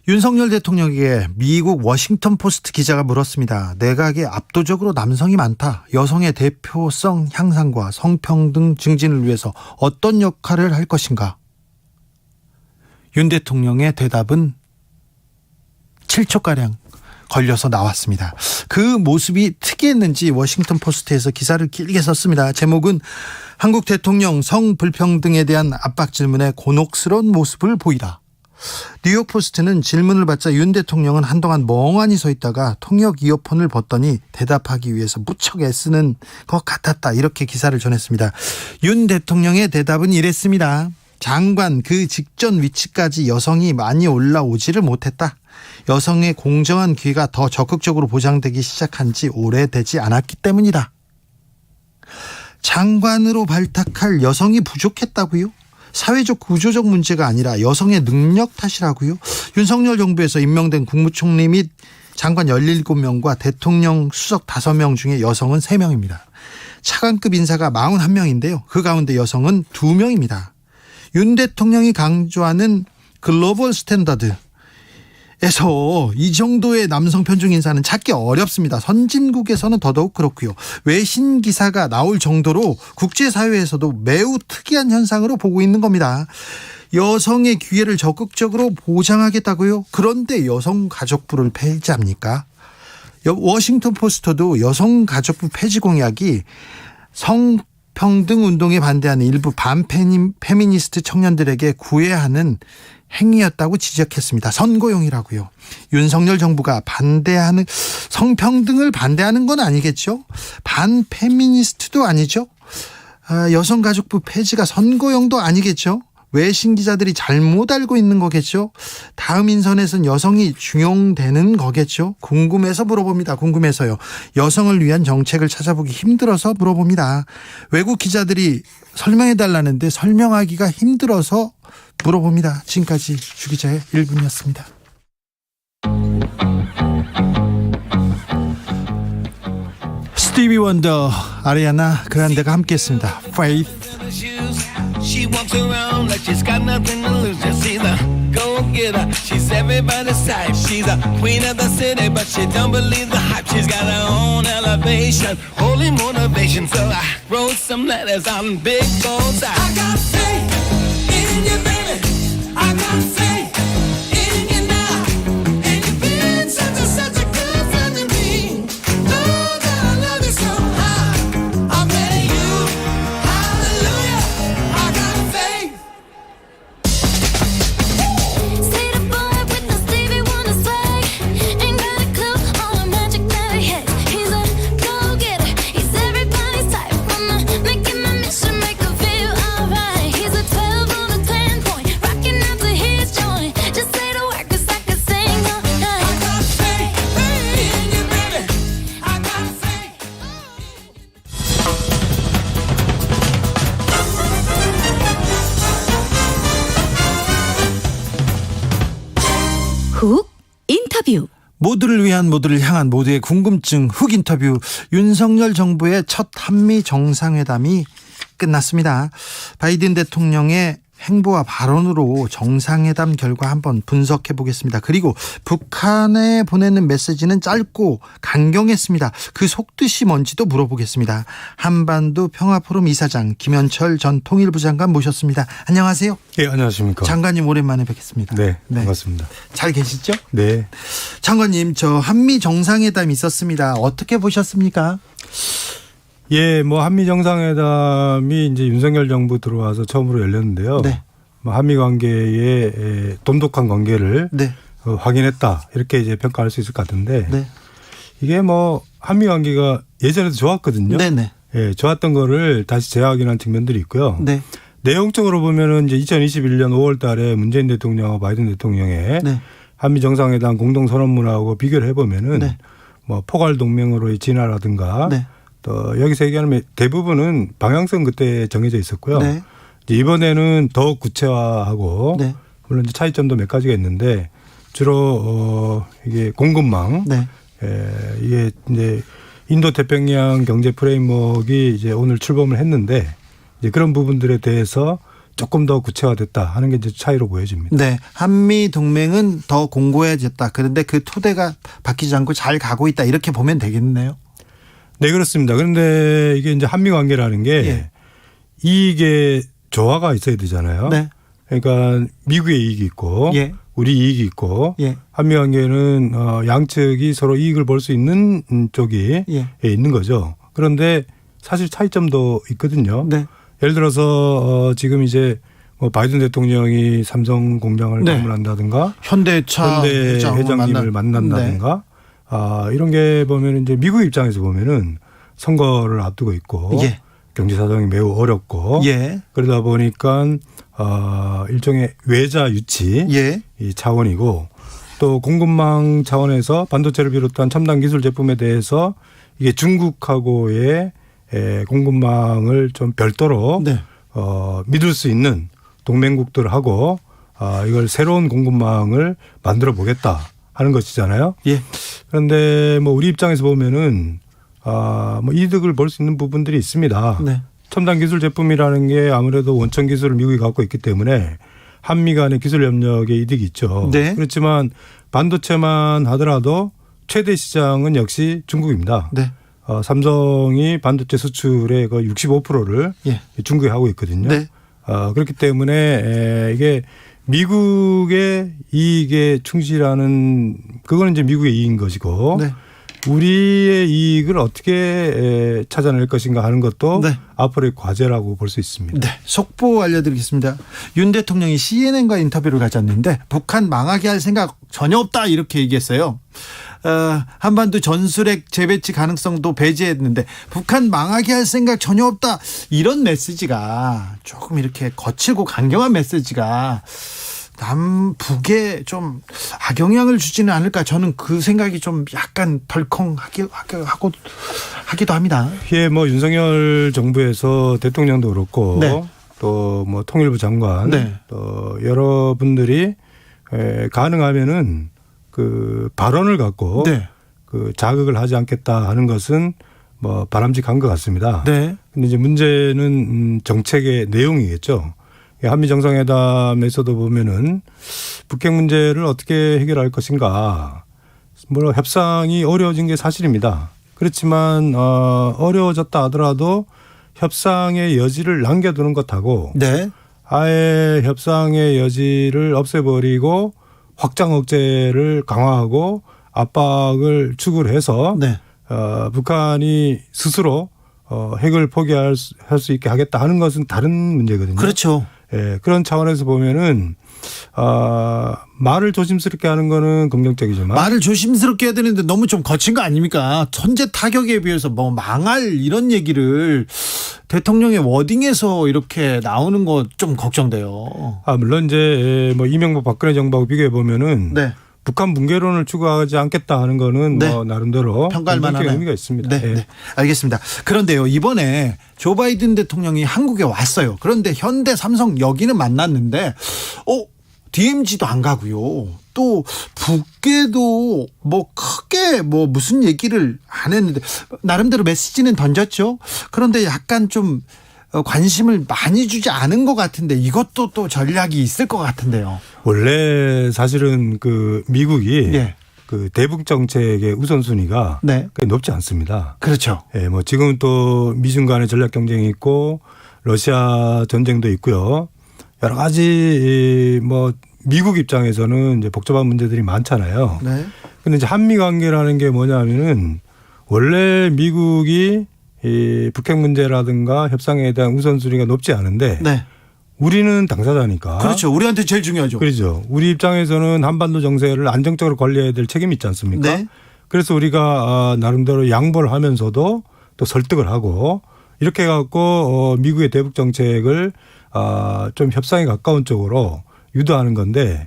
윤석열 대통령에게 미국 워싱턴 포스트 기자가 물었습니다. 내각에 압도적으로 남성이 많다. 여성의 대표성 향상과 성평등 증진을 위해서 어떤 역할을 할 것인가? 윤 대통령의 대답은 7초가량 걸려서 나왔습니다. 그 모습이 특이했는지 워싱턴 포스트에서 기사를 길게 썼습니다. 제목은 한국 대통령 성불평등에 대한 압박 질문에 곤혹스러운 모습을 보이다. 뉴욕 포스트는 질문을 받자 윤 대통령은 한동안 멍하니 서 있다가 통역 이어폰을 벗더니 대답하기 위해서 무척 애쓰는 것 같았다. 이렇게 기사를 전했습니다. 윤 대통령의 대답은 이랬습니다. 장관 그 직전 위치까지 여성이 많이 올라오지를 못했다. 여성의 공정한 기회가 더 적극적으로 보장되기 시작한 지 오래되지 않았기 때문이다. 장관으로 발탁할 여성이 부족했다고요? 사회적 구조적 문제가 아니라 여성의 능력 탓이라고요? 윤석열 정부에서 임명된 국무총리 및 장관 17명과 대통령 수석 5명 중에 여성은 3명입니다. 차관급 인사가 41명인데요. 그 가운데 여성은 2명입니다. 윤 대통령이 강조하는 글로벌 스탠다드 에서 이 정도의 남성 편중 인사는 찾기 어렵습니다. 선진국에서는 더더욱 그렇고요. 외신 기사가 나올 정도로 국제사회에서도 매우 특이한 현상으로 보고 있는 겁니다. 여성의 기회를 적극적으로 보장하겠다고요? 그런데 여성가족부를 폐지합니까? 워싱턴 포스트도 여성가족부 폐지 공약이 성평등 운동에 반대하는 일부 반페미니스트 청년들에게 구애하는 행위였다고 지적했습니다. 선고용이라고요. 윤석열 정부가 반대하는, 성평등을 반대하는 건 아니겠죠? 반페미니스트도 아니죠? 여성가족부 폐지가 선고용도 아니겠죠? 외신 기자들이 잘못 알고 있는 거겠죠? 다음 인선에서는 여성이 중용되는 거겠죠? 궁금해서 물어봅니다. 궁금해서요. 여성을 위한 정책을 찾아보기 힘들어서 물어봅니다. 외국 기자들이 설명해달라는데 설명하기가 힘들어서 물어봅니다. 지금까지 주 기자의 1분이었습니다. 스티비 원더, 아리아나 그란데가 함께했습니다. Faith. She walks around like she's got nothing to lose. Just see the go-getter. She's everybody's type. She's a queen of the city, but she don't believe the hype. She's got her own elevation, holy motivation. So I wrote some letters on big bullseye. I got faith in you, baby. I got faith in you now. And you've been such a good friend to me. Know that I love you so high. I'm ready you. Hallelujah. I got faith. See the boy with the Stevie Wonder swag. Ain't got a clue on a magic that he has. He's a go-getter. He's everybody's type. Making my mission make her feel alright. He's a 12 on a 10 point, rocking out to his joint. Just say the word 'cause I can sing all night. I got faith in you, baby. I got faith. 훅 인터뷰. 모두를 위한, 모두를 향한, 모두의 궁금증 훅 인터뷰. 윤석열 정부의 첫 한미 정상회담이 끝났습니다. 바이든 대통령의 행보와 발언으로 정상회담 결과 한번 분석해 보겠습니다. 그리고 북한에 보내는 메시지는 짧고 강경했습니다. 그 속뜻이 뭔지도 물어보겠습니다. 한반도 평화포럼 이사장 김현철 전 통일부 장관 모셨습니다. 안녕하세요. 예, 안녕하십니까. 장관님 오랜만에 뵙겠습니다. 네, 반갑습니다. 잘 계시죠? 네. 장관님, 저 한미 정상회담이 있었습니다. 어떻게 보셨습니까? 예, 뭐 한미 정상회담이 이제 윤석열 정부 들어와서 처음으로 열렸는데요. 네. 뭐 한미 관계의 돈독한 관계를 네. 확인했다, 이렇게 이제 평가할 수 있을 것 같은데, 네. 이게 뭐 한미 관계가 예전에도 좋았거든요. 네네. 예, 좋았던 거를 다시 재확인한 측면들이 있고요. 네. 내용적으로 보면은 이제 2021년 5월달에 문재인 대통령과 바이든 대통령의 네. 한미 정상회담 공동 선언문하고 비교를 해보면은 네. 뭐 포괄 동맹으로의 진화라든가. 네. 또 여기서 얘기하는 대부분은 방향성 그때 정해져 있었고요. 네. 이제 이번에는 더 구체화하고, 네. 물론 이제 차이점도 몇 가지가 있는데, 주로 이게 공급망, 네. 이게 이제 인도 태평양 경제 프레임워크가 이제 오늘 출범을 했는데, 이제 그런 부분들에 대해서 조금 더 구체화됐다 하는 게 이제 차이로 보여집니다. 네, 한미 동맹은 더 공고해졌다. 그런데 그 토대가 바뀌지 않고 잘 가고 있다. 이렇게 보면 되겠네요. 네, 그렇습니다. 그런데 이게 이제 한미 관계라는 게 예. 이익의 조화가 있어야 되잖아요. 네. 그러니까 미국의 이익이 있고, 예. 우리 이익이 있고, 예. 한미 관계는 양측이 서로 이익을 볼 수 있는 쪽이 예. 있는 거죠. 그런데 사실 차이점도 있거든요. 네. 예를 들어서 지금 이제 뭐 바이든 대통령이 삼성 공장을 네. 방문한다든가, 현대차 현대 회장님을 만난다든가. 네. 이런 게 보면 이제 미국 입장에서 보면은 선거를 앞두고 있고, 예. 경제 사정이 매우 어렵고, 예. 그러다 보니까 일종의 외자 유치 예. 이 차원이고, 또 공급망 차원에서 반도체를 비롯한 첨단 기술 제품에 대해서 이게 중국하고의 공급망을 좀 별도로 네. 믿을 수 있는 동맹국들하고 이걸 새로운 공급망을 만들어 보겠다 하는 것이잖아요. 예. 그런데 뭐 우리 입장에서 보면은 뭐 이득을 볼 수 있는 부분들이 있습니다. 네. 첨단 기술 제품이라는 게 아무래도 원천 기술을 미국이 갖고 있기 때문에 한미 간의 기술 협력에 이득이 있죠. 네. 그렇지만 반도체만 하더라도 최대 시장은 역시 중국입니다. 네. 삼성이 반도체 수출의 거의 65%를 예. 중국에 하고 있거든요. 네. 그렇기 때문에 이게 미국의 이익에 충실하는 그거는 이제 미국의 이익인 것이고 네. 우리의 이익을 어떻게 찾아낼 것인가 하는 것도 네. 앞으로의 과제라고 볼 수 있습니다. 네, 속보 알려드리겠습니다. 윤 대통령이 CNN과 인터뷰를 가졌는데 북한 망하게 할 생각 전혀 없다 이렇게 얘기했어요. 한반도 전술핵 재배치 가능성도 배제했는데 북한 망하게 할 생각 전혀 없다 이런 메시지가 조금 이렇게 거칠고 강경한 메시지가 남북에 좀 악영향을 주지는 않을까 저는 그 생각이 좀 약간 덜컹하기도 합니다. 예, 뭐 윤석열 정부에서 대통령도 그렇고 네. 또 뭐 통일부 장관 네. 또 여러분들이 가능하면은 그 발언을 갖고 네. 그 자극을 하지 않겠다 하는 것은 뭐 바람직한 것 같습니다. 네. 근데 이제 문제는 정책의 내용이겠죠. 한미 정상회담에서도 보면은 북핵 문제를 어떻게 해결할 것인가. 물론 협상이 어려워진 게 사실입니다. 그렇지만 어려워졌다 하더라도 협상의 여지를 남겨두는 것하고 네. 아예 협상의 여지를 없애버리고 확장 억제를 강화하고 압박을 추구를 해서 네. 북한이 스스로 핵을 포기할 수 있게 하겠다 하는 것은 다른 문제거든요. 그렇죠. 예, 그런 차원에서 보면은 말을 조심스럽게 하는 거는 긍정적이지만 말을 조심스럽게 해야 되는데 너무 좀 거친 거 아닙니까? 천재 타격에 비해서 뭐 망할 이런 얘기를 대통령의 워딩에서 이렇게 나오는 거 좀 걱정돼요. 물론 이제 뭐 이명박 박근혜 정부하고 비교해 보면은 네. 북한 붕괴론을 추구하지 않겠다 하는 거는 네. 뭐 나름대로 평가할 만한 의미가 있습니다. 네, 예. 네. 알겠습니다. 그런데요, 이번에 조 바이든 대통령이 한국에 왔어요. 그런데 현대, 삼성 여기는 만났는데, DMZ도 안 가고요. 또 북계도 뭐 크게 뭐 무슨 얘기를 안 했는데 나름대로 메시지는 던졌죠. 그런데 약간 좀 관심을 많이 주지 않은 것 같은데 이것도 또 전략이 있을 것 같은데요. 원래 사실은 그 미국이 예. 그 대북 정책의 우선순위가 네. 그게 높지 않습니다. 그렇죠. 예, 뭐 지금 또 미중 간의 전략 경쟁이 있고 러시아 전쟁도 있고요. 여러 가지 뭐 미국 입장에서는 이제 복잡한 문제들이 많잖아요. 네. 근데 이제 한미 관계라는 게 뭐냐면은 원래 미국이 이 북핵 문제라든가 협상에 대한 우선순위가 높지 않은데 네. 우리는 당사자니까. 그렇죠. 우리한테 제일 중요하죠. 그렇죠. 우리 입장에서는 한반도 정세를 안정적으로 관리해야 될 책임이 있지 않습니까? 네. 그래서 우리가 나름대로 양보를 하면서도 또 설득을 하고 이렇게 해갖고 미국의 대북 정책을 좀 협상에 가까운 쪽으로 유도하는 건데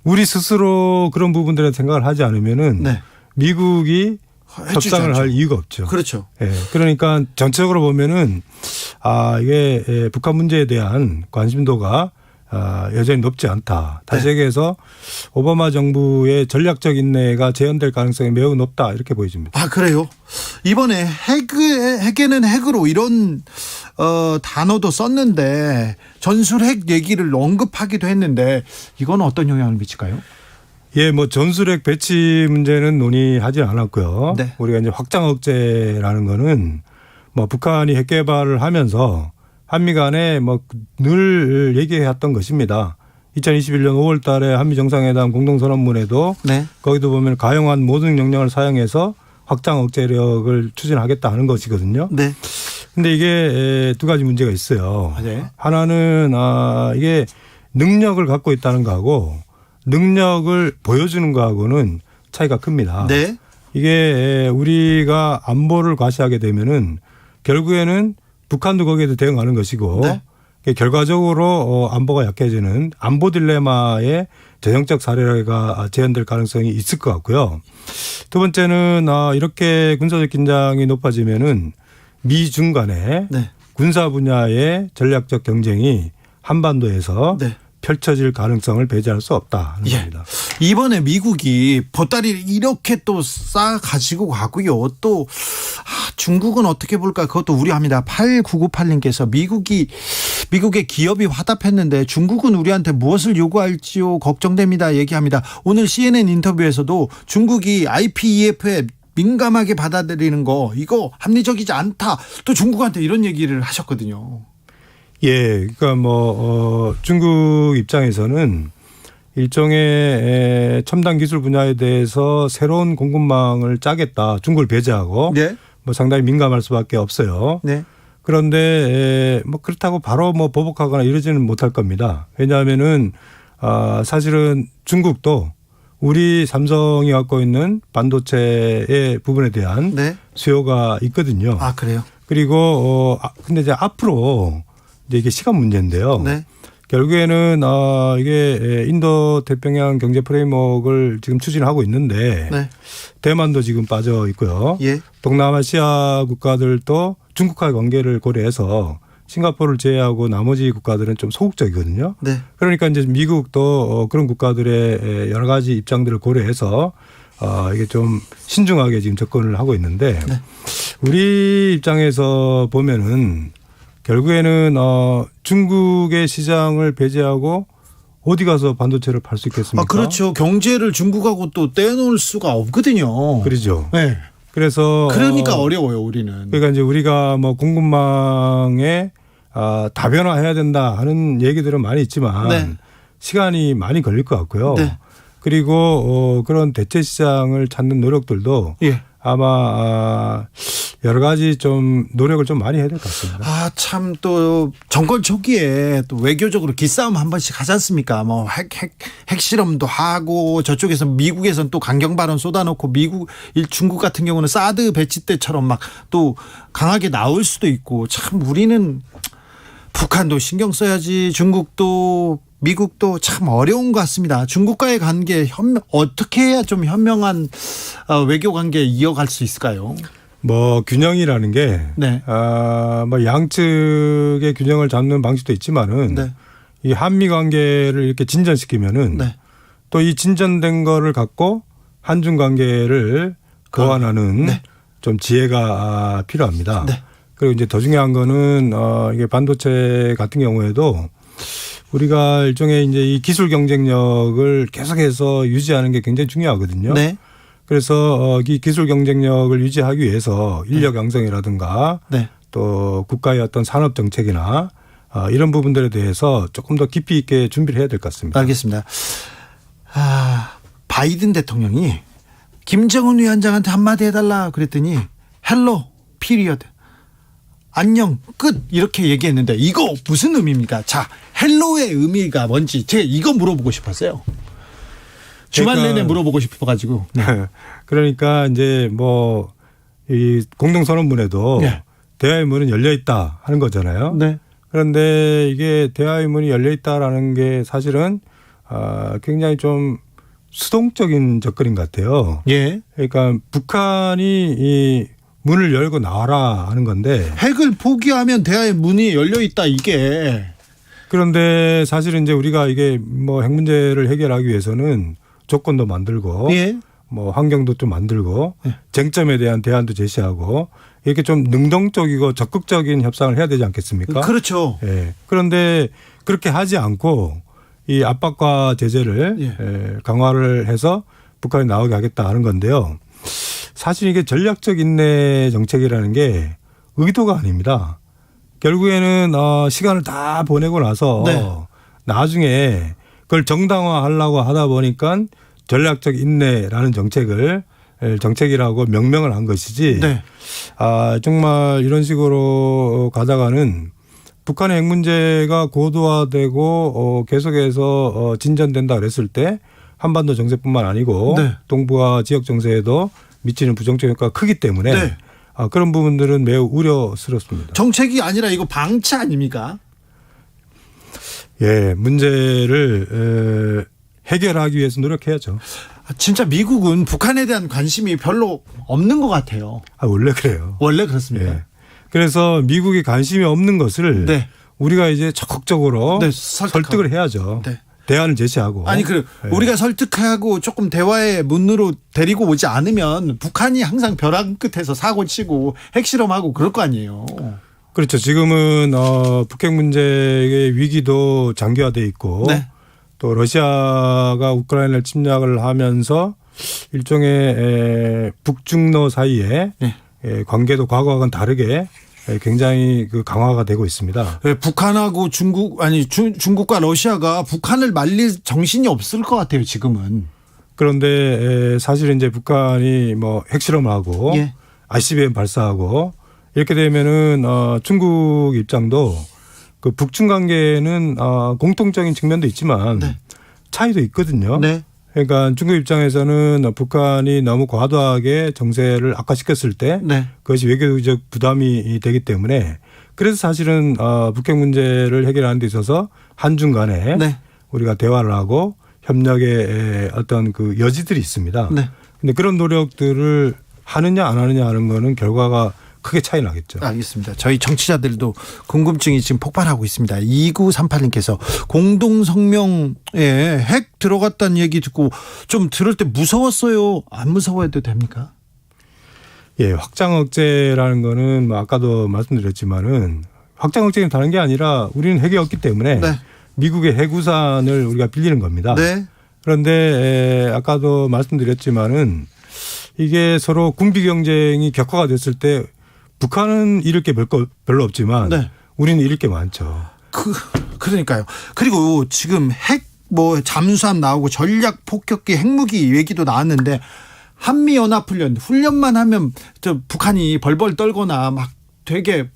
우리 스스로 그런 부분들에 생각을 하지 않으면은 네. 미국이 협상을 않죠. 할 이유가 없죠. 그렇죠. 예. 그러니까 전체적으로 보면은 이게 북한 문제에 대한 관심도가 여전히 높지 않다. 다시 네. 얘기해서 오바마 정부의 전략적 인내가 재현될 가능성이 매우 높다 이렇게 보여집니다. 아, 그래요? 이번에 핵에는 핵으로 이런 단어도 썼는데 전술핵 얘기를 언급하기도 했는데 이건 어떤 영향을 미칠까요? 예, 뭐 전술핵 배치 문제는 논의하지 않았고요. 네. 우리가 이제 확장 억제라는 거는 뭐 북한이 핵 개발을 하면서 한미 간에 뭐 늘 얘기해왔던 것입니다. 2021년 5월 달에 한미 정상회담 공동선언문에도 네. 거기도 보면 가용한 모든 역량을 사용해서 확장 억제력을 추진하겠다 하는 것이거든요. 네. 근데 이게 두 가지 문제가 있어요. 네. 하나는 이게 능력을 갖고 있다는 거하고 능력을 보여주는 거하고는 차이가 큽니다. 네. 이게 우리가 안보를 과시하게 되면은 결국에는 북한도 거기에도 대응하는 것이고 네. 결과적으로 안보가 약해지는 안보 딜레마의 전형적 사례가 재현될 가능성이 있을 것 같고요. 두 번째는 이렇게 군사적 긴장이 높아지면은 미중 간의 네. 군사 분야의 전략적 경쟁이 한반도에서 네. 펼쳐질 가능성을 배제할 수 없다는 겁니다. 이번에 미국이 보따리를 이렇게 또 싸 가지고 가고요. 또 중국은 어떻게 볼까 그것도 우려합니다. 8998님께서 미국의 기업이 화답했는데 중국은 우리한테 무엇을 요구할지요 걱정됩니다. 얘기합니다. 오늘 CNN 인터뷰에서도 중국이 IPEF에 민감하게 받아들이는 거 이거 합리적이지 않다. 또 중국한테 이런 얘기를 하셨거든요. 예, 그러니까 중국 입장에서는 일종의 첨단 기술 분야에 대해서 새로운 공급망을 짜겠다. 중국을 배제하고 네. 상당히 민감할 수밖에 없어요. 네. 그런데 그렇다고 바로 보복하거나 이러지는 못할 겁니다. 왜냐하면은 사실은 중국도 우리 삼성이 갖고 있는 반도체의 부분에 대한 네. 수요가 있거든요. 아, 그래요? 그리고 근데 이제 앞으로 이게 시간 문제인데요. 네. 결국에는 이게 인도 태평양 경제 프레임워크를 지금 추진하고 있는데 네. 대만도 지금 빠져 있고요. 예. 동남아시아 국가들도 중국과의 관계를 고려해서 싱가포르를 제외하고 나머지 국가들은 좀 소극적이거든요. 네. 그러니까 이제 미국도 그런 국가들의 여러 가지 입장들을 고려해서 이게 좀 신중하게 지금 접근을 하고 있는데 네. 우리 입장에서 보면은 결국에는 중국의 시장을 배제하고 어디 가서 반도체를 팔 수 있겠습니까? 아, 그렇죠. 경제를 중국하고 또 떼놓을 수가 없거든요. 그렇죠. 네. 그래서 그러니까 어려워요, 우리는. 그러니까 이제 우리가 공급망에 다변화해야 된다 하는 얘기들은 많이 있지만 네. 시간이 많이 걸릴 것 같고요. 네. 그리고 그런 대체 시장을 찾는 노력들도 예. 아마 여러 가지 좀 노력을 좀 많이 해야 될 것 같습니다. 아, 참 또 정권 초기에 또 외교적으로 기싸움 한 번씩 하지 않습니까? 핵실험도 하고 저쪽에서 미국에서는 또 강경 발언 쏟아놓고 중국 같은 경우는 사드 배치 때처럼 막 또 강하게 나올 수도 있고 참 우리는 북한도 신경 써야지 중국도 미국도 참 어려운 것 같습니다. 중국과의 관계 어떻게 해야 좀 현명한 외교 관계 이어갈 수 있을까요? 균형이라는 게 네. 양측의 균형을 잡는 방식도 있지만은 네. 이 한미 관계를 이렇게 진전시키면은 네. 또 이 진전된 거를 갖고 한중 관계를 보완하는 네. 좀 지혜가 필요합니다. 네. 그리고 이제 더 중요한 거는 이게 반도체 같은 경우에도 우리가 일종의 이제 이 기술 경쟁력을 계속해서 유지하는 게 굉장히 중요하거든요. 네. 그래서 이 기술 경쟁력을 유지하기 위해서 인력 양성이라든가 네. 또 국가의 어떤 산업 정책이나 이런 부분들에 대해서 조금 더 깊이 있게 준비를 해야 될 것 같습니다. 알겠습니다. 바이든 대통령이 김정은 위원장한테 한마디 해달라 그랬더니 헬로 피리어드 안녕 끝 이렇게 얘기했는데 이거 무슨 의미입니까? 자, 헬로의 의미가 뭔지 제가 이거 물어보고 싶었어요. 주말 내내 물어보고 싶어가지고. 네. 그러니까 이제 이 공동선언문에도 네. 대화의 문은 열려 있다 하는 거잖아요. 네. 그런데 이게 대화의 문이 열려 있다라는 게 사실은 굉장히 좀 수동적인 접근인 것 같아요. 예. 그러니까 북한이 이 문을 열고 나와라 하는 건데 핵을 포기하면 대화의 문이 열려 있다 이게. 그런데 사실은 이제 우리가 이게 핵 문제를 해결하기 위해서는 조건도 만들고 예. 환경도 좀 만들고 쟁점에 대한 대안도 제시하고 이렇게 좀 능동적이고 적극적인 협상을 해야 되지 않겠습니까? 그렇죠. 예. 그런데 그렇게 하지 않고 이 압박과 제재를 강화를 해서 북한이 나오게 하겠다 하는 건데요. 사실 이게 전략적 인내 정책이라는 게 의도가 아닙니다. 결국에는 시간을 다 보내고 나서 나중에 그걸 정당화하려고 하다 보니까 전략적 인내라는 정책이라고 명명을 한 것이지. 네. 정말 이런 식으로 가다가는 북한의 핵 문제가 고도화되고 계속해서 진전된다 그랬을 때 한반도 정세뿐만 아니고 동북아 지역 정세에도 미치는 부정적 효과가 크기 때문에 그런 부분들은 매우 우려스럽습니다. 정책이 아니라 이거 방치 아닙니까? 예, 문제를 해결하기 위해서 노력해야죠. 진짜 미국은 북한에 대한 관심이 별로 없는 것 같아요. 원래 그래요. 원래 그렇습니까? 예. 그래서 미국이 관심이 없는 것을 우리가 이제 적극적으로 설득을 해야죠. 대안을 제시하고. 아니 우리가 설득하고 조금 대화의 문으로 데리고 오지 않으면 북한이 항상 벼랑 끝에서 사고 치고 핵실험하고 그럴 거 아니에요. 그렇죠. 지금은 북핵 문제의 위기도 장기화돼 있고 또 러시아가 우크라이나를 침략을 하면서 일종의 북중러 사이에 관계도 과거와는 다르게 굉장히 그 강화가 되고 있습니다. 네, 북한하고 중국과 러시아가 북한을 말릴 정신이 없을 것 같아요, 지금은. 그런데 사실은 이제 북한이 뭐 핵실험을 하고 예. ICBM 발사하고 이렇게 되면은 중국 입장도 그 북중 관계는 공통적인 측면도 있지만 네. 차이도 있거든요. 네. 그러니까 중국 입장에서는 북한이 너무 과도하게 정세를 악화시켰을 때 네. 그것이 외교적 부담이 되기 때문에 그래서 사실은 북핵 문제를 해결하는 데 있어서 한중 간에 네. 우리가 대화를 하고 협력의 어떤 그 여지들이 있습니다. 네. 근데 그런 노력들을 하느냐 안 하느냐 하는 거는 결과가 크게 차이 나겠죠. 알겠습니다. 저희 정치자들도 궁금증이 지금 폭발하고 있습니다. 2938님께서 공동성명에 핵 들어갔다는 얘기 듣고 좀 들을 때 무서웠어요. 안 무서워해도 됩니까? 예, 확장 억제라는 거는 뭐 아까도 말씀드렸지만은 확장 억제는 다른 게 아니라 우리는 핵이 없기 때문에 네. 미국의 핵우산을 우리가 빌리는 겁니다. 네. 그런데 아까도 말씀드렸지만은 이게 서로 군비 경쟁이 격화가 됐을 때 북한은 잃을 게 별로 없지만 네. 우리는 잃을 게 많죠. 그러니까요. 그리고 지금 핵 잠수함 나오고 전략 폭격기 핵무기 얘기도 나왔는데 한미 연합 훈련만 하면 저 북한이 벌벌 떨거나 막 되게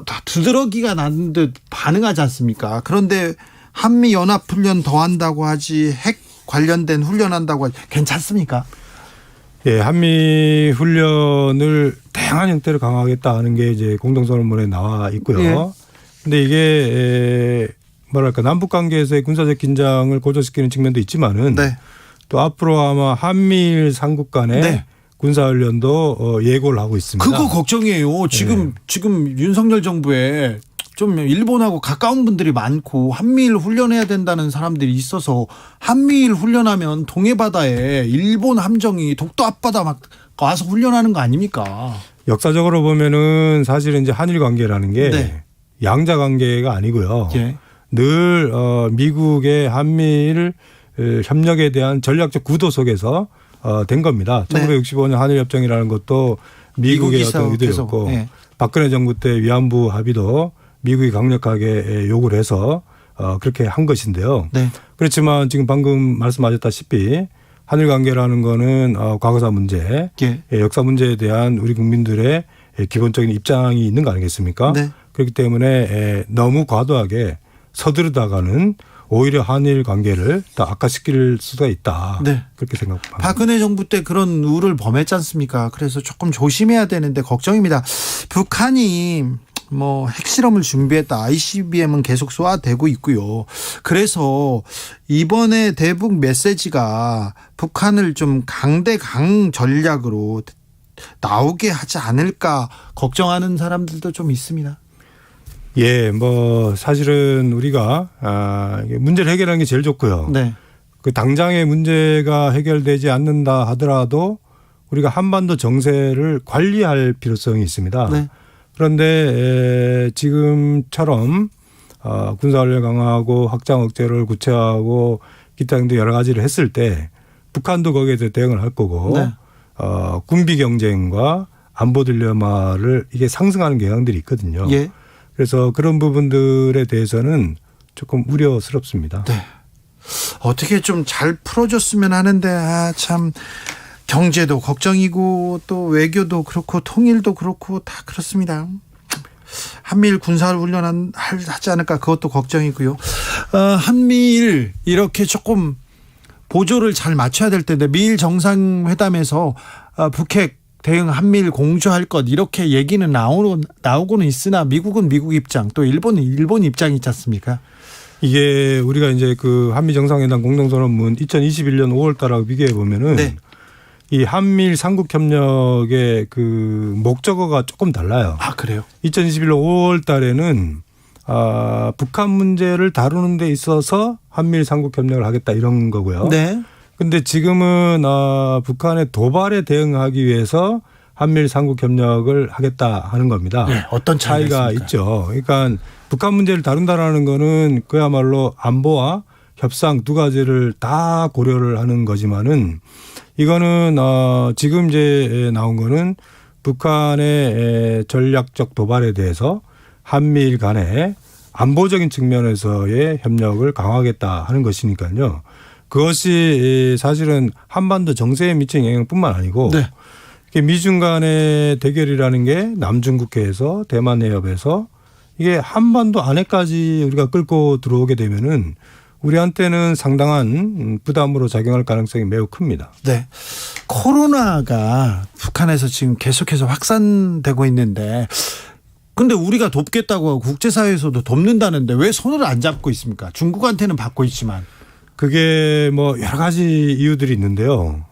다 두드러기가 나는 듯 반응하지 않습니까? 그런데 한미 연합 훈련 더 한다고 하지 핵 관련된 훈련한다고 하지 괜찮습니까? 예, 한미 훈련을 다양한 형태로 강화하겠다 하는 게 이제 공동선언문에 나와 있고요. 예. 근데 이게 뭐랄까 남북 관계에서의 군사적 긴장을 고조시키는 측면도 있지만은 네. 또 앞으로 아마 한미일 삼국 간의 네. 군사훈련도 예고를 하고 있습니다. 그거 걱정이에요. 지금 윤석열 정부에 좀 일본하고 가까운 분들이 많고 한미일 훈련해야 된다는 사람들이 있어서 한미일 훈련하면 동해바다에 일본 함정이 독도 앞바다 막 와서 훈련하는 거 아닙니까? 역사적으로 보면은 사실은 이제 한일 관계라는 게 네. 양자 관계가 아니고요. 예. 늘 미국의 한미일 협력에 대한 전략적 구도 속에서 된 겁니다. 네. 1965년 한일협정이라는 것도 미국의 어떤 의도였고 네. 박근혜 정부 때 위안부 합의도 미국이 강력하게 요구를 해서 그렇게 한 것인데요. 네. 그렇지만 지금 방금 말씀하셨다시피 한일 관계라는 거는 과거사 문제, 예. 역사 문제에 대한 우리 국민들의 기본적인 입장이 있는 거 아니겠습니까? 네. 그렇기 때문에 너무 과도하게 서두르다가는 오히려 한일 관계를 더 악화시킬 수가 있다. 네. 그렇게 생각합니다. 박근혜 정부 때 그런 우를 범했지 않습니까? 그래서 조금 조심해야 되는데 걱정입니다. 북한이 핵실험을 준비했다. ICBM은 계속 쏘아대고 있고요. 그래서 이번에 대북 메시지가 북한을 좀 강대강 전략으로 나오게 하지 않을까 걱정하는 사람들도 좀 있습니다. 예, 사실은 우리가 문제를 해결하는 게 제일 좋고요. 네. 그 당장의 문제가 해결되지 않는다 하더라도 우리가 한반도 정세를 관리할 필요성이 있습니다. 네. 그런데 지금처럼 군사훈련 강화하고 확장 억제를 구체화하고 기타 등등 여러 가지를 했을 때 북한도 거기에 대해서 대응을 할 거고 네. 군비 경쟁과 안보 딜레마를 이게 상승하는 경향들이 있거든요. 예. 그래서 그런 부분들에 대해서는 조금 우려스럽습니다. 네. 어떻게 좀 잘 풀어줬으면 하는데 참 경제도 걱정이고 또 외교도 그렇고 통일도 그렇고 다 그렇습니다. 한미일 군사훈련 하지 않을까 그것도 걱정이고요. 한미일 이렇게 조금 보조를 잘 맞춰야 될 텐데 미일 정상회담에서 북핵 대응 한미일 공조할 것 이렇게 얘기는 나오고는 있으나 미국은 미국 입장 또 일본은 일본 입장이 있지 않습니까? 이게 우리가 이제 그 한미 정상회담 공동선언문 2021년 5월 달하고 비교해 보면은 네. 이 한미일 삼국 협력의 그 목적어가 조금 달라요. 아, 그래요? 2021년 5월 달에는 북한 문제를 다루는 데 있어서 한미일 삼국 협력을 하겠다 이런 거고요. 네. 근데 지금은 북한의 도발에 대응하기 위해서 한미일 삼국 협력을 하겠다 하는 겁니다. 네, 어떤 차이가 있죠. 그러니까 북한 문제를 다룬다라는 거는 그야말로 안보와 협상 두 가지를 다 고려를 하는 거지만은 이거는 지금 이제 나온 거는 북한의 전략적 도발에 대해서 한미일 간의 안보적인 측면에서의 협력을 강화하겠다 하는 것이니까요. 그것이 사실은 한반도 정세에 미치는 영향뿐만 아니고 네. 미중 간의 대결이라는 게 남중국해에서 대만 해협에서 이게 한반도 안에까지 우리가 끌고 들어오게 되면은 우리한테는 상당한 부담으로 작용할 가능성이 매우 큽니다. 네. 코로나가 북한에서 지금 계속해서 확산되고 있는데 근데 우리가 돕겠다고 하고 국제사회에서도 돕는다는데 왜 손을 안 잡고 있습니까? 중국한테는 받고 있지만. 그게 뭐 여러 가지 이유들이 있는데요.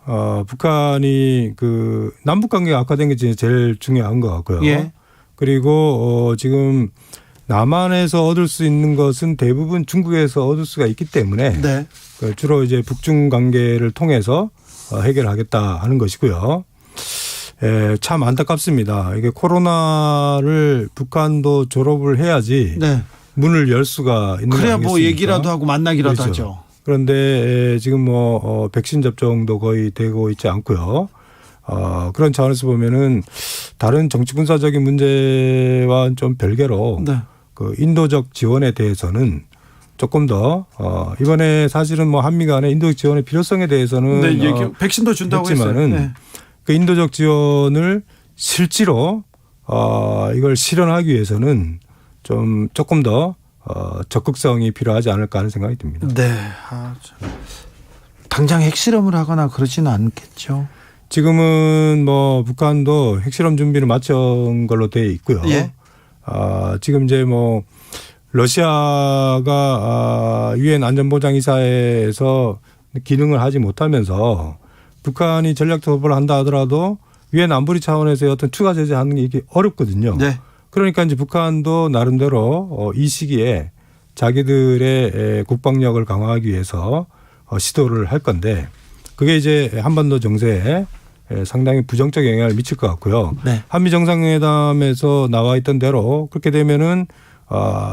북한이 그 남북 관계가 악화된 게 제일 중요한 것 같고요. 예. 그리고 지금 남한에서 얻을 수 있는 것은 대부분 중국에서 얻을 수가 있기 때문에 네. 주로 이제 북중 관계를 통해서 해결하겠다 하는 것이고요. 참 안타깝습니다. 이게 코로나를 북한도 졸업을 해야지 네. 문을 열 수가 있는 거 그래야 아니겠습니까? 뭐 얘기라도 하고 만나기라도 그렇죠. 하죠. 그런데 지금 뭐 백신 접종도 거의 되고 있지 않고요. 그런 차원에서 보면은 다른 정치 군사적인 문제와 좀 별개로 네. 그 인도적 지원에 대해서는 조금 더 이번에 사실은 뭐 한미 간의 인도적 지원의 필요성에 대해서는 네, 백신도 준다고 했지만은 했어요. 네. 그 인도적 지원을 실제로 이걸 실현하기 위해서는 좀 조금 더 적극성이 필요하지 않을까 하는 생각이 듭니다. 네. 당장 핵실험을 하거나 그러지는 않겠죠. 지금은 뭐 북한도 핵실험 준비를 마친 걸로 돼 있고요. 예. 지금 이제 뭐 러시아가 유엔 안전보장이사회에서 기능을 하지 못하면서 북한이 전략 도발을 한다 하더라도 유엔 안보리 차원에서의 어떤 추가 제재하는 게 이게 어렵거든요. 네. 그러니까 이제 북한도 나름대로 이 시기에 자기들의 국방력을 강화하기 위해서 시도를 할 건데 그게 이제 한반도 정세에 상당히 부정적 영향을 미칠 것 같고요. 네. 한미 정상회담에서 나와 있던 대로 그렇게 되면은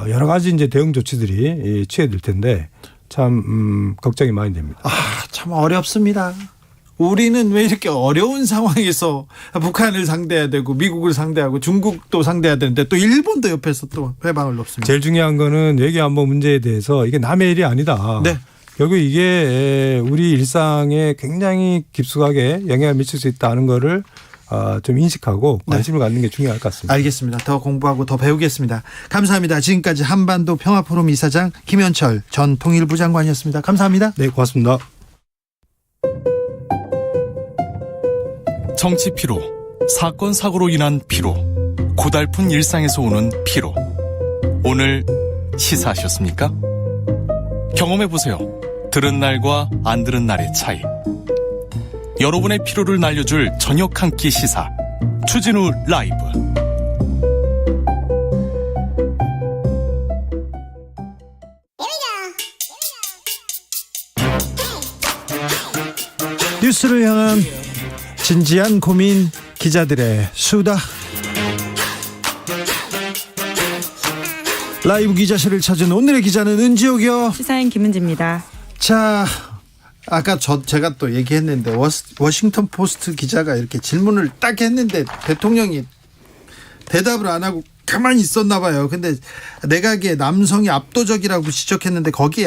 여러 가지 이제 대응 조치들이 취해질 텐데 참 걱정이 많이 됩니다. 참 어렵습니다. 우리는 왜 이렇게 어려운 상황에서 북한을 상대해야 되고 미국을 상대하고 중국도 상대해야 되는데 또 일본도 옆에서 또 회방을 놓습니다. 제일 중요한 거는 외교안보 문제에 대해서 이게 남의 일이 아니다. 네. 결국 이게 우리 일상에 굉장히 깊숙하게 영향을 미칠 수 있다는 거를 좀 인식하고 관심을 갖는 게 중요할 것 같습니다. 알겠습니다. 더 공부하고 더 배우겠습니다. 감사합니다. 지금까지 한반도 평화포럼 이사장 김현철 전 통일부 장관이었습니다. 감사합니다. 네, 고맙습니다. 정치 피로, 사건 사고로 인한 피로, 고달픈 일상에서 오는 피로. 오늘 시사하셨습니까? 경험해보세요. 들은 날과 안 들은 날의 차이. 여러분의 피로를 날려줄 저녁 한 끼 시사. 추진우 라이브. 뉴스를 향한 진지한 고민, 기자들의 수다. 라이브 기자실을 찾은 오늘의 기자는 은지옥이요. 시사인 김은지입니다. 자, 아까 제가 또 얘기했는데 워싱턴 포스트 기자가 이렇게 질문을 딱 했는데 대통령이 대답을 안 하고 가만히 있었나 봐요. 근데 내각의 남성이 압도적이라고 지적했는데 거기에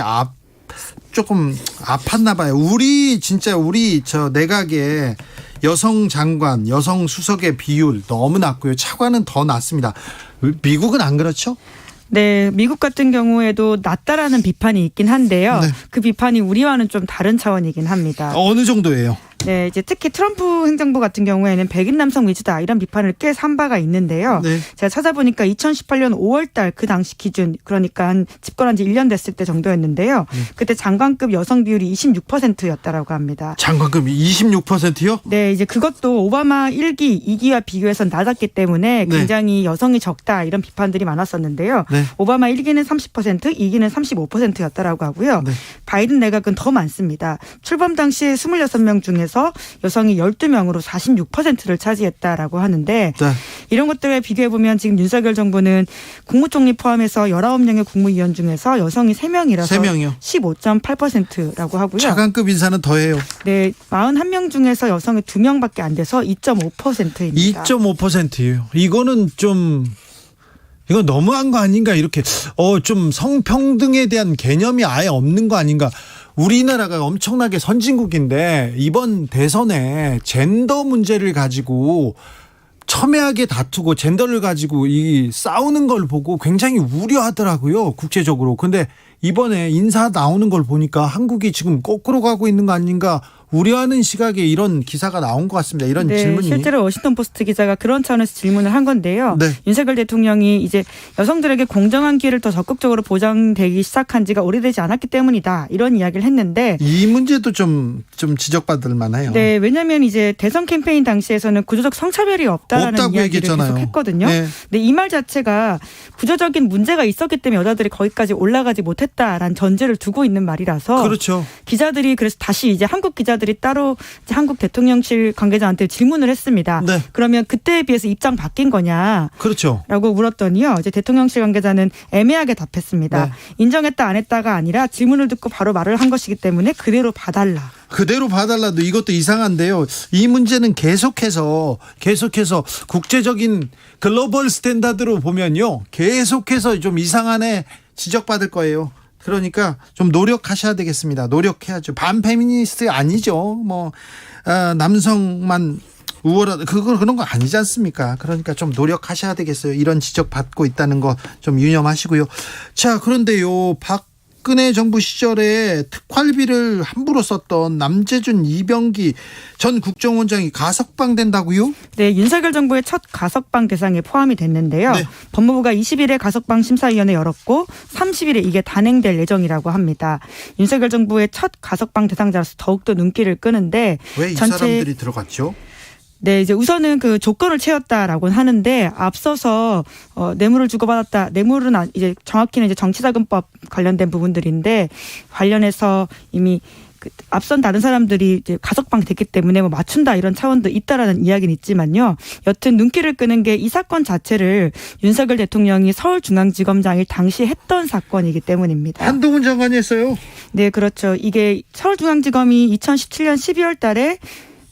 조금 아팠나 봐요. 우리 저 내각의 여성 장관, 여성 수석의 비율 너무 낮고요. 차관은 더 낮습니다. 미국은 안 그렇죠? 네, 미국 같은 경우에도 낮다라는 비판이 있긴 한데요. 네. 그 비판이 우리와는 좀 다른 차원이긴 합니다. 어느 정도예요? 네, 이제 특히 트럼프 행정부 같은 경우에는 백인 남성 위주다 이런 비판을 꽤 산 바가 있는데요. 네. 제가 찾아보니까 2018년 5월달 그 당시 기준, 그러니까 한 집권한 지 1년 됐을 때 정도였는데요. 그때 장관급 여성 비율이 26%였다라고 합니다. 장관급 26%요? 네, 이제 그것도 오바마 1기, 2기와 비교해서 낮았기 때문에 굉장히 여성이 적다 이런 비판들이 많았었는데요. 네. 오바마 1기는 30%, 2기는 35%였다라고 하고요. 네. 바이든 내각은 더 많습니다. 출범 당시 26명 중에서 비해서 여성이 12명으로 46%를 차지했다라고 하는데 네. 이런 것들에 비교해 보면 지금 윤석열 정부는 국무총리 포함해서 19명의 국무위원 중에서 여성이 3명이라서 3명이요. 15.8%라고 하고요. 차관급 인사는 더해요. 네, 41명 중에서 여성이 2명밖에 안 돼서 2.5%입니다. 2.5%예요. 이거는 좀 이건 너무한 거 아닌가 이렇게 좀 성평등에 대한 개념이 아예 없는 거 아닌가. 우리나라가 엄청나게 선진국인데 이번 대선에 젠더 문제를 가지고 첨예하게 다투고 젠더를 가지고 싸우는 걸 보고 굉장히 우려하더라고요, 국제적으로. 근데 이번에 인사 나오는 걸 보니까 한국이 지금 거꾸로 가고 있는 거 아닌가 우려하는 시각에 이런 기사가 나온 것 같습니다. 이런 질문이. 실제로 워싱턴 포스트 기자가 그런 차원에서 질문을 한 건데요. 네. 윤석열 대통령이 이제 여성들에게 공정한 기회를 더 적극적으로 보장되기 시작한 지가 오래되지 않았기 때문이다. 이런 이야기를 했는데 이 문제도 좀 지적받을 만해요. 네, 왜냐하면 이제 대선 캠페인 당시에서는 구조적 성차별이 없다라는 이야기를 얘기했잖아요. 계속 했거든요. 네. 근데 이 말 자체가 구조적인 문제가 있었기 때문에 여자들이 거기까지 올라가지 못했다라는 전제를 두고 있는 말이라서 그렇죠. 기자들이 그래서 다시 이제 한국 기자들이 따로 이제 한국 대통령실 관계자한테 질문을 했습니다. 네. 그러면 그때에 비해서 입장 바뀐 거냐? 그렇죠. 라고 물었더니요. 이제 대통령실 관계자는 애매하게 답했습니다. 네. 인정했다 안 했다가 아니라 질문을 듣고 바로 말을 한 것이기 때문에 그대로 봐달라. 그대로 봐달라도 이것도 이상한데요. 이 문제는 계속해서 국제적인 글로벌 스탠다드로 보면요. 계속해서 좀 이상하네 지적받을 거예요. 그러니까 좀 노력하셔야 되겠습니다. 노력해야죠. 반페미니스트 아니죠. 남성만 우월하다 그런 거 아니지 않습니까? 그러니까 좀 노력하셔야 되겠어요. 이런 지적받고 있다는 거 좀 유념하시고요. 자, 그런데요. 박근혜 정부 시절에 특활비를 함부로 썼던 남재준 이병기 전 국정원장이 가석방 된다고요? 네, 윤석열 정부의 첫 가석방 대상에 포함이 됐는데요. 네. 법무부가 20일에 가석방 심사위원회 열었고 30일에 이게 단행될 예정이라고 합니다. 윤석열 정부의 첫 가석방 대상자로서 더욱더 눈길을 끄는데 왜 이 사람들이 들어갔죠? 네, 이제 우선은 그 조건을 채웠다라고는 하는데 앞서서 뇌물을 주고받았다. 뇌물은 이제 정확히는 이제 정치자금법 관련된 부분들인데 관련해서 이미 앞선 다른 사람들이 이제 가석방 됐기 때문에 맞춘다 이런 차원도 있다라는 이야기는 있지만요. 여튼 눈길을 끄는 게 이 사건 자체를 윤석열 대통령이 서울중앙지검장이 당시 했던 사건이기 때문입니다. 한동훈 장관이 했어요? 네, 그렇죠. 이게 서울중앙지검이 2017년 12월 달에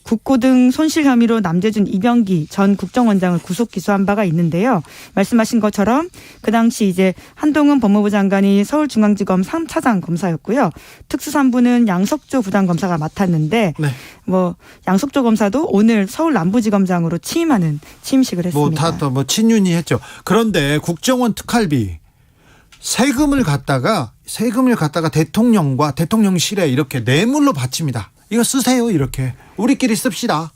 국고등 손실 혐의로 남재준 이병기 전 국정원장을 구속 기소한 바가 있는데요. 말씀하신 것처럼 그 당시 이제 한동훈 법무부 장관이 서울중앙지검 3차장 검사였고요. 특수산부는 양석조 부장검사가 맡았는데 네. 양석조 검사도 오늘 서울 남부지검장으로 취임식을 했습니다. 다 친윤이 했죠. 그런데 국정원 특활비 세금을 갖다가 대통령과 대통령실에 이렇게 뇌물로 바칩니다. 이거 쓰세요. 이렇게 우리끼리 씁시다.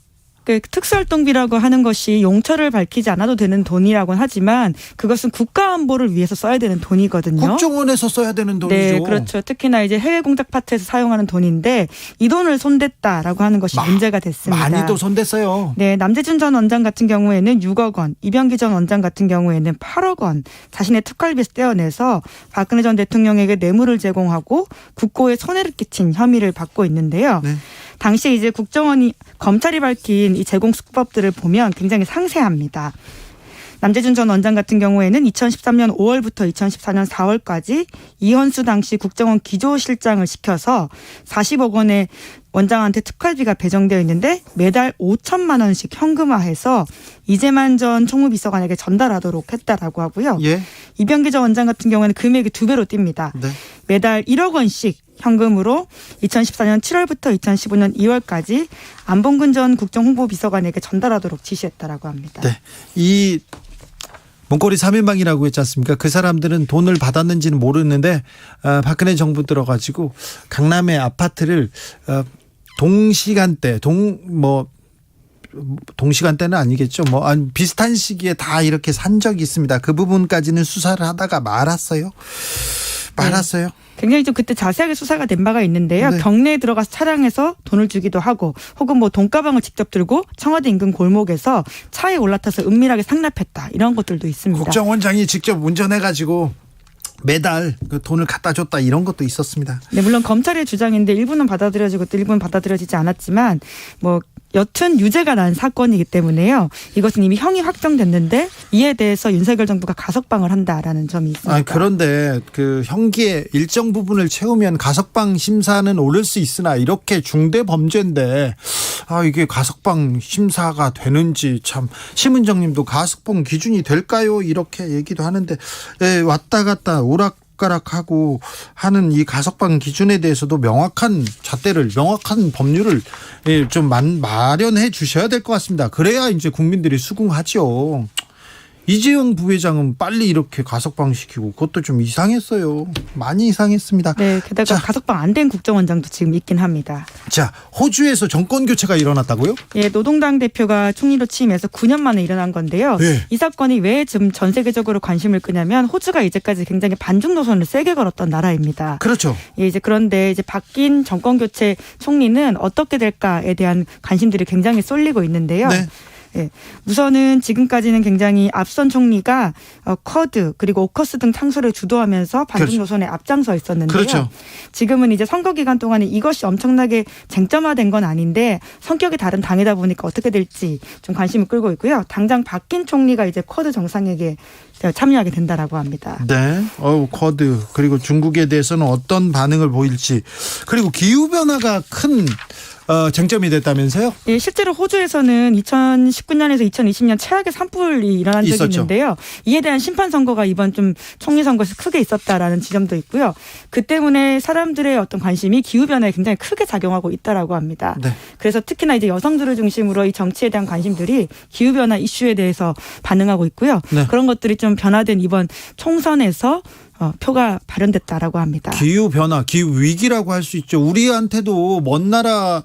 특수활동비라고 하는 것이 용처를 밝히지 않아도 되는 돈이라고는 하지만 그것은 국가안보를 위해서 써야 되는 돈이거든요. 국정원에서 써야 되는 돈이죠. 네, 그렇죠. 특히나 이제 해외 공작 파트에서 사용하는 돈인데 이 돈을 손댔다라고 하는 것이 문제가 됐습니다. 많이도 손댔어요. 네, 남재준 전 원장 같은 경우에는 6억 원, 이병기 전 원장 같은 경우에는 8억 원 자신의 특활비에서 떼어내서 박근혜 전 대통령에게 뇌물을 제공하고 국고에 손해를 끼친 혐의를 받고 있는데요. 네. 당시 이제 검찰이 밝힌 이 제공 수법들을 보면 굉장히 상세합니다. 남재준 전 원장 같은 경우에는 2013년 5월부터 2014년 4월까지 이현수 당시 국정원 기조실장을 시켜서 40억 원의 원장한테 특활비가 배정되어 있는데 매달 5천만 원씩 현금화해서 이재만 전 총무비서관에게 전달하도록 했다라고 하고요. 예. 이병기 전 원장 같은 경우에는 금액이 2배로 뜁니다. 네. 매달 1억 원씩 현금으로 2014년 7월부터 2015년 2월까지 안봉근 전 국정홍보비서관에게 전달하도록 지시했다라고 합니다. 네. 이 문고리 3인방이라고 했지 않습니까? 그 사람들은 돈을 받았는지는 모르는데 박근혜 정부 들어가지고 강남의 아파트를 동시간대는 아니겠죠. 비슷한 시기에 다 이렇게 산 적이 있습니다. 그 부분까지는 수사를 하다가 말았어요. 네. 굉장히 좀 그때 자세하게 수사가 된 바가 있는데요. 네. 경내에 들어가서 차량에서 돈을 주기도 하고 혹은 돈가방을 직접 들고 청와대 인근 골목에서 차에 올라타서 은밀하게 상납했다. 이런 것들도 있습니다. 국정원장이 직접 운전해가지고 매달 그 돈을 갖다 줬다 이런 것도 있었습니다. 네, 물론 검찰의 주장인데 일부는 받아들여지고 또 일부는 받아들여지지 않았지만 뭐 여튼 유죄가 난 사건이기 때문에요. 이것은 이미 형이 확정됐는데 이에 대해서 윤석열 정부가 가석방을 한다라는 점이 있습니다. 그런데 그 형기의 일정 부분을 채우면 가석방 심사는 오를 수 있으나 이렇게 중대 범죄인데 이게 가석방 심사가 되는지 참 심은정님도 가석방 기준이 될까요? 이렇게 얘기도 하는데 왔다 갔다 오락가락하고 하는 이 가석방 기준에 대해서도 명확한 잣대를 명확한 법률을 좀 마련해 주셔야 될 것 같습니다. 그래야 이제 국민들이 수긍하죠. 이재용 부회장은 빨리 이렇게 가석방 시키고 그것도 좀 이상했어요. 많이 이상했습니다. 네, 게다가 가석방 안 된 국정원장도 지금 있긴 합니다. 자, 호주에서 정권 교체가 일어났다고요? 예, 노동당 대표가 총리로 취임해서 9년 만에 일어난 건데요. 네. 이 사건이 왜 지금 전 세계적으로 관심을 끄냐면 호주가 이제까지 굉장히 반중 노선을 세게 걸었던 나라입니다. 그렇죠. 예, 그런데 이제 바뀐 정권 교체 총리는 어떻게 될까에 대한 관심들이 굉장히 쏠리고 있는데요. 네. 예, 우선은 지금까지는 굉장히 앞선 총리가 쿼드 그리고 오커스 등 창설을 주도하면서 반중 노선에 앞장서 있었는데요. 그렇죠. 지금은 이제 선거 기간 동안에 이것이 엄청나게 쟁점화된 건 아닌데 성격이 다른 당이다 보니까 어떻게 될지 좀 관심을 끌고 있고요. 당장 바뀐 총리가 이제 쿼드 정상회의에 참여하게 된다라고 합니다. 네. 쿼드 그리고 중국에 대해서는 어떤 반응을 보일지 그리고 기후 변화가 큰 쟁점이 됐다면서요? 예, 실제로 호주에서는 2019년에서 2020년 최악의 산불이 일어난 적이 있었죠. 있는데요. 이에 대한 심판 선거가 이번 좀 총리 선거에서 크게 있었다라는 지점도 있고요. 그 때문에 사람들의 어떤 관심이 기후 변화에 굉장히 크게 작용하고 있다라고 합니다. 네. 그래서 특히나 이제 여성들을 중심으로 이 정치에 대한 관심들이 기후 변화 이슈에 대해서 반응하고 있고요. 네. 그런 것들이 좀 변화된 이번 총선에서 표가 발현됐다라고 합니다. 기후 변화, 기후 위기라고 할 수 있죠. 우리한테도 먼 나라,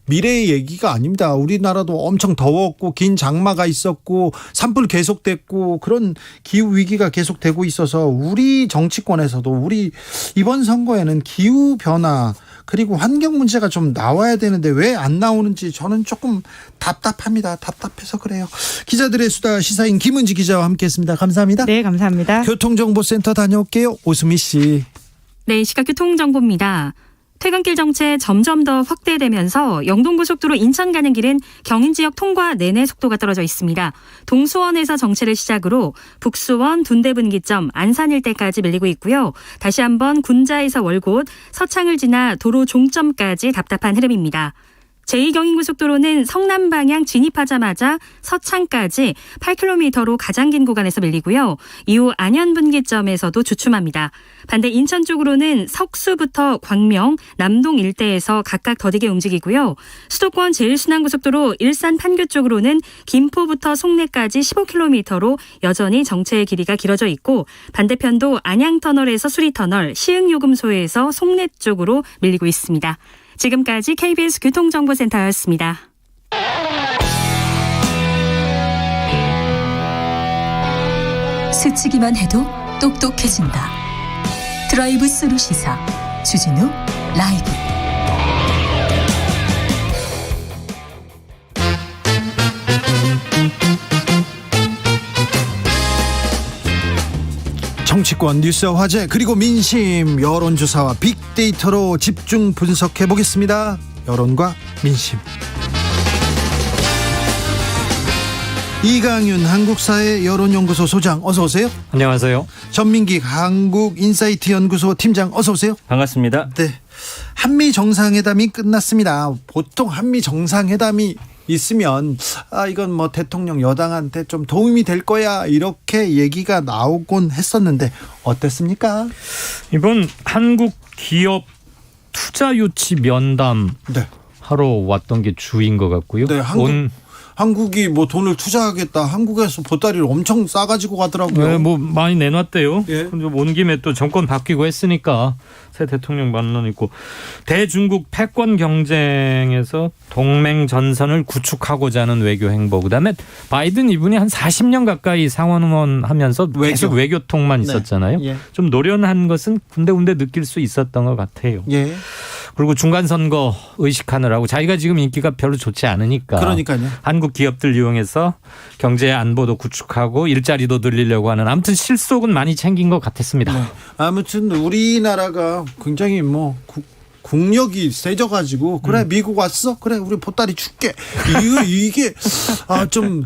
미래의 얘기가 아닙니다. 우리나라도 엄청 더웠고 긴 장마가 있었고 산불 계속됐고 그런 기후 위기가 계속되고 있어서 우리 정치권에서도 우리 이번 선거에는 기후 변화 그리고 환경 문제가 좀 나와야 되는데 왜 안 나오는지 저는 조금 답답합니다. 답답해서 그래요. 기자들의 수다 시사인 김은지 기자와 함께했습니다. 감사합니다. 네, 감사합니다. 교통정보센터 다녀올게요. 오수미 씨. 네, 시각 교통정보입니다. 퇴근길 정체 점점 더 확대되면서 영동고속도로 인천 가는 길은 경인 지역 통과 내내 속도가 떨어져 있습니다. 동수원에서 정체를 시작으로 북수원, 둔대분기점, 안산 일대까지 밀리고 있고요. 다시 한번 군자에서 월곶, 서창을 지나 도로 종점까지 답답한 흐름입니다. 제2경인고속도로는 성남 방향 진입하자마자 서창까지 8km로 가장 긴 구간에서 밀리고요. 이후 안현분기점에서도 주춤합니다. 반대 인천 쪽으로는 석수부터 광명, 남동 일대에서 각각 더디게 움직이고요. 수도권 제1순환고속도로 일산 판교 쪽으로는 김포부터 송내까지 15km로 여전히 정체의 길이가 길어져 있고 반대편도 안양터널에서 수리터널, 시흥요금소에서 송내 쪽으로 밀리고 있습니다. 지금까지 KBS 교통정보센터였습니다. 스치기만 해도 똑똑해진다. 드라이브 스루 시사 주진우 라이브. 정치권 뉴스와 화제 그리고 민심 여론조사와 빅데이터로 집중 분석해 보겠습니다. 여론과 민심. 이강윤 한국사회 여론연구소 소장 어서 오세요. 안녕하세요. 전민기 한국인사이트 연구소 팀장 어서 오세요. 반갑습니다. 네, 한미 정상회담이 끝났습니다. 보통 한미 정상회담이 있으면 이건 뭐 대통령 여당한테 좀 도움이 될 거야 이렇게 얘기가 나오곤 했었는데 어땠습니까? 이번 한국 기업 투자 유치 면담 하러 왔던 게 주인 것 같고요. 네, 한국이 뭐 돈을 투자하겠다. 한국에서 보따리를 엄청 싸가지고 가더라고요. 네, 뭐 많이 내놨대요. 예. 근데 온 김에 또 정권 바뀌고 했으니까 새 대통령 만나니고 대중국 패권 경쟁에서 동맹 전선을 구축하고자 하는 외교 행보. 그다음에 바이든 이분이 한 40년 가까이 상원 의원하면서 계속 외교통만 있었잖아요. 네. 예. 좀 노련한 것은 군데군데 느낄 수 있었던 것 같아요. 예. 그리고 중간 선거 의식하느라고 자기가 지금 인기가 별로 좋지 않으니까 그러니까요. 한국 기업들 이용해서 경제 안보도 구축하고 일자리도 늘리려고 하는 아무튼 실속은 많이 챙긴 것 같았습니다. 네. 아무튼 우리나라가 굉장히 뭐 국력이 세져가지고 그래 미국 왔어? 그래 우리 보따리 줄게. 이게 좀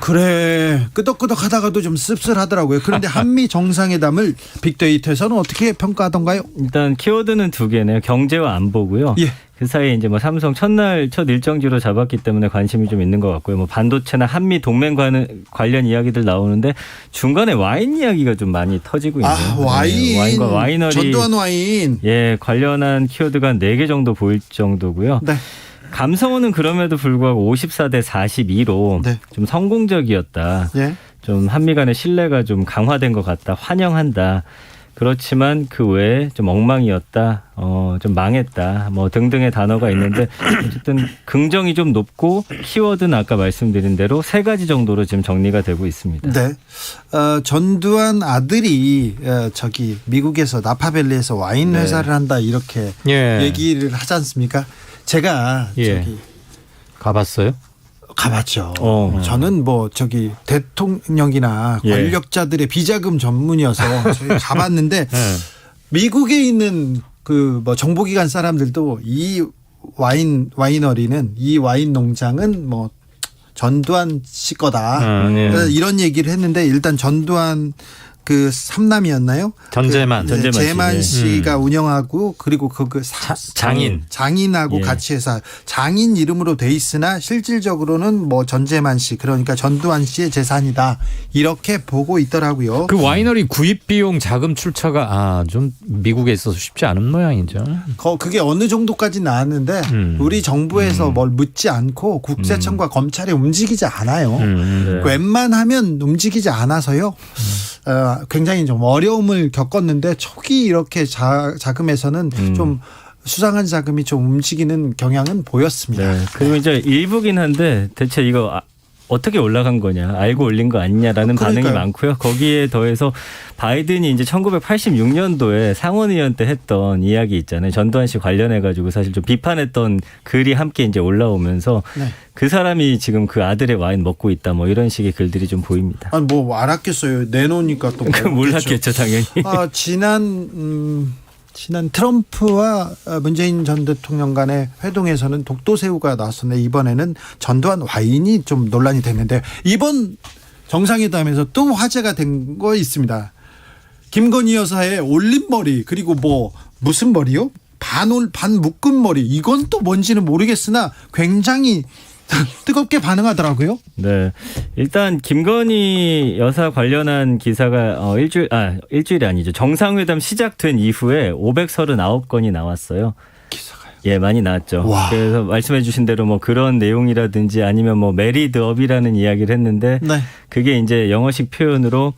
그래 끄덕끄덕 하다가도 좀 씁쓸하더라고요. 그런데 한미 정상회담을 빅데이터에서는 어떻게 평가하던가요? 일단 키워드는 두 개네요. 경제와 안보고요. 예. 그 사이에 이제 뭐 삼성 첫 일정지로 잡았기 때문에 관심이 좀 있는 것 같고요. 뭐 반도체나 한미 동맹 관련 이야기들 나오는데 중간에 와인 이야기가 좀 많이 터지고 있네요. 와인. 네, 와인과 와이너리. 전두환 와인. 예, 관련한 키워드가 한 4개 정도 보일 정도고요. 네. 감성어는 그럼에도 불구하고 54대 42로 네. 좀 성공적이었다. 예. 좀 한미 간의 신뢰가 좀 강화된 것 같다. 환영한다. 그렇지만 그 외에 좀 엉망이었다. 좀 망했다. 뭐 등등의 단어가 있는데 어쨌든 긍정이 좀 높고 키워드는 아까 말씀드린 대로 3가지 정도로 지금 정리가 되고 있습니다. 네. 전두환 아들이 저기 미국에서 나파밸리에서 와인 회사를 한다 이렇게 얘기를 하지 않습니까? 제가 저기 가봤어요? 가봤죠. 저는 뭐 저기 대통령이나 권력자들의 비자금 전문이어서 저희 가봤는데 미국에 있는 그 뭐 정보기관 사람들도 이 와이너리는 이 와인 농장은 뭐 전두환 씨 거다. 이런 얘기를 했는데 일단 전두환 그 삼남이었나요? 전재만 재만 씨가 운영하고 그리고 장인하고 같이 해서 장인 이름으로 돼 있으나 실질적으로는 뭐 전재만 씨 그러니까 전두환 씨의 재산이다 이렇게 보고 있더라고요. 그 와이너리 구입 비용 자금 출처가 좀 미국에 있어서 쉽지 않은 모양이죠. 그게 어느 정도까지 나왔는데 우리 정부에서 뭘 묻지 않고 국세청과 검찰이 움직이지 않아요. 웬만하면 움직이지 않아서요. 굉장히 좀 어려움을 겪었는데 초기 이렇게 자금에서는 좀 수상한 자금이 좀 움직이는 경향은 보였습니다. 네. 그리고 이제 일부긴 한데 대체 이거 어떻게 올라간 거냐, 알고 올린 거 아니냐라는 반응이 많고요. 거기에 더해서 바이든이 이제 1986년도에 상원의원 때 했던 이야기 있잖아요. 전두환 씨 관련해가지고 사실 좀 비판했던 글이 함께 이제 올라오면서 그 사람이 지금 그 아들의 와인 먹고 있다 뭐 이런 식의 글들이 좀 보입니다. 뭐 알았겠어요. 내놓으니까 또 몰랐겠죠, 당연히. 지난 트럼프와 문재인 전 대통령 간의 회동에서는 독도새우가 나왔었는데 이번에는 전두환 와인이 좀 논란이 됐는데 이번 정상회담에서 또 화제가 된 거 있습니다. 김건희 여사의 올림머리 그리고 뭐 무슨 머리요? 반 묶은 머리 이건 또 뭔지는 모르겠으나 굉장히 뜨겁게 반응하더라고요. 네. 일단 김건희 여사 관련한 기사가 일주일이 아니죠. 정상회담 시작된 이후에 539건이 나왔어요. 기사가요? 예, 많이 나왔죠. 와. 그래서 말씀해 주신 대로 뭐 그런 내용이라든지 아니면 뭐 메리드업이라는 이야기를 했는데 그게 이제 영어식 표현으로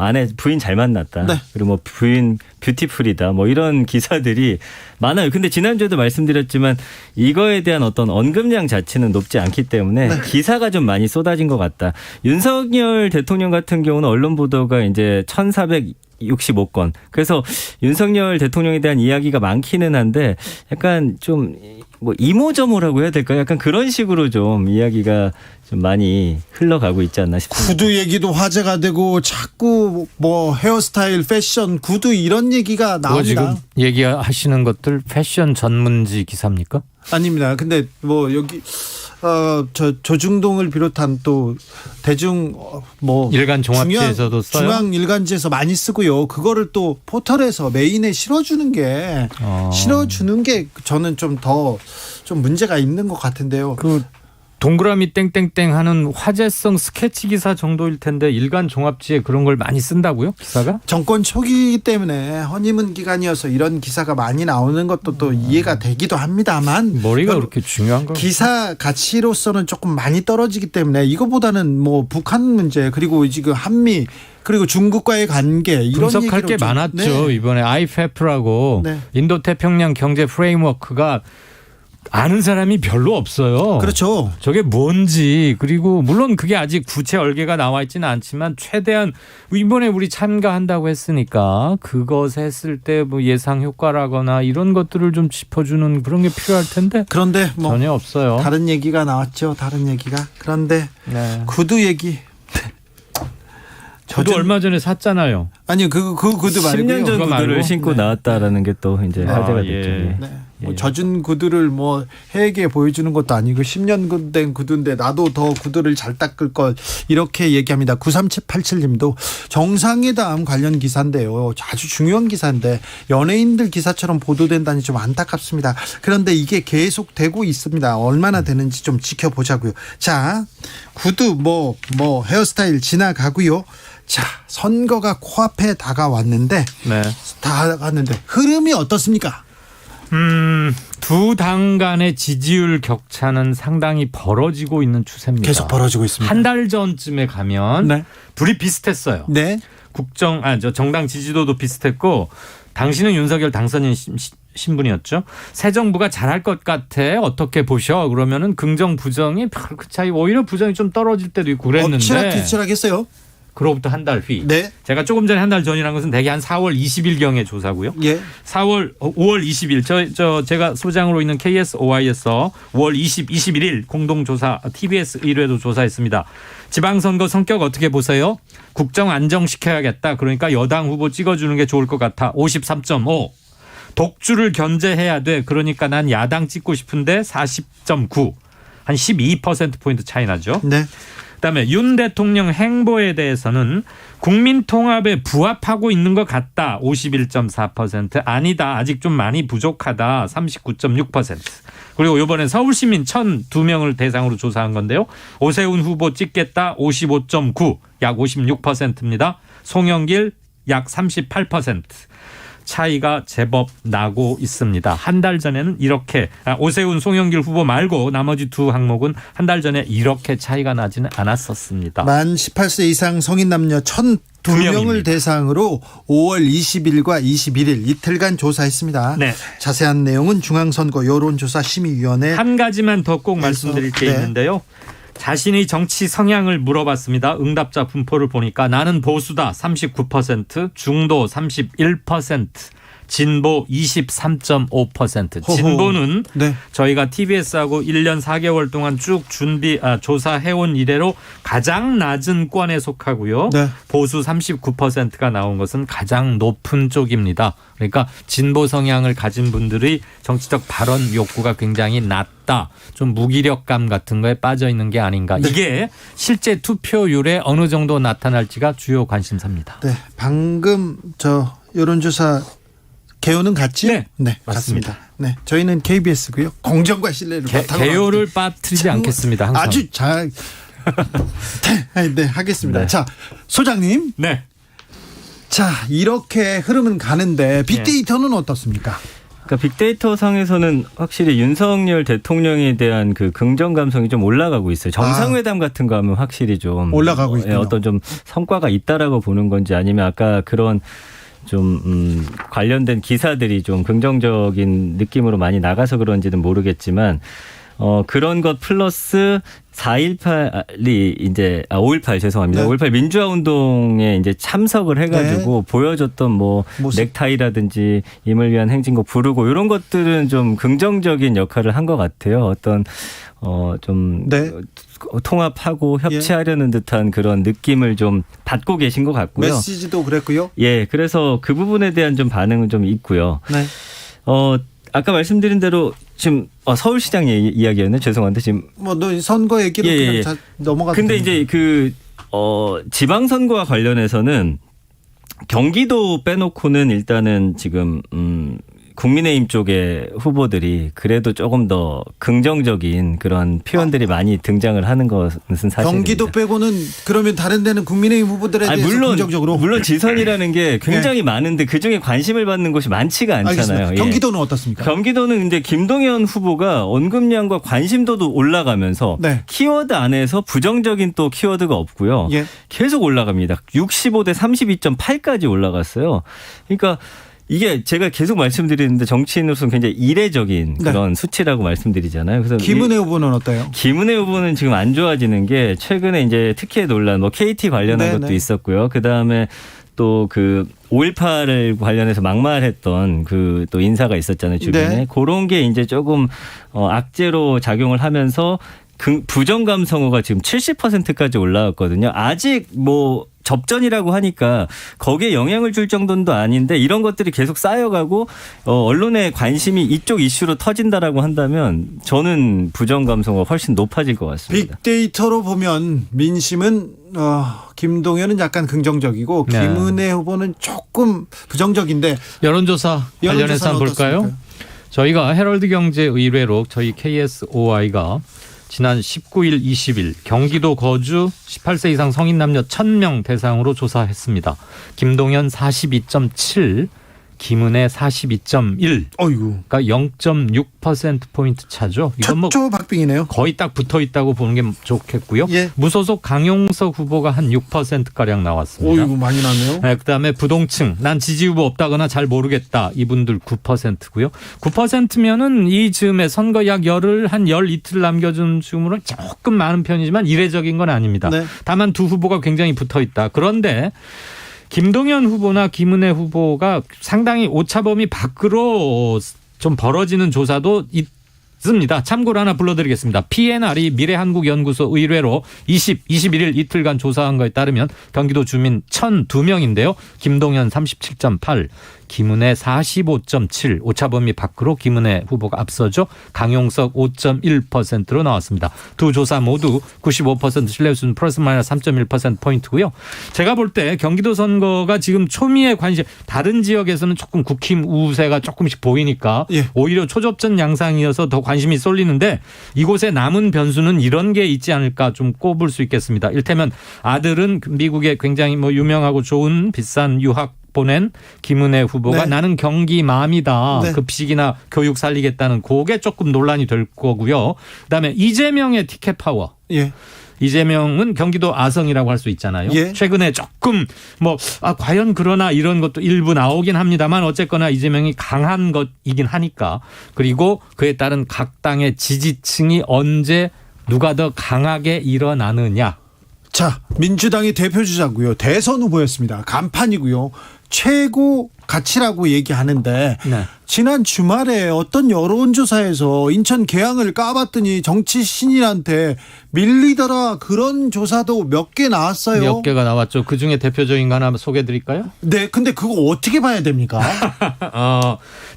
아내 부인 잘 만났다. 그리고 뭐 부인 뷰티풀이다. 뭐 이런 기사들이 많아요. 근데 지난주에도 말씀드렸지만 이거에 대한 어떤 언급량 자체는 높지 않기 때문에 기사가 좀 많이 쏟아진 것 같다. 윤석열 대통령 같은 경우는 언론 보도가 이제 1465건. 그래서 윤석열 대통령에 대한 이야기가 많기는 한데 약간 좀 뭐 이모저모라고 해야 될까요? 약간 그런 식으로 좀 이야기가 좀 많이 흘러가고 있지 않나 싶습니다. 구두 얘기도 화제가 되고 자꾸 뭐 헤어스타일, 패션, 구두 이런 얘기가 나옵니다. 지금 얘기하시는 것들 패션 전문지 기사입니까? 아닙니다. 근데 뭐 여기 조중동을 비롯한 또 대중 뭐 일간 종합지에서도 써요. 중앙 일간지에서 많이 쓰고요. 그거를 또 포털에서 메인에 실어주는 게 저는 좀 더 좀 문제가 있는 것 같은데요. 그 동그라미 땡땡땡 하는 화제성 스케치 기사 정도일 텐데 일간 종합지에 그런 걸 많이 쓴다고요? 기사가? 정권 초기이기 때문에 허니문 기간이어서 이런 기사가 많이 나오는 것도 또 이해가 되기도 합니다만 머리가 그렇게 중요한가? 기사 가치로서는 조금 많이 떨어지기 때문에 이거보다는 뭐 북한 문제 그리고 지금 한미 그리고 중국과의 관계 이런 분석할 게 많았죠. 이번에 IFF라고 인도태평양 경제 프레임워크가 아는 사람이 별로 없어요. 그렇죠. 저게 뭔지, 그리고 물론 그게 아직 구체 얼개가 나와 있지는 않지만 최대한 이번에 우리 참가한다고 했으니까 그것 했을 때 뭐 예상 효과라거나 이런 것들을 좀 짚어주는 그런 게 필요할 텐데. 그런데 뭐 전혀 없어요. 다른 얘기가 나왔죠. 다른 얘기가. 그런데 구두 얘기. 저도 얼마 전에 샀잖아요. 아니요, 그 구두 말고요. 10년 전 구두를 말고. 신고 나왔다라는 게 또 이제 화제가 됐죠. 예. 네. 뭐 젖은 구두를 뭐 해에게 보여주는 것도 아니고 10년 된 구두인데 나도 더 구두를 잘 닦을 걸, 이렇게 얘기합니다. 93787님도 정상회담 관련 기사인데요. 아주 중요한 기사인데 연예인들 기사처럼 보도된다니 좀 안타깝습니다. 그런데 이게 계속되고 있습니다. 얼마나 되는지 좀 지켜보자고요. 자, 구두 뭐 헤어스타일 지나가고요. 자, 선거가 코앞에 다가왔는데 흐름이 어떻습니까? 두 당 간의 지지율 격차는 상당히 벌어지고 있는 추세입니다. 계속 벌어지고 있습니다. 한 달 전쯤에 가면 둘이 비슷했어요. 네. 정당 지지도도 비슷했고, 당신은 윤석열 당선인 신분이었죠. 새 정부가 잘할 것 같아. 어떻게 보셔? 그러면은 긍정 부정이 별 그 차이, 오히려 부정이 좀 떨어질 때도 있고 그랬는데. 엎치락뒤치락했어요. 그로부터 한 달 뒤. 네. 제가 조금 전에 한 달 전이라는 것은 대개 한 4월 20일경의 조사고요. 예. 5월 20일 제가 소장으로 있는 KSOI에서 5월 21일 공동조사 TBS 1회도 조사했습니다. 지방선거 성격 어떻게 보세요? 국정 안정시켜야겠다. 그러니까 여당 후보 찍어주는 게 좋을 것 같아. 53.5. 독주를 견제해야 돼. 그러니까 난 야당 찍고 싶은데 40.9. 한 12%포인트 차이 나죠. 네. 그다음에 윤 대통령 행보에 대해서는 국민 통합에 부합하고 있는 것 같다. 51.4%. 아니다. 아직 좀 많이 부족하다. 39.6%. 그리고 이번에 서울시민 1,002명을 대상으로 조사한 건데요. 오세훈 후보 찍겠다. 55.9. 약 56%입니다. 송영길 약 38%. 차이가 제법 나고 있습니다. 한 달 전에는 이렇게 오세훈, 송영길 후보 말고 나머지 두 항목은 한 달 전에 이렇게 차이가 나지는 않았었습니다. 만 18세 이상 성인 남녀 1,002명을 대상으로 5월 20일과 21일 이틀간 조사했습니다. 네. 자세한 내용은 중앙선거 여론조사심의위원회. 한 가지만 더 꼭 말씀드릴 게 있는데요. 자신의 정치 성향을 물어봤습니다. 응답자 분포를 보니까 나는 보수다 39%, 중도 31%, 진보 23.5%. 진보는 저희가 TBS하고 1년 4개월 동안 쭉 조사해온 이래로 가장 낮은 권에 속하고요. 보수 39%가 나온 것은 가장 높은 쪽입니다. 그러니까 진보 성향을 가진 분들의 정치적 발언 욕구가 굉장히 낮다. 좀 무기력감 같은 거에 빠져 있는 게 아닌가. 이게 실제 투표율에 어느 정도 나타날지가 주요 관심사입니다. 네, 방금 여론조사 개요는 같지? 네, 맞습니다. 네, 저희는 KBS고요. 공정과 신뢰를 바탕으로 개요를 빠뜨리지 않겠습니다. 항상. 아주 잘 네, 하겠습니다. 네. 자, 소장님. 네. 자, 이렇게 흐름은 가는데 빅데이터는 어떻습니까? 그러니까 빅데이터 상에서는 확실히 윤석열 대통령에 대한 그 긍정 감성이 좀 올라가고 있어요. 정상회담 같은 거 하면 확실히 좀 올라가고 있군요. 어떤 좀 성과가 있다라고 보는 건지, 아니면 아까 그런 좀 관련된 기사들이 좀 긍정적인 느낌으로 많이 나가서 그런지는 모르겠지만, 그런 것 플러스 4.18이 이제 5.18 죄송합니다. 5.18 민주화 운동에 이제 참석을 해가지고 보여줬던 뭐 넥타이라든지 임을 위한 행진곡 부르고 이런 것들은 좀 긍정적인 역할을 한 것 같아요. 어떤 좀 통합하고 협치하려는 듯한 그런 느낌을 좀 받고 계신 것 같고요. 메시지도 그랬고요. 예, 그래서 그 부분에 대한 좀 반응은 좀 있고요. 네. 아까 말씀드린 대로 지금 서울시장 이야기였네. 죄송한데 지금 너 선거 얘기로 그냥 넘어가도 근데 이제 지방선거와 관련해서는 경기도 빼놓고는 일단은 지금 국민의힘 쪽의 후보들이 그래도 조금 더 긍정적인 그런 표현들이 많이 등장을 하는 것은 사실입니다. 경기도 빼고는 그러면 다른 데는 국민의힘 후보들에 대해서 긍정적으로. 물론 지선이라는 게 굉장히 많은데 그중에 관심을 받는 곳이 많지가 않잖아요. 알겠습니다. 경기도는 어떻습니까? 경기도는 이제 김동연 후보가 언급량과 관심도도 올라가면서 키워드 안에서 부정적인 또 키워드가 없고요. 계속 올라갑니다. 65대 32.8까지 올라갔어요. 그러니까 이게 제가 계속 말씀드리는데 정치인으로서는 굉장히 이례적인 그런 수치라고 말씀드리잖아요. 그래서 김은혜 후보는 어때요? 김은혜 후보는 지금 안 좋아지는 게 최근에 이제 특혜 논란, 뭐 KT 관련한 것도 있었고요. 그 다음에 또 그 5.18을 관련해서 막말했던 그 또 인사가 있었잖아요, 주변에. 그런 게 이제 조금 악재로 작용을 하면서 부정 감성어가 지금 70%까지 올라왔거든요. 아직 뭐 접전이라고 하니까 거기에 영향을 줄 정도는 아닌데 이런 것들이 계속 쌓여가고 언론의 관심이 이쪽 이슈로 터진다라고 한다면 저는 부정 감성어가 훨씬 높아질 것 같습니다. 빅데이터로 보면 민심은 김동연은 약간 긍정적이고 김은혜 후보는 조금 부정적인데 여론조사 관련해서 한번 볼까요? 저희가 헤럴드 경제 의뢰로 저희 KSOI가 지난 19일, 20일 경기도 거주 18세 이상 성인 남녀 1,000명 대상으로 조사했습니다. 김동연 42.7, 김은혜 42.1. 그러니까 0.6%포인트 차죠. 이건 뭐 박빙이네요. 거의 딱 붙어 있다고 보는 게 좋겠고요. 무소속 강용석 후보가 한 6%가량 나왔습니다. 어이구, 많이 나네요. 네, 그다음에 부동층, 난 지지 후보 없다거나 잘 모르겠다. 이분들 9%고요. 9%면은 이 즈음에 선거 약 열흘 한 열 이틀 남겨준 즈음으로 조금 많은 편이지만 이례적인 건 아닙니다. 다만 두 후보가 굉장히 붙어 있다. 그런데 김동연 후보나 김은혜 후보가 상당히 오차범위 밖으로 좀 벌어지는 조사도 있습니다. 참고로 하나 불러드리겠습니다. PNR이 미래한국연구소 의뢰로 21일 이틀간 조사한 거에 따르면 경기도 주민 1,002명인데요. 김동연 37.8, 김은혜 45.7, 오차범위 밖으로 김은혜 후보가 앞서죠. 강용석 5.1%로 나왔습니다. 두 조사 모두 95% 신뢰 수준 플러스 마이너스 3.1%포인트고요. 제가 볼 때 경기도 선거가 지금 초미의 관심, 다른 지역에서는 조금 국힘 우세가 조금씩 보이니까 오히려 초접전 양상이어서 더 관심이 쏠리는데 이곳에 남은 변수는 이런 게 있지 않을까 좀 꼽을 수 있겠습니다. 이를테면 아들은 미국에 굉장히 뭐 유명하고 좋은 비싼 유학 보낸 김은혜 후보가 나는 경기 맘이다. 급식이나 교육 살리겠다는 그게 조금 논란이 될 거고요. 그다음에 이재명의 티켓 파워. 이재명은 경기도 아성이라고 할 수 있잖아요. 최근에 조금 과연 그러나 이런 것도 일부 나오긴 합니다만 어쨌거나 이재명이 강한 것이긴 하니까. 그리고 그에 따른 각 당의 지지층이 언제 누가 더 강하게 일어나느냐. 자, 민주당이 대표주자고요. 대선 후보였습니다. 간판이고요. 최고 가치라고 얘기하는데 지난 주말에 어떤 여론조사에서 인천 계양을 까봤더니 정치 신인한테 밀리더라 그런 조사도 몇 개 나왔어요. 몇 개가 나왔죠. 그중에 대표적인 거 하나 소개해드릴까요? 네. 근데 그거 어떻게 봐야 됩니까?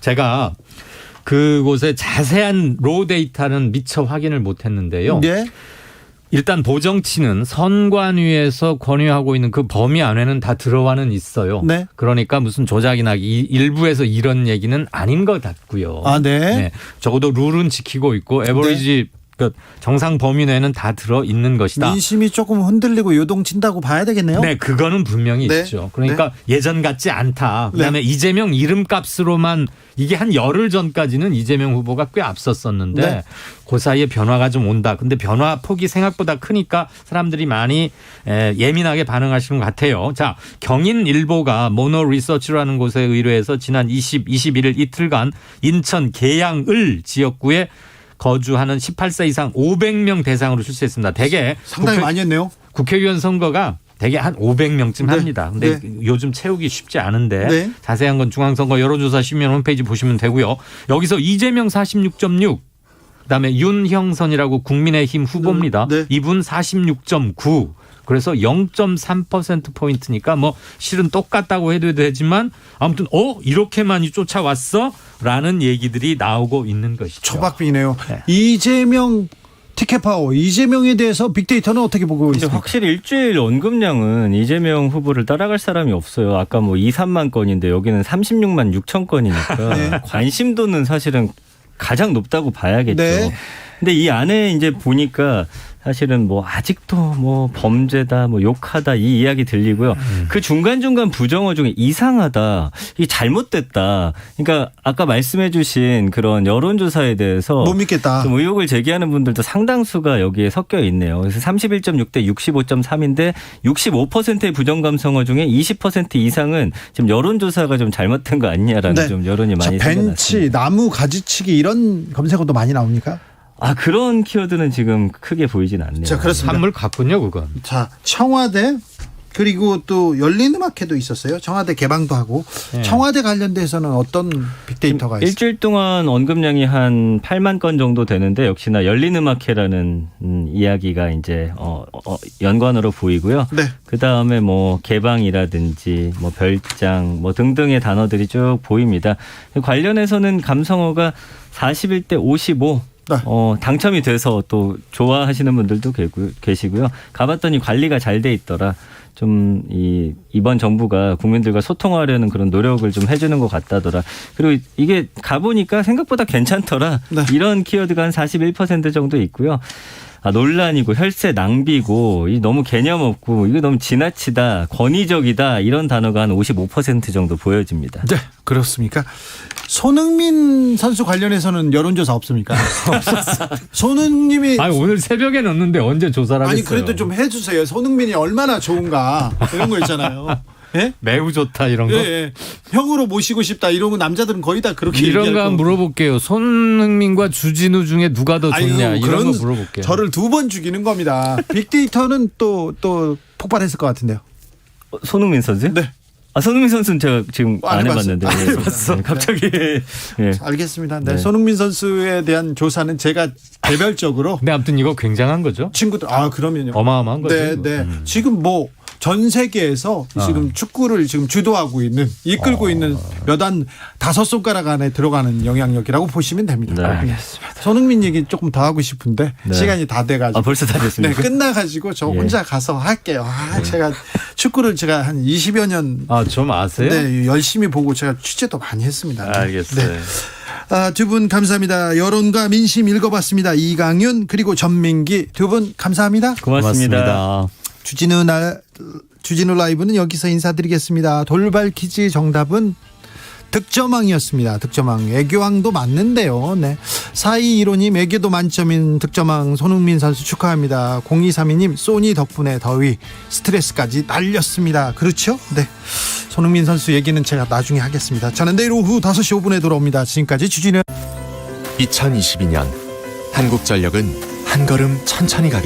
제가 그곳에 자세한 로우 데이터는 미처 확인을 못했는데요. 일단 보정치는 선관위에서 권유하고 있는 그 범위 안에는 다 들어와는 있어요. 그러니까 무슨 조작이나 일부에서 이런 얘기는 아닌 것 같고요. 적어도 룰은 지키고 있고 에버리지 정상 범위 내에는 다 들어 있는 것이다. 민심이 조금 흔들리고 요동친다고 봐야 되겠네요. 네, 그거는 분명히 있죠. 그러니까 예전 같지 않다. 그다음에 이재명 이름값으로만 이게 한 열흘 전까지는 이재명 후보가 꽤 앞섰었는데 그 사이에 변화가 좀 온다. 근데 변화 폭이 생각보다 크니까 사람들이 많이 예민하게 반응하시는 것 같아요. 자, 경인일보가 모노 리서치라는 곳에 의뢰해서 지난 21일 이틀간 인천 계양을 지역구에 거주하는 18세 이상 500명 대상으로 출시했습니다. 대개 상당히 많이 했네요. 국회의원 선거가 대개 한 500명쯤 합니다. 근데 요즘 채우기 쉽지 않은데 자세한 건 중앙선거 여론조사 시민 홈페이지 보시면 되고요. 여기서 이재명 46.6, 그다음에 윤형선이라고 국민의힘 후보입니다. 이분 46.9. 그래서 0.3%포인트니까 뭐 실은 똑같다고 해도 되지만 아무튼 이렇게 많이 쫓아왔어? 라는 얘기들이 나오고 있는 것이죠. 초박빙이네요. 이재명 티켓 파워, 이재명에 대해서 빅데이터는 어떻게 보고 있습니까? 확실히 일주일 언급량은 이재명 후보를 따라갈 사람이 없어요. 아까 2, 3만 건인데 여기는 36만 6천 건이니까 관심도는 사실은 가장 높다고 봐야겠죠. 근데 이 안에 이제 보니까 사실은 뭐 아직도 뭐 범죄다, 뭐 욕하다 이 이야기 들리고요. 그 중간중간 부정어 중에 이상하다, 이게 잘못됐다. 그러니까 아까 말씀해주신 그런 여론조사에 대해서 못 믿겠다. 좀 의혹을 제기하는 분들도 상당수가 여기에 섞여 있네요. 그래서 31.6대 65.3인데 65%의 부정 감성어 중에 20% 이상은 지금 여론조사가 좀 잘못된 거 아니냐라는 네. 좀 여론이 많이 생겨났습니다. 벤치, 나무 가지치기 이런 검색어도 많이 나옵니까? 그런 키워드는 지금 크게 보이진 않네요. 자, 그렇습니다. 한물 같군요, 그건. 자, 청와대 그리고 또 열린음악회도 있었어요. 청와대 개방도 하고. 네. 청와대 관련돼서는 어떤 빅데이터가 있어요? 일주일 동안 언급량이 한 8만 건 정도 되는데 역시나 열린음악회라는 이야기가 이제 연관으로 보이고요. 네. 그 다음에 뭐 개방이라든지 뭐 별장 뭐 등등의 단어들이 쭉 보입니다. 관련해서는 감성어가 41대 55. 당첨이 돼서 또 좋아하시는 분들도 계시고요. 가봤더니 관리가 잘 돼 있더라. 좀 이번 정부가 국민들과 소통하려는 그런 노력을 좀 해주는 것 같다더라. 그리고 이게 가보니까 생각보다 괜찮더라. 네. 이런 키워드가 한 41% 정도 있고요. 논란이고 혈세 낭비고 너무 개념 없고 이거 너무 지나치다, 권위적이다 이런 단어가 한 55% 정도 보여집니다. 네, 그렇습니까? 손흥민 선수 관련해서는 여론조사 없습니까? 손흥민이 오늘 새벽에 넣었는데 언제 조사를 하겠어요? 아니 그래도 좀 해주세요. 손흥민이 얼마나 좋은가 이런 거 있잖아요. 예? 매우 좋다 이런 거. 예. 형으로 모시고 싶다 이런 거 남자들은 거의 다 그렇게 이런 얘기할 거 한번 거고. 물어볼게요. 손흥민과 주진우 중에 누가 더 좋냐 아유, 이런 거 그런 물어볼게요. 저를 2번 죽이는 겁니다. 빅데이터는 또 폭발했을 것 같은데요. 손흥민 선수? 네. 손흥민 선수는 제가 지금 안 해봤는데. 안 해봤어. 갑자기. 예. 알겠습니다. 네. 네. 손흥민 선수에 대한 조사는 제가 개별적으로. 네, 아무튼 이거 굉장한 거죠. 친구들, 그러면요. 어마어마한 거죠. 네, 이거. 네. 지금 뭐 전 세계에서 지금 축구를 지금 주도하고 있는, 이끌고 있는 몇 한 5손가락 안에 들어가는 영향력이라고 보시면 됩니다. 네. 알겠습니다. 손흥민 얘기 조금 더 하고 싶은데 네. 시간이 다 돼가지고. 벌써 다 됐습니까? 네, 끝나가지고 저 혼자 가서 할게요. 제가 축구를 제가 한 20여 년. 좀 아세요? 네, 열심히 보고 제가 취재도 많이 했습니다. 알겠어요. 네. 두 분 감사합니다. 여론과 민심 읽어봤습니다. 이강윤 그리고 전민기 두 분 감사합니다. 고맙습니다. 주진우 라이브는 여기서 인사드리겠습니다. 돌발 퀴즈 정답은 득점왕이었습니다. 득점왕. 애교왕도 맞는데요. 네. 4215님 애교도 만점인 득점왕 손흥민 선수 축하합니다. 0232님 소니 덕분에 더위 스트레스까지 날렸습니다. 그렇죠? 네. 손흥민 선수 얘기는 제가 나중에 하겠습니다. 저는 내일 오후 5시 5분에 돌아옵니다. 지금까지 주진우. 2022년 한국전력은 한 걸음 천천히 가겠습니다.